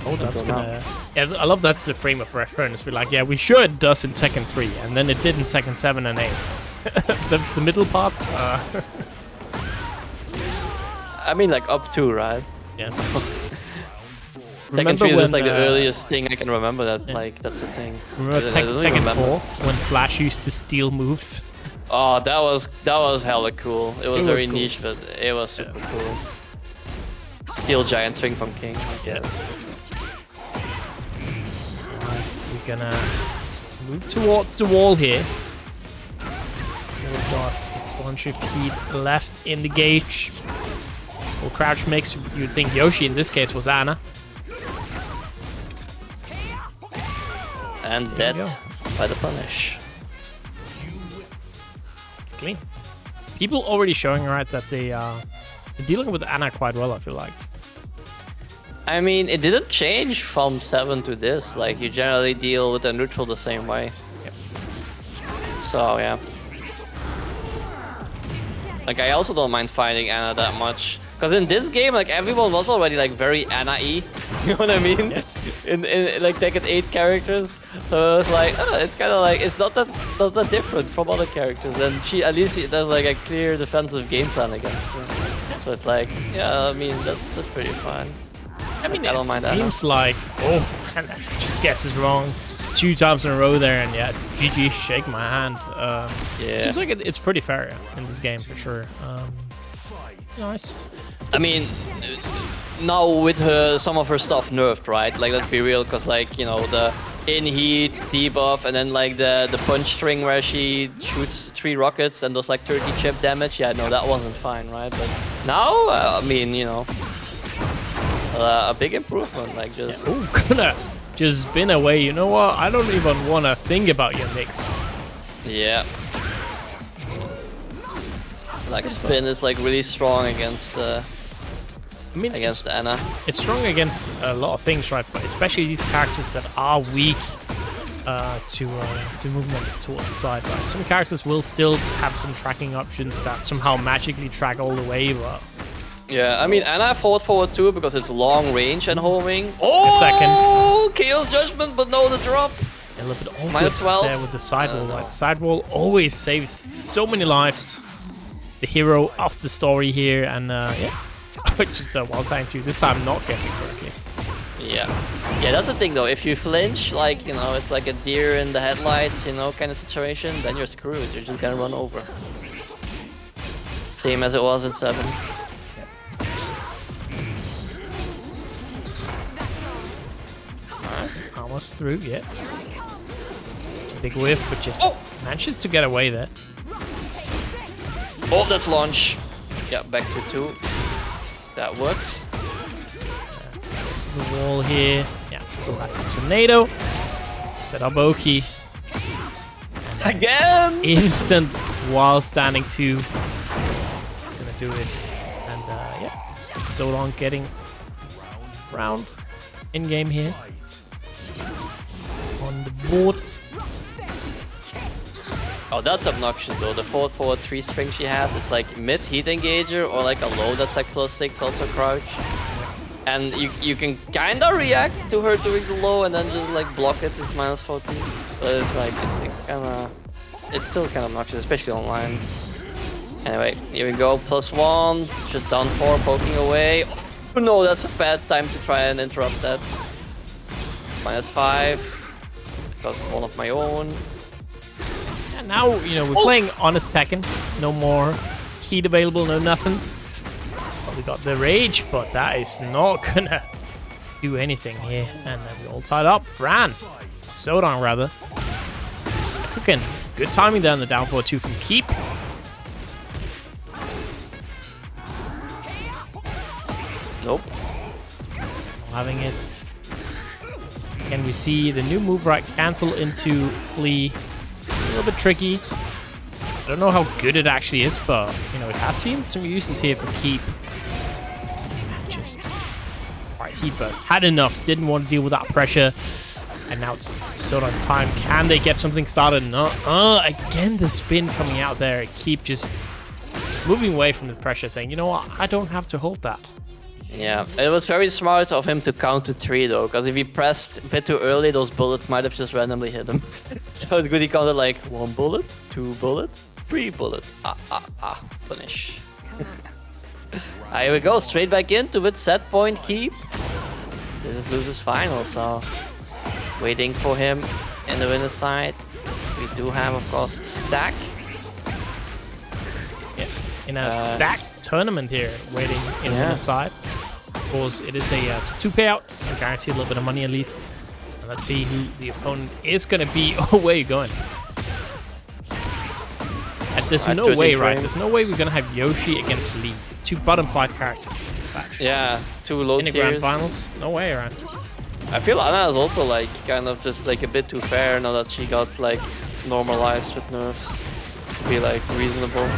Oh, that's gonna. Yeah, I love that's the frame of reference. We're like, yeah, we sure it does in Tekken 3, and then it did in Tekken 7 and 8. the middle parts. I mean, like up to, right? Yeah. Tekken 3 is just like the earliest thing I can remember that, like, that's the thing. Remember Tekken 4 when Flash used to steal moves? Oh, that was hella cool. It was very cool. niche, but it was super cool. Steal giant swing from King. Yeah. Alright, we're gonna move towards the wall here. Still got a bunch of heat left in the gauge. Well, crouch mix, you'd think Yoshi in this case was Anna. And dead by the punish. Clean. People already showing, right, that they're dealing with Anna quite well, I feel like. I mean, it didn't change from 7 to this. Like, you generally deal with a neutral the same way. Yep. So, yeah. Like, I also don't mind fighting Anna that much. Because in this game, like, everyone was already, like, very Anna-y. You know what I mean? Yes. In like, Tekken 8 characters. So it's like, oh, it's kind of like, it's not that different from other characters. And she, at least, there's, like, a clear defensive game plan against her. So it's like, yeah, I mean, that's pretty fine. I mean, I don't it mind seems like, oh, and just guesses wrong. 2 times in a row there, and yeah, GG, shake my hand. Yeah. Seems like it's pretty fair in this game for sure. Nice. I mean, now with some of her stuff nerfed, right? Like, let's be real, because like, you know, the in-heat, debuff, and then like the punch string where she shoots 3 rockets and does like 30 chip damage. Yeah, no, that wasn't fine, right? But now, I mean, you know, a big improvement, like just... Yeah. Ooh, gonna just spin away. You know what? I don't even want to think about your mix. Yeah. Like, spin is like really strong against against Anna. It's strong against a lot of things, right? But especially these characters that are weak to movement towards the side, right? Some characters will still have some tracking options that somehow magically track all the way, but... Yeah, I mean, Anna fought forward too because it's long range and homing. Oh! A second. Chaos Judgment, but no, the drop. A little bit awkward Minus 12. there with the sidewall. Right? Sidewall always saves so many lives. The hero of the story here, and yeah. Just while saying too, this time not guessing correctly. Yeah. Yeah, that's the thing though. If you flinch, like, you know, it's like a deer in the headlights, you know, kind of situation, then you're screwed. You're just gonna run over. Same as it was in 7. Yep. Alright, almost through, yeah. It's a big whiff, but just manages to get away there. Oh, that's launch. Yeah, back to 2. That works. The wall here. Yeah, still have this tornado. Set up Oki. Again! Instant while standing 2. It's gonna do it. And yeah. Solon getting round in game here. On the board. Oh, that's obnoxious though. The 4/4/3 string she has, it's like mid heat engager or like a low that's like +6 also crouch. And you can kinda react to her doing the low and then just like block it, it's -14. But it's like, it's still kinda obnoxious, especially online. Anyway, here we go, +1, just down 4, poking away. Oh no, that's a bad time to try and interrupt that. -5, got one of my own. And now, you know, we're playing honest Tekken. No more heat available, no nothing. But we got the rage, but that is not gonna do anything here. And then we all tied up. Fran. Sodan, rather. Cooking. Good timing down the down 4-2 from Keebe. Nope. Having it. Can we see the new move right cancel into flee? A little bit tricky. I don't know how good it actually is, but you know, it has seen some uses here for Keebe. Just alright, heat burst. Had enough, didn't want to deal with that pressure. And now it's Sodan's time. Can they get something started? No. Again the spin coming out there. Keebe just moving away from the pressure, saying, you know what, I don't have to hold that. Yeah, it was very smart of him to count to 3 though, because if he pressed a bit too early, those bullets might have just randomly hit him. So it's good he counted like 1 bullet, 2 bullets, 3 bullets. Finish. Here we go, straight back into it, set point Keebe. This is losers final, so waiting for him in the winner's side. We do have, of course, Stack. Yeah, in a stacked tournament here, waiting in the winner's side. Of course, it is a 2 payout, so guarantee a little bit of money at least. And let's see who the opponent is going to be. Oh, where are you going? And there's no way, right? There's no way we're going to have Yoshi against Lee. 2 bottom 5 characters in this faction. Yeah, 2 low tiers. In the grand finals? No way, right? I feel Anna is also like kind of just like a bit too fair now that she got like normalized with nerfs. To be like reasonable.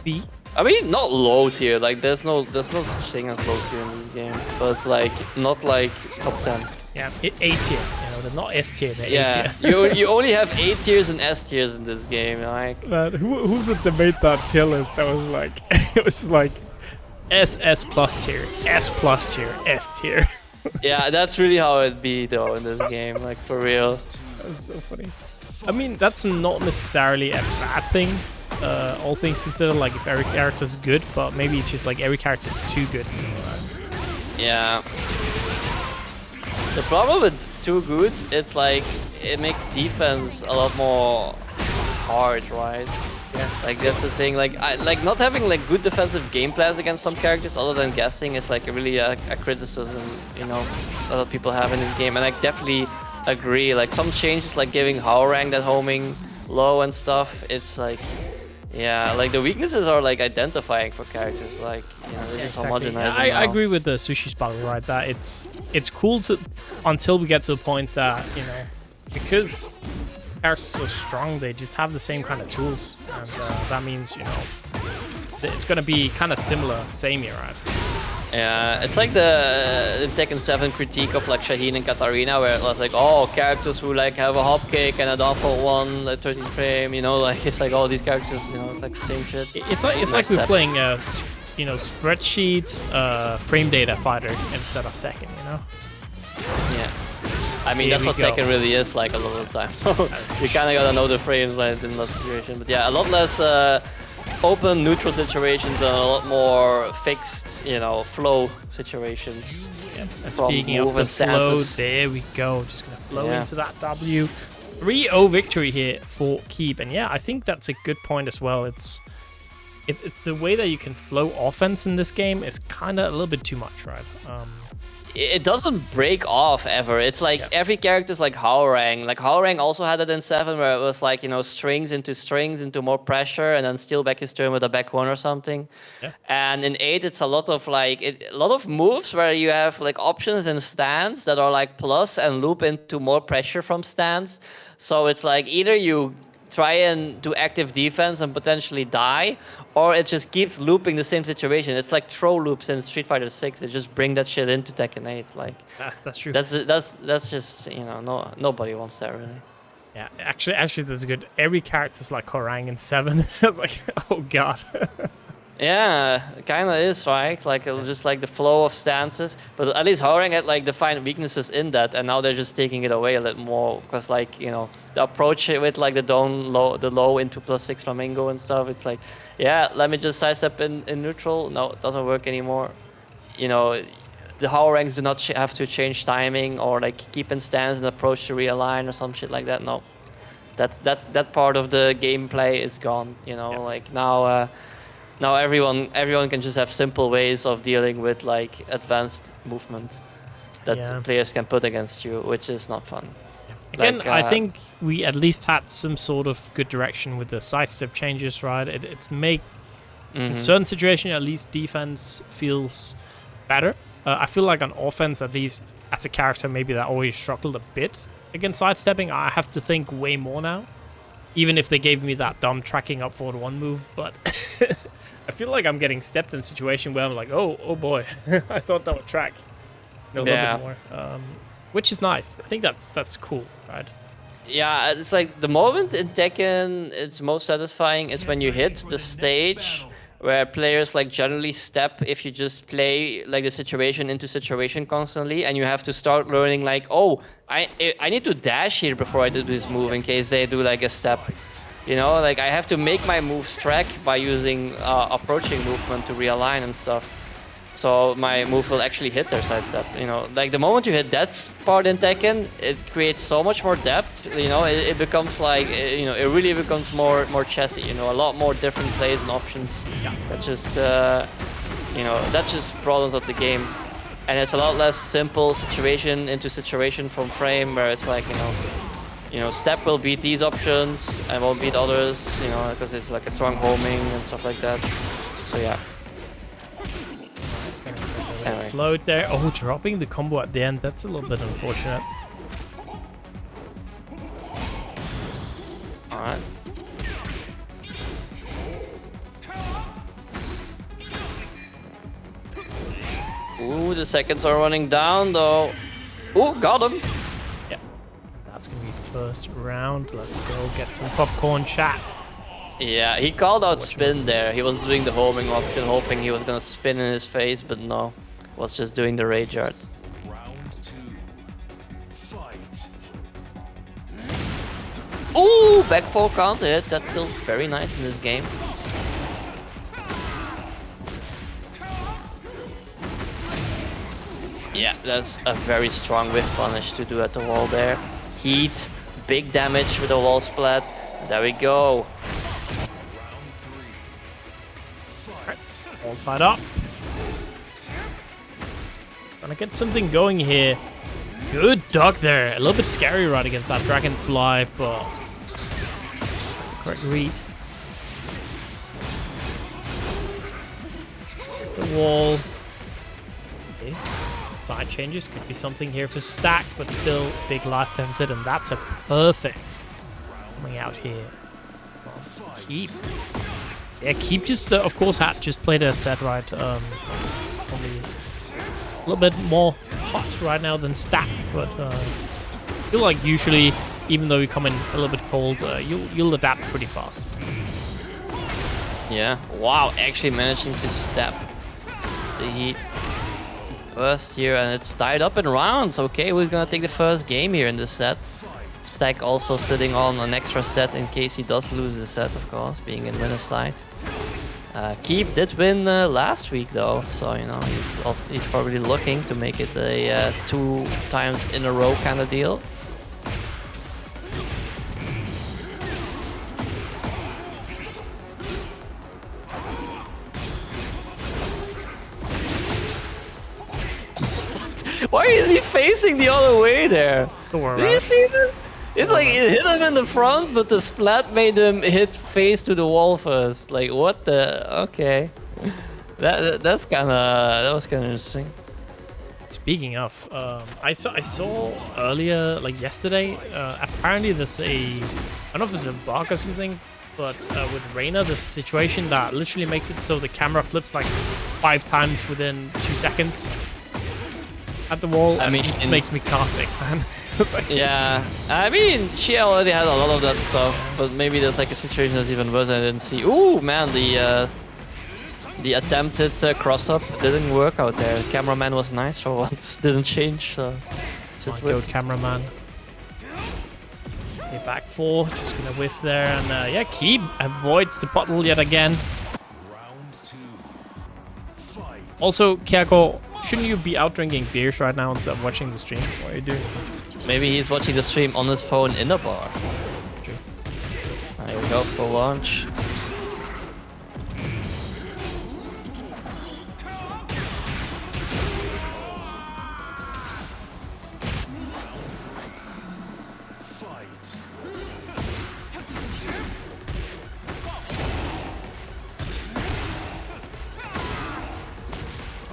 B. I mean, not low tier. Like, there's no such thing as low tier in this game. But like, not like top 10. Yeah, A tier. You know, they're not S tier. They're yeah, A tier. you only have A tiers and S tiers in this game. Like, man, who's it that made that tier list? That was like, it was like S plus tier, S plus tier, S tier. Yeah, that's really how it'd be though in this game. Like, for real. That's so funny. I mean, that's not necessarily a bad thing. All things considered, like if every character's good, but maybe it's just like every character's too good. So, yeah. The problem with too good, it's like it makes defense a lot more hard, right? Yeah. Like that's the thing. Like not having like good defensive game plans against some characters, other than guessing, is like really a criticism, you know, a lot of people have in this game, and I definitely agree. Like some changes, like giving Hwoarang that homing low and stuff, it's like, yeah, like the weaknesses are like identifying for characters, like, you know, they're just homogenizing. I agree with the Sushi Sparkle, right? That it's cool to until we get to the point that, you know, because characters are so strong, they just have the same kind of tools, and that means, you know, it's gonna be kind of similar, samey, right? Yeah, it's like the Tekken 7 critique of like Shaheen and Katarina, where it was like, oh, characters who like have a hop kick and a down for 1, like 13 frame, you know, like it's like all these characters, you know, it's like the same shit. It's like we're playing a, you know, spreadsheet frame data fighter instead of Tekken, you know? Yeah. I mean, Here that's what Tekken really is like a lot of the time. You kind of gotta know the frames like in that situation. But yeah, a lot less open, neutral situations and a lot more fixed, you know, flow situations. Yeah. And speaking of the flow, there we go. Just gonna flow into that W. 3-0 victory here for Keebe. And yeah, I think that's a good point as well. It's the way that you can flow offense in this game is kind of a little bit too much, right? It doesn't break off ever. It's like every character's like Hwoarang. Like Hwoarang also had it in 7 where it was like, you know, strings into more pressure and then steal back his turn with a back one or something. Yeah. And in 8 it's a lot of like a lot of moves where you have like options in stance that are like plus and loop into more pressure from stance. So it's like either you try and do active defense and potentially die, or it just keeps looping the same situation. It's like throw loops in Street Fighter 6. They just bring that shit into Tekken 8. Like, that's true. That's just, you know, nobody wants that really. Yeah, actually, that's good. Every character's like Hwoarang in 7. It's like, oh god. Yeah, it kind of is, right? Like, it was just like the flow of stances. But at least Hwoarang had like defined weaknesses in that, and now they're just taking it away a little more. Because like, you know, the approach with like the low into +6 flamingo and stuff, it's like, yeah, let me just sidestep in neutral. No, it doesn't work anymore. You know, the Hwoarangs do not have to change timing or like keep in stance and approach to realign or some shit like that. No, that part of the gameplay is gone. You know, like now. Now everyone can just have simple ways of dealing with like advanced movement that players can put against you, which is not fun. Again, like, I think we at least had some sort of good direction with the sidestep changes, right? It's in certain situations at least defense feels better. I feel like on offense, at least as a character, maybe that always struggled a bit against sidestepping. I have to think way more now, even if they gave me that dumb tracking up forward 1 move, but. I feel like I'm getting stepped in a situation where I'm like, oh boy, I thought that would track a little bit more, which is nice. I think that's cool, right? Yeah, it's like the moment in Tekken it's most satisfying is when you hit the stage where players like generally step if you just play like the situation into situation constantly, and you have to start learning like, oh, I need to dash here before I do this move in case they do like a step. You know, like I have to make my moves track by using approaching movement to realign and stuff. So my move will actually hit their sidestep. You know, like the moment you hit that part in Tekken, it creates so much more depth. You know, it becomes like, you know, it really becomes more chessy. You know, a lot more different plays and options. Yeah. That just, you know, that just broadens up the game. And it's a lot less simple situation into situation from frame where it's like, you know, step will beat these options and won't beat others, you know, because it's like a strong homing and stuff like that. So yeah. Anyway. Float there. Oh, dropping the combo at the end. That's a little bit unfortunate. Alright. Ooh, the seconds are running down though. Ooh, got him. That's gonna be first round. Let's go get some popcorn chat. Yeah, he called out spin there. He was doing the homing option, hoping he was gonna spin in his face, but no, was just doing the rage art. Round 2, fight. Ooh, back 4 counter hit. That's still very nice in this game. Yeah, that's a very strong whiff punish to do at the wall there. Heat, big damage with the wall splat. There we go. Right. All tied up. Trying to get something going here. Good duck there. A little bit scary right against that dragonfly, but that's the correct read. The wall. Okay. Side changes could be something here for stack, but still big life deficit, and that's a perfect coming out here. Keebe. Yeah, Keebe just, of course, had just played a set right. Probably a little bit more hot right now than stack, but I feel like usually, even though you come in a little bit cold, you'll adapt pretty fast. Yeah. Wow, actually managing to step the heat first here, and it's tied up in rounds. Okay, who's gonna take the first game here in this set? Stack also sitting on an extra set in case he does lose the set, of course, being in winner's side. Keebe did win last week though, so you know he's probably looking to make it a 2 times in a row kind of deal. Why is he facing the other way there? Don't worry. Did you see that? It's like it hit him in the front, but the splat made him hit face to the wall first. Like what the? Okay, that was kind of interesting. Speaking of, I saw earlier, like yesterday. Apparently, there's I don't know if it's a bug or something, but with Reina, there's a situation that literally makes it so the camera flips like 5 times within 2 seconds at the wall. I mean, it just makes me car sick, man. Like, yeah, I mean, she already had a lot of that stuff, but maybe there's like a situation that's even worse. I didn't see. Ooh, man, the attempted cross-up didn't work out there. The cameraman was nice for once, didn't change, so just go cameraman. Okay, back 4, just gonna whiff there, and yeah, Keebe avoids the bottle yet again. Also, Kiako, shouldn't you be out drinking beers right now instead of watching the stream? What are you doing? Maybe he's watching the stream on his phone in the bar. True. There we go for launch.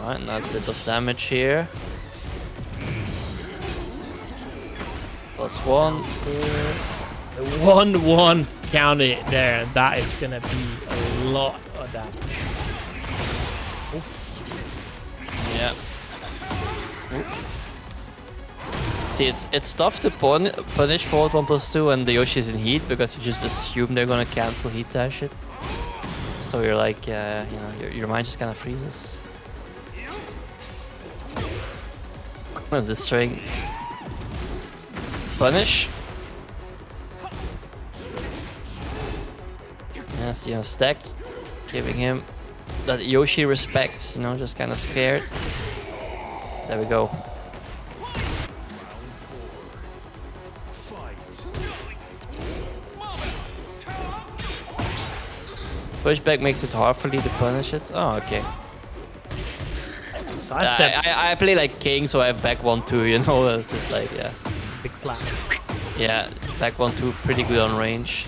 Alright, nice bit of damage here. +1. The 1-1 counter there. That is gonna be a lot of damage. Oh. Yeah. Ooh. See, it's tough to punish forward 1+2 and the Yoshi's in heat because you just assume they're gonna cancel heat dash it. So you're like, you know, your mind just kind of freezes. The string. Punish. Yes, you know, stack. Giving him that Yoshi respect, you know, just kind of scared. There we go. Pushback makes it hard for Lee to punish it. Oh, okay. I play like King, so I have back 1-2, you know, it's just like, yeah. Big slap. Yeah, back 1-2, pretty good on range.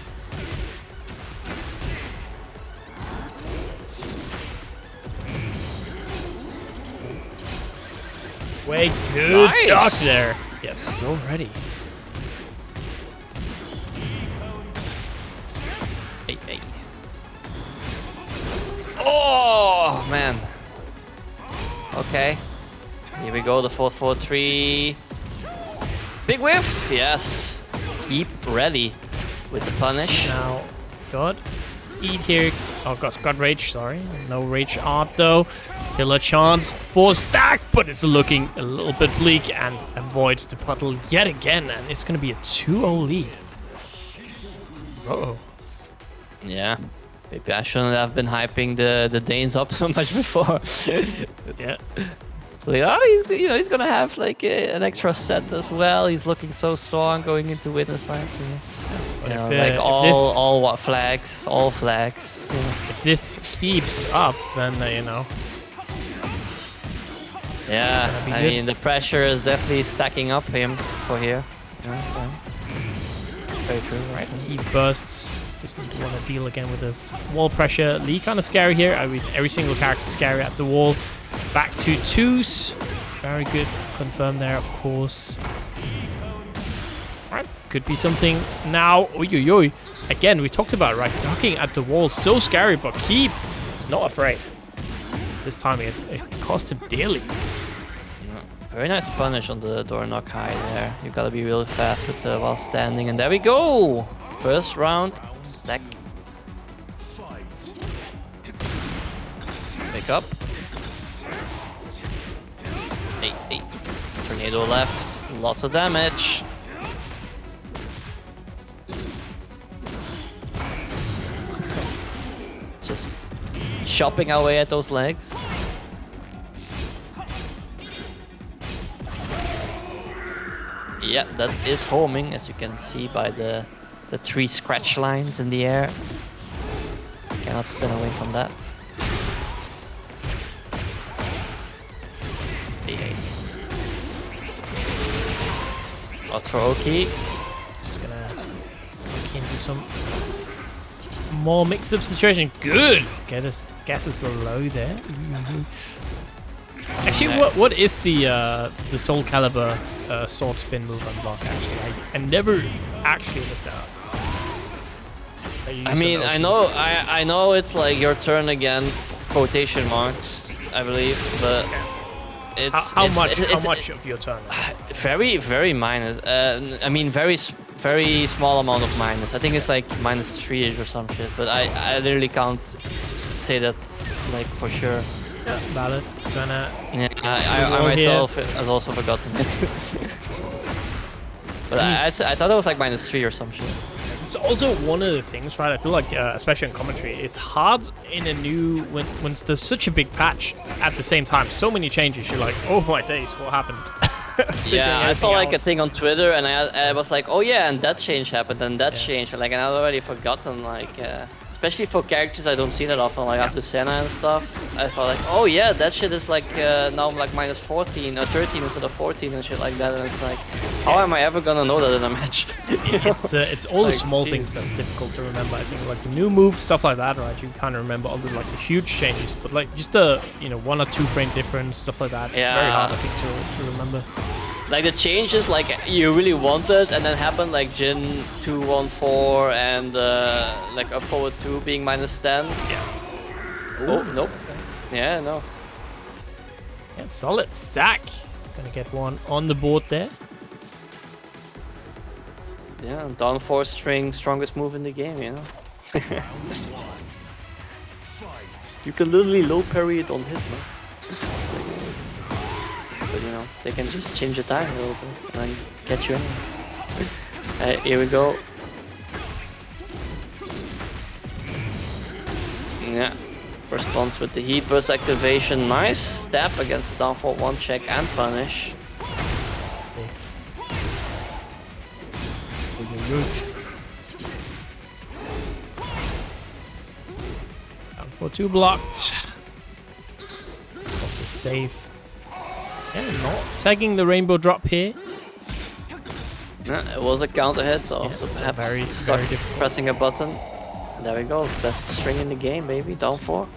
Way good nice. duck there. Yes, so ready. Hey. Oh, man. Okay. Here we go, the 4-4-3. Big whiff, yes. Keep ready with the punish. Now, God, eat here. Oh, got rage, sorry. No rage art though. Still a chance for stack, but it's looking a little bit bleak and avoids the puddle yet again. And it's going to be a 2-0 lead. Uh-oh. Yeah. Maybe I shouldn't have been hyping the Danes up so much before. Yeah. Like, oh, he's gonna have like an extra set as well. He's looking so strong going into witness lines. Like all flags, all flags. Yeah. If this keeps up, then you know. Yeah, I mean the pressure is definitely stacking up him for here. Yeah. Very true. Right, he bursts. Doesn't want to deal again with this wall pressure. Lee kind of scary here. I mean, every single character scary at the wall. Back to twos. Very good. Confirm there, of course. Alright, could be something now. Oi. Again, we talked about it, right? Ducking at the wall. So scary, but Keebe not afraid. This time it cost him dearly. Very nice punish on the door knock high there. You gotta be really fast with the while standing. And there we go! First round, stack. Pick up. Hey. Tornado left. Lots of damage. Just chopping away at those legs. Yeah, that is homing, as you can see by the 3 scratch lines in the air. Cannot spin away from that. Lots for Oki. Just gonna look into some more mix-up situation. Good! Guesses the low there. Actually, what is the Soul Calibur sword spin move on block? Actually, I never actually looked at. I mean, I know it's like your turn again, quotation marks, I believe, but it's how much of your turn? Very minus. I mean, very small amount of minus. I think it's like -3 or some shit, but I literally can't say that like for sure. Yeah, valid. I myself have also forgotten it. But I thought it was like -3 or some shit. It's also one of the things, right? I feel like, especially in commentary, it's hard in a new when there's such a big patch at the same time. So many changes. You're like, oh my days, what happened? Yeah, I saw like a thing on Twitter, and I was like, oh yeah, and that change happened, and that changed, and like, and I'd already forgotten like. Especially for characters I don't see that often, like Azucena and stuff. I saw like, oh yeah, that shit is like now like -14 or 13 instead of 14 and shit like that. And it's like, how am I ever gonna know that in a match? It's all the small things that's difficult to remember. I think like the new moves, stuff like that, right? You kind of remember all the like the huge changes, but like just the 1 or 2 frame difference, stuff like that. It's very hard, I think, to remember. Like the changes like you really wanted and then happened, like Jin 214 and like up forward 2 being -10. Yeah. Oh, nope. Yeah, no. Yeah, solid stack. Gonna get one on the board there. Yeah, down 4 string, strongest move in the game, you know. You can literally low parry it on hit, man. But you know, they can just change the time a little bit and then catch you anyway. Here we go. Yeah, response with the heat burst activation. Nice step against the down for 1 check and punish. Down for 2 blocked. Also safe. Yeah, not tagging the rainbow drop here. Yeah, it was a counter hit though, so perhaps very difficult. Pressing a button. There we go, best string in the game, baby, down 4.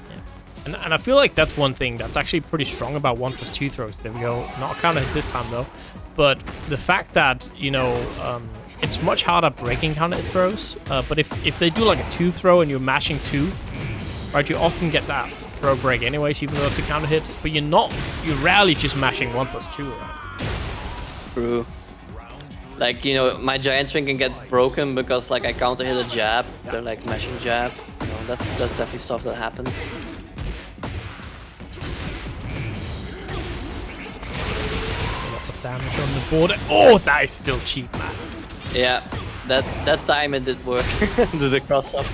Yeah. And I feel like that's one thing that's actually pretty strong about 1+2 throws. There we go, not a counter hit this time though. But the fact that, it's much harder breaking counter hit throws. But if they do like a 2 throw and you're mashing 2, right, you often get that throw break anyways, even though it's a counter hit, but you're rarely just mashing 1+2, right? True. Like, my giant swing can get broken because like I counter hit a jab, they're like mashing jab. That's definitely stuff that happens. A lot of damage on the board. Oh, that is still cheap, man. Yeah, that time it did work. Did the cross up.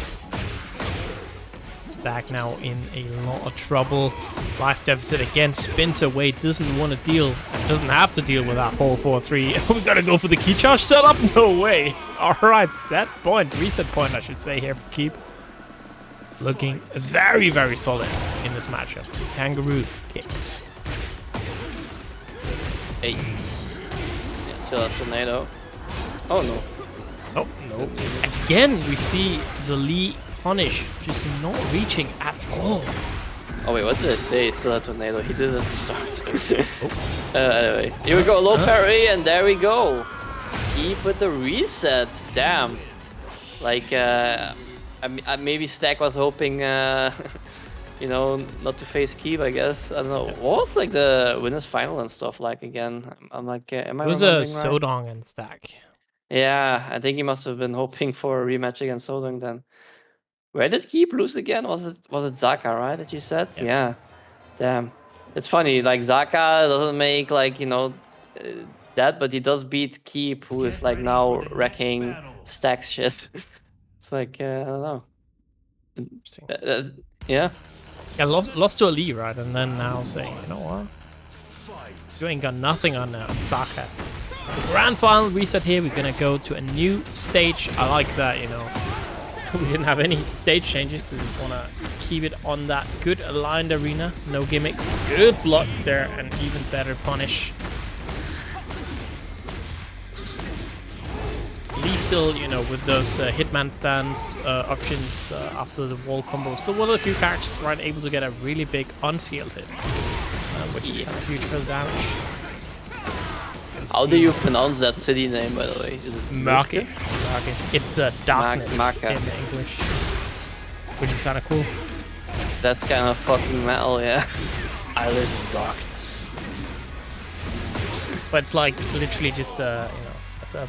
Stack now in a lot of trouble. Life deficit again, spins away, doesn't want to deal, and doesn't have to deal with that 4-4-3. We gotta go for the key charge setup? No way. Alright, reset point I should say here for Keebe. Looking very, very solid in this matchup. Kangaroo kicks. Hey. Yeah, Celes tornado. Oh no. Oh, no. Again, we see the Lee punish just not reaching at all. Oh wait, what did I say? It's still a tornado. He didn't start. Anyway, here we go. Low parry, and there we go. Keebe with the reset. Damn. Like, maybe Stack was hoping, you know, not to face Keebe, I guess. I don't know. What was like the winners final and stuff like again? I'm like, am I remembering right? It was a Sodong and Stack. Yeah, I think he must have been hoping for a rematch against Sodong then. Where did Keebe lose again? Was it Zaka, right, that you said? Yeah. Damn. It's funny, like Zaka doesn't make like, you know, that, but he does beat Keebe, who is like now wrecking Stack's shit. It's like, I don't know. Interesting. Yeah. Yeah, lost to a Lee, right? And then now saying, you know what? You ain't got nothing on Zaka. The grand final reset here. We're gonna go to a new stage. I like that, you know. We didn't have any stage changes, so just wanna keep it on that good aligned arena. No gimmicks. Good blocks there, and even better punish. Lee still, you know, with those hitman stance options after the wall combo. Still one of the few characters, right, able to get a really big unsealed hit, which is kind of huge for the damage. How do you pronounce that city name, by the way? Is it Murky? It's darkness Maka. in English, which is kind of cool. That's kind of fucking metal, yeah. I live in darkness. But it's like literally just you know, that's a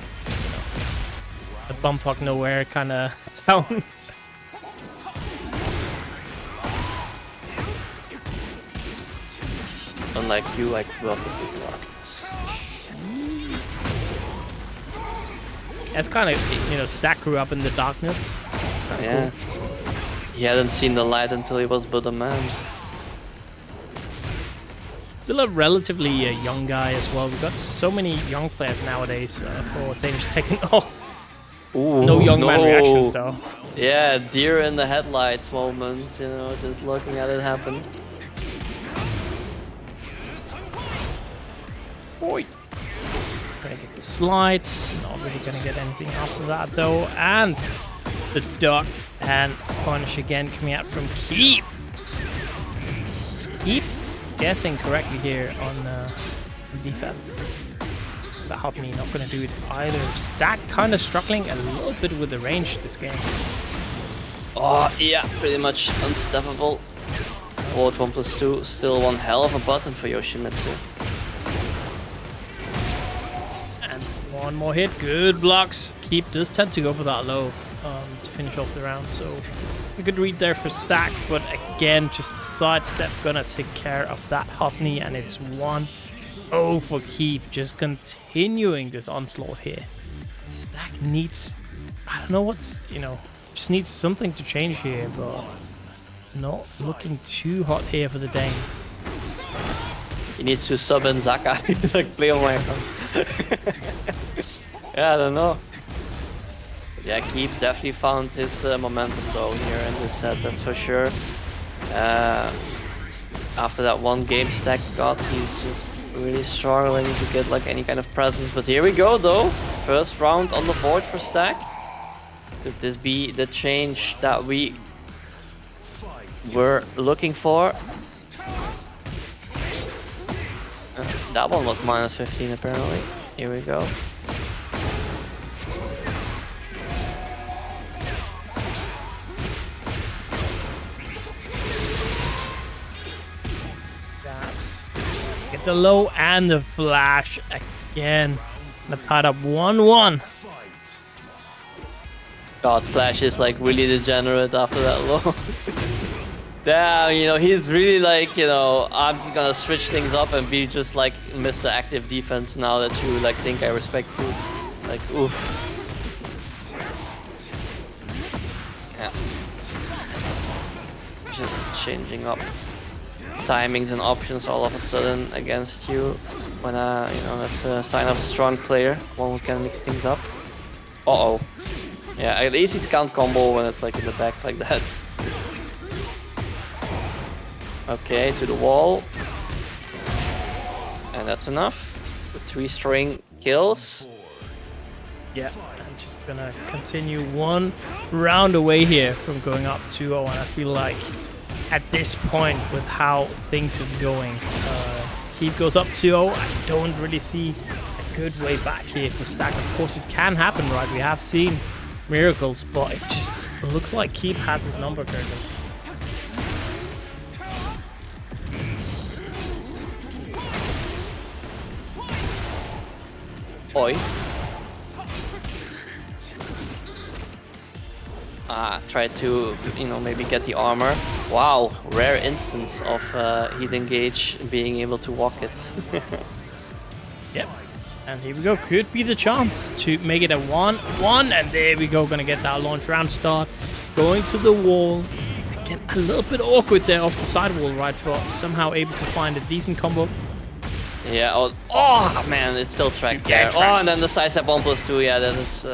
bumfuck nowhere kind of town. Unlike you, I grew up in the darkness. It's kind of, you know, Stack grew up in the darkness. Yeah. Cool. He hadn't seen the light until he was but a man. Still a relatively young guy as well. We've got so many young players nowadays for Danish Tekken. Oh, ooh, no young man reactions though. Yeah, deer in the headlights moment, you know, just looking at it happen. Boy. Gonna get the slide. Not really gonna get anything after that though. And the duck and punish again coming out from Keebe. Keebe guessing correctly here on defense. That helped me, not gonna do it either. Stack kind of struggling a little bit with the range this game. Oh yeah, pretty much unstoppable. Forward 1+2, still one hell of a button for Yoshimitsu. And one more hit, good blocks. Keebe does tend to go for that low to finish off the round, so a good read there for Stack, but again, just a sidestep gonna take care of that hot knee, and it's 1-0 for Keebe, just continuing this onslaught here. Stack needs, I don't know what's, you know, just needs something to change here, but not looking too hot here for the Dane. He needs to sub in Zaka. He's like, play on my account. Yeah, I don't know. But yeah, Keebe definitely found his momentum though here in this set, that's for sure. After that one game Stack got, he's just really struggling to get like any kind of presence. But here we go though. First round on the board for Stack. Could this be the change that we were looking for? That one was -15 apparently. Here we go. Get the low and the flash again. Tied up 1-1. God, Flash is like really degenerate after that low. Damn, you know, he's really like, you know, I'm just gonna switch things up and be just like Mr. Active Defense now that you like think I respect you. Like, oof. Yeah. just changing up timings and options all of a sudden against you. When you know, that's a sign of a strong player, one who can mix things up. Uh-oh. Yeah, at least it can't combo when it's like in the back like that. Okay, to the wall. And that's enough. The 3-string kills. Yeah, I'm just gonna continue one round away here from going up 2-0, and I feel like at this point with how things are going, Keebe goes up 2-0. I don't really see a good way back here for Stack. Of course, it can happen, right? We have seen miracles, but it just looks like Keebe has his number currently. Oi. Try to, you know, maybe get the armor. Wow, rare instance of heat engage being able to walk it. Yep. And here we go. Could be the chance to make it a 1-1. And there we go. Gonna get that launch round start. Going to the wall. Again, a little bit awkward there off the side wall, right? But somehow able to find a decent combo. Yeah, oh man, it's still tracked there. Oh, and then the side step 1+2, yeah, that is...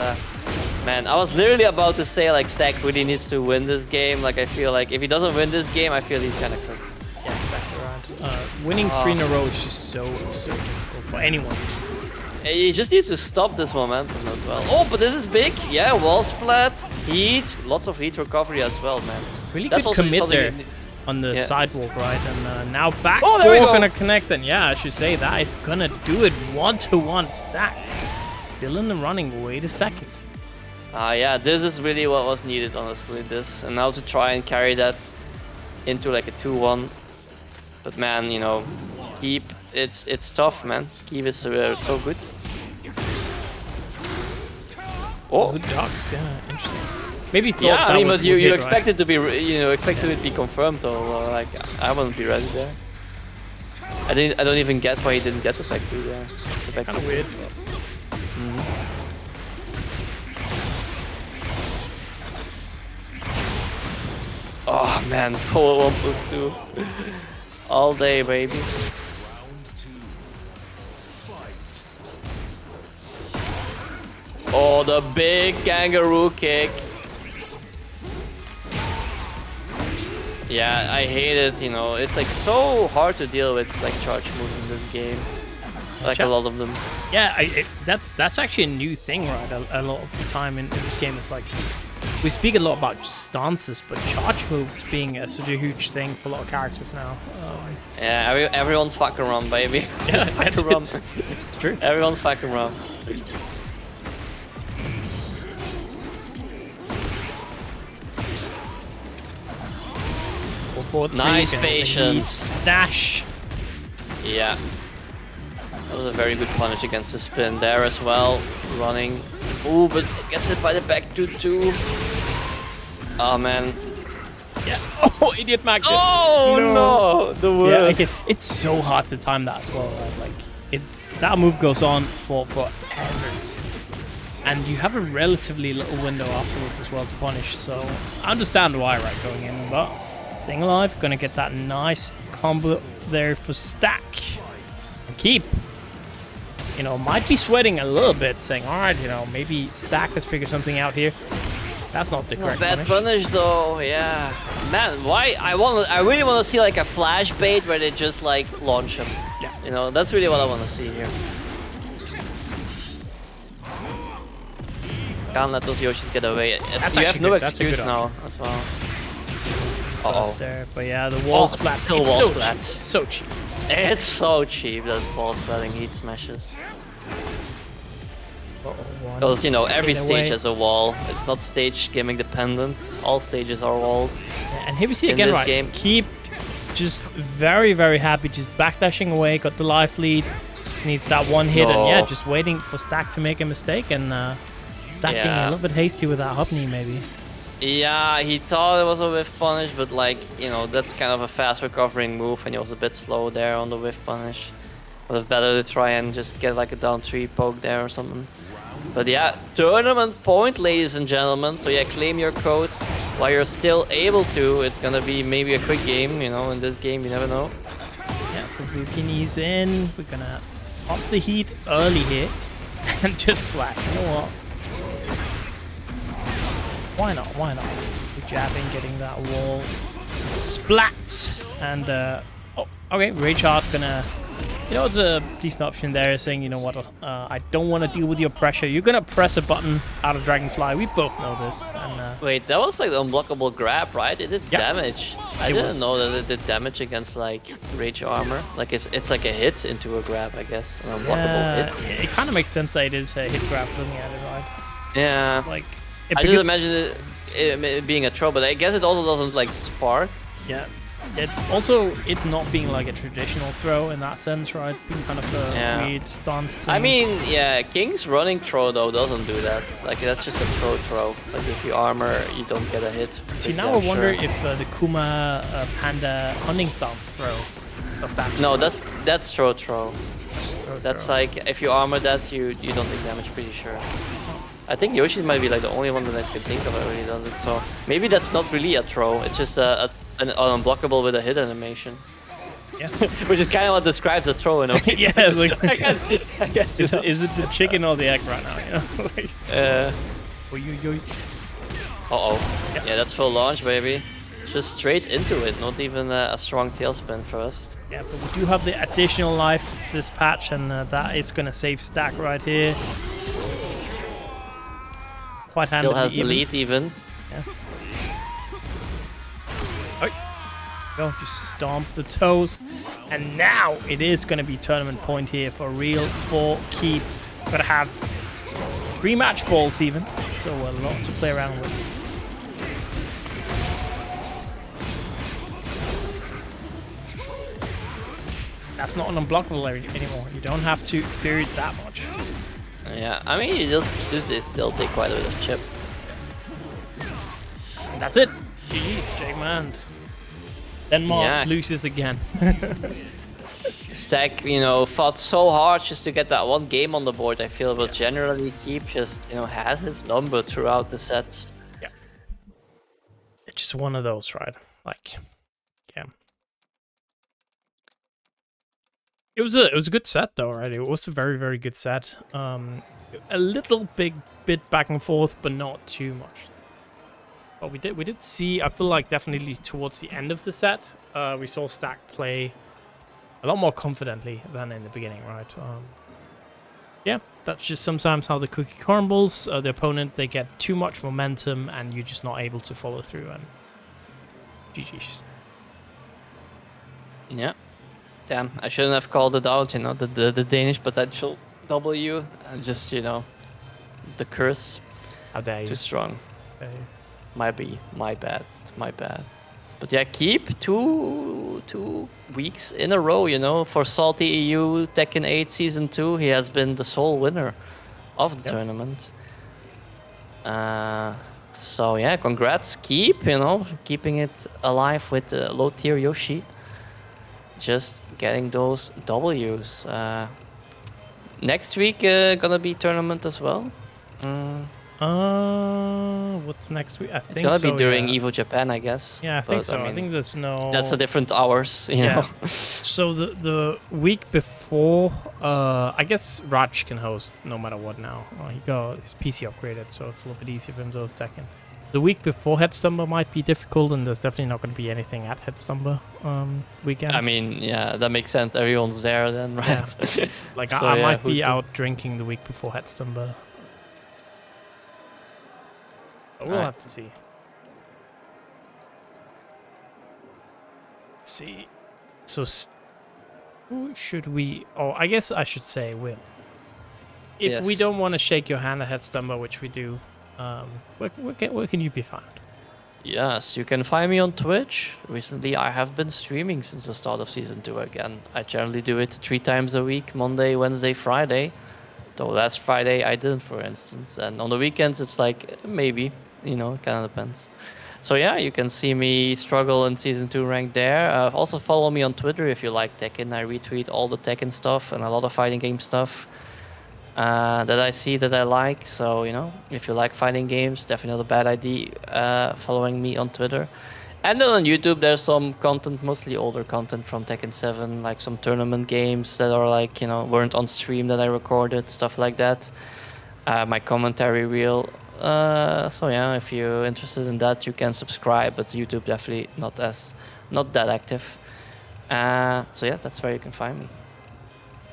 man, I was literally about to say, like, Stack really needs to win this game. Like, I feel like if he doesn't win this game, I feel he's kind of cooked. Yeah, exactly right. Winning 3 in a row is just so difficult for anyone. He just needs to stop this momentum as well. Oh, but this is big. Yeah, wall splat, heat, lots of heat recovery as well, man. Really good commit there on the sidewalk, right? And now back 4 gonna connect, and yeah, I should say that is gonna do it. 1-to-1 Stack. Still in the running. Wait a second. Yeah, this is really what was needed, honestly. This, and now to try and carry that into like a 2-1. But man, you know, Keebe, it's tough, man. Keebe is so good. Oh, good dogs, yeah, interesting. Maybe I mean, but you expect it to be, you know, expect it to be confirmed, though. Like, I wouldn't be ready there. I don't even get why he didn't get the back 2 there. The back 2. Kind of weird. Oh man, full 1+2. All day, baby. Oh, the big kangaroo kick. Yeah, I hate it, you know. It's like so hard to deal with like charge moves in this game. Like a lot of them. Yeah, that's actually a new thing, right? A lot of the time in this game, it's like we speak a lot about stances, but charge moves being such a huge thing for a lot of characters now. Yeah, everyone's fucking around, baby. Yeah, it's true. Everyone's fucking around. Nice patience. Dash. Yeah. That was a very good punish against the spin there as well. Running. Ooh, but gets hit by the back 2-2. Oh man. Yeah. Oh, idiot magnet. Oh no. The worst. Yeah, okay. It's so hard to time that as well. Right? Like that move goes on for forever. And you have a relatively little window afterwards as well to punish. So I understand why, right, going in, but staying alive, gonna get that nice combo there for Stack. And Keebe, you know, might be sweating a little bit, saying, all right, you know, maybe Stack has figured something out here. That's not the correct bad punish though, yeah. Man, why? I really want to see like a flash bait where they just like launch him. Yeah. You know, that's really what I want to see here. Can't let those Yoshis get away. You have no excuse now as well. Uh-oh. There, but yeah, the wall splat. Still wall splats. So cheap. It's so cheap, that wall splatting heat smashes. Because, you know, every stage has a wall. It's not stage gimmick dependent. All stages are walled. Yeah, and here we see again, right? Keebe just very, very happy, just backdashing away, got the life lead. Just needs that one hit, and yeah, just waiting for Stack to make a mistake, and Stacking a little bit hasty with that hop knee, maybe. Yeah, he thought it was a whiff punish, but like, you know, that's kind of a fast recovering move, and he was a bit slow there on the whiff punish. Would have better to try and just get like a down 3 poke there or something. But yeah, tournament point, ladies and gentlemen. So yeah, claim your codes. while you're still able to, it's gonna be maybe a quick game, you know, in this game, you never know. Yeah, so Bukinis in. We're gonna up the heat early here and just flash. You know what? Why not? Why not? We're jabbing, getting that wall splat. And, oh, okay, Ragehard gonna... You know, it's a decent option there, saying, you know what, I don't want to deal with your pressure. You're going to press a button out of Dragonfly. We both know this. And, wait, that was like the unblockable grab, right? It did damage. I didn't know that it did damage against like Rage Armor. Like it's like a hit into a grab, I guess. An unblockable hit. It kind of makes sense that it is a hit grab looking at it, right? Yeah. Like, I just imagine it being a throw, but I guess it also doesn't like spark. Yeah. It's also it not being like a traditional throw in that sense, right? Being kind of a weird stance thing. I mean, yeah, King's running throw though doesn't do that. Like that's just a throw. Like if you armor, you don't get a hit. See, now I wonder if the Kuma Panda hunting stance throw does that. No, that's throw. That's like if you armor that, you don't take damage. Pretty sure. I think Yoshi might be like the only one that I can think of that really does it. So maybe that's not really a throw. It's just an unblockable with a hit animation. Yeah. Which is kind of what describes the throw in a way. Yeah, like, I guess is it the chicken or the egg right now, you know? Like, uh-oh. Yeah, that's full launch, baby. Just straight into it, not even a strong tailspin first. Yeah, but we do have the additional life this patch, and that is going to save stack right here. Quite handily. Still has the lead even. Yeah. Go, just stomp the toes. And now it is going to be tournament point here for real for Keebe. Got to have 3 match balls even, so lots to play around with. That's not an unblockable anymore. You don't have to fear it that much. Yeah, I mean, you just still take quite a bit of chip. And that's it. GG's, Jake. Denmark loses again. Stack, you know, fought so hard just to get that one game on the board, I feel, but generally Keebe just, you know, had his number throughout the sets. Yeah. It's just one of those, right? Like, yeah. It was a good set though, right? It was a very, very good set. A little bit back and forth, but not too much. But we did see, I feel like definitely towards the end of the set, we saw Stack play a lot more confidently than in the beginning, right? Yeah, that's just sometimes how the cookie crumbles. The opponent, they get too much momentum and you're just not able to follow through, and GG's. Yeah. Damn, I shouldn't have called it out, you know, the Danish potential W, and just, you know, the curse. How dare you? Too strong. Might be my bad. But yeah, Keebe 2 weeks in a row, you know, for SaltyEU Tekken 8 Season 2, he has been the sole winner of the tournament. So yeah, congrats Keebe, you know, keeping it alive with low tier Yoshi. Just getting those W's. Next week gonna be tournament as well. What's next week? I think it's gonna be during yeah. EVO Japan, I guess. Yeah, I think so. I think there's no. That's a different hours, you know. So the week before, I guess Raj can host no matter what now. He got his PC upgraded, so it's a little bit easier for him to host Tekken. The week before Headstumber might be difficult, and there's definitely not going to be anything at Headstumber weekend. I mean, yeah, that makes sense. Everyone's there then, right? Yeah. Like, so, I might be out drinking the week before Headstumber. But we'll have to see. Let's see. So, who should we... Oh, I guess I should say Will. If we don't want to shake your hand at Headstumber, which we do, where can you be found? Yes, you can find me on Twitch. Recently, I have been streaming since the start of Season 2 again. I generally do it 3 times a week, Monday, Wednesday, Friday. Though last Friday I didn't, for instance. And on the weekends, it's like, maybe, you know, it kind of depends. So yeah, you can see me struggle in Season 2 rank there. Also follow me on Twitter if you like Tekken. I retweet all the Tekken stuff and a lot of fighting game stuff. that I see that I like. So, you know, if you like fighting games, definitely not a bad idea following me on Twitter. And then on YouTube, there's some content, mostly older content from Tekken 7, like some tournament games that are like, you know, weren't on stream that I recorded, stuff like that. My commentary reel. So yeah, if you're interested in that, you can subscribe, but YouTube definitely not that active. So yeah, that's where you can find me.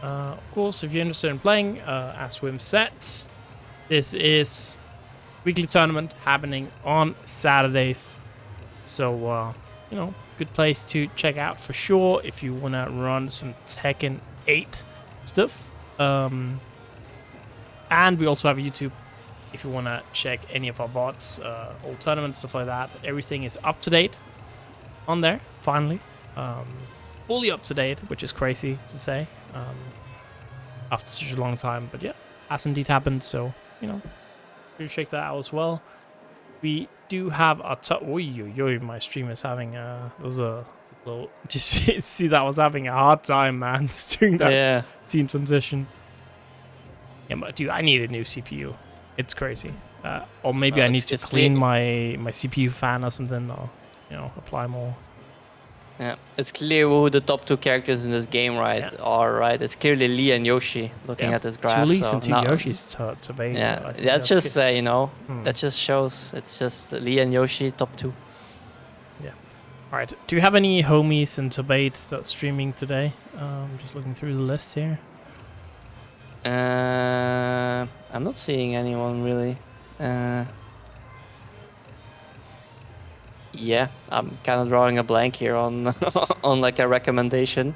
Of course, if you're interested in playing, as Wim said, this is weekly tournament happening on Saturdays. So, you know, good place to check out for sure if you want to run some Tekken 8 stuff. And we also have YouTube if you want to check any of our VODs, all tournaments, stuff like that. Everything is up to date on there, finally. Fully up to date, which is crazy to say after such a long time. But yeah, has indeed happened. So, you know, do check that out as well. We do have our top. My stream is having a little. Just see that I was having a hard time, man, doing that scene transition. Yeah, but dude, I need a new CPU. It's crazy. Or maybe I need to clean my CPU fan or something, or you know, apply more. Yeah, it's clear who the top 2 characters in this game are, right? It's clearly Lee and Yoshi looking at this graph. 2 Lees and 2 Yoshis to bait. Yeah, that's just, you know, that just shows it's just Lee and Yoshi top 2. Yeah. All right. Do you have any homies in debate that's streaming today? Just looking through the list here. I'm not seeing anyone really. Yeah, I'm kind of drawing a blank here on on like a recommendation.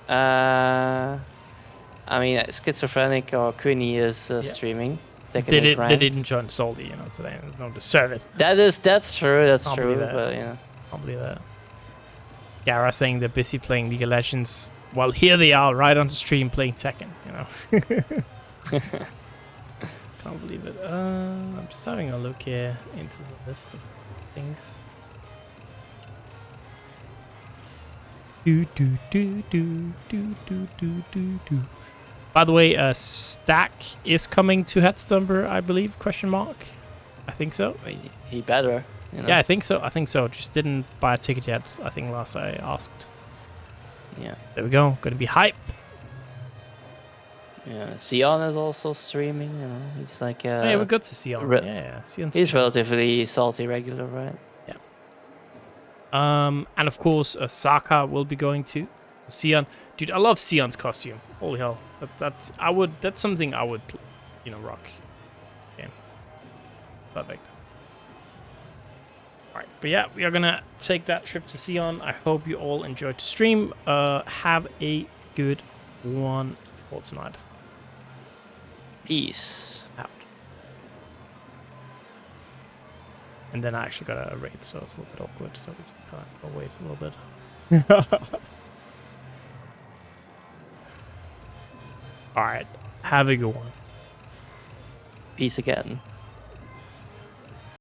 I mean, Schizophrenic or Queenie is streaming. They didn't join SaltyEU, you know, today. No, deserve it. That's true. That's true. But yeah, can't believe that. Gara saying they're busy playing League of Legends. Well, here they are, right on the stream playing Tekken. You know. Can't believe it. I'm just having a look here into the list of things. By the way, Stack is coming to Headstumber, I believe, question mark. I think so. He better. You know? Yeah, I think so. Just didn't buy a ticket yet, I think last I asked. Yeah. There we go. Gonna be hype. Yeah, Sion is also streaming, you know. It's like yeah, we're good to Sion. Yeah. Sion's he's relatively salty regular, right? And of course, Zaka will be going to Sion. Dude, I love Sion's costume. Holy hell, that's something I would, you know, rock. Okay, perfect. All right, but yeah, we are gonna take that trip to Sion. I hope you all enjoyed the stream. Have a good one for tonight. Peace out. And then I actually got a raid, so it's a little bit awkward. So I'll wait a little bit. All right. Have a good one. Peace again.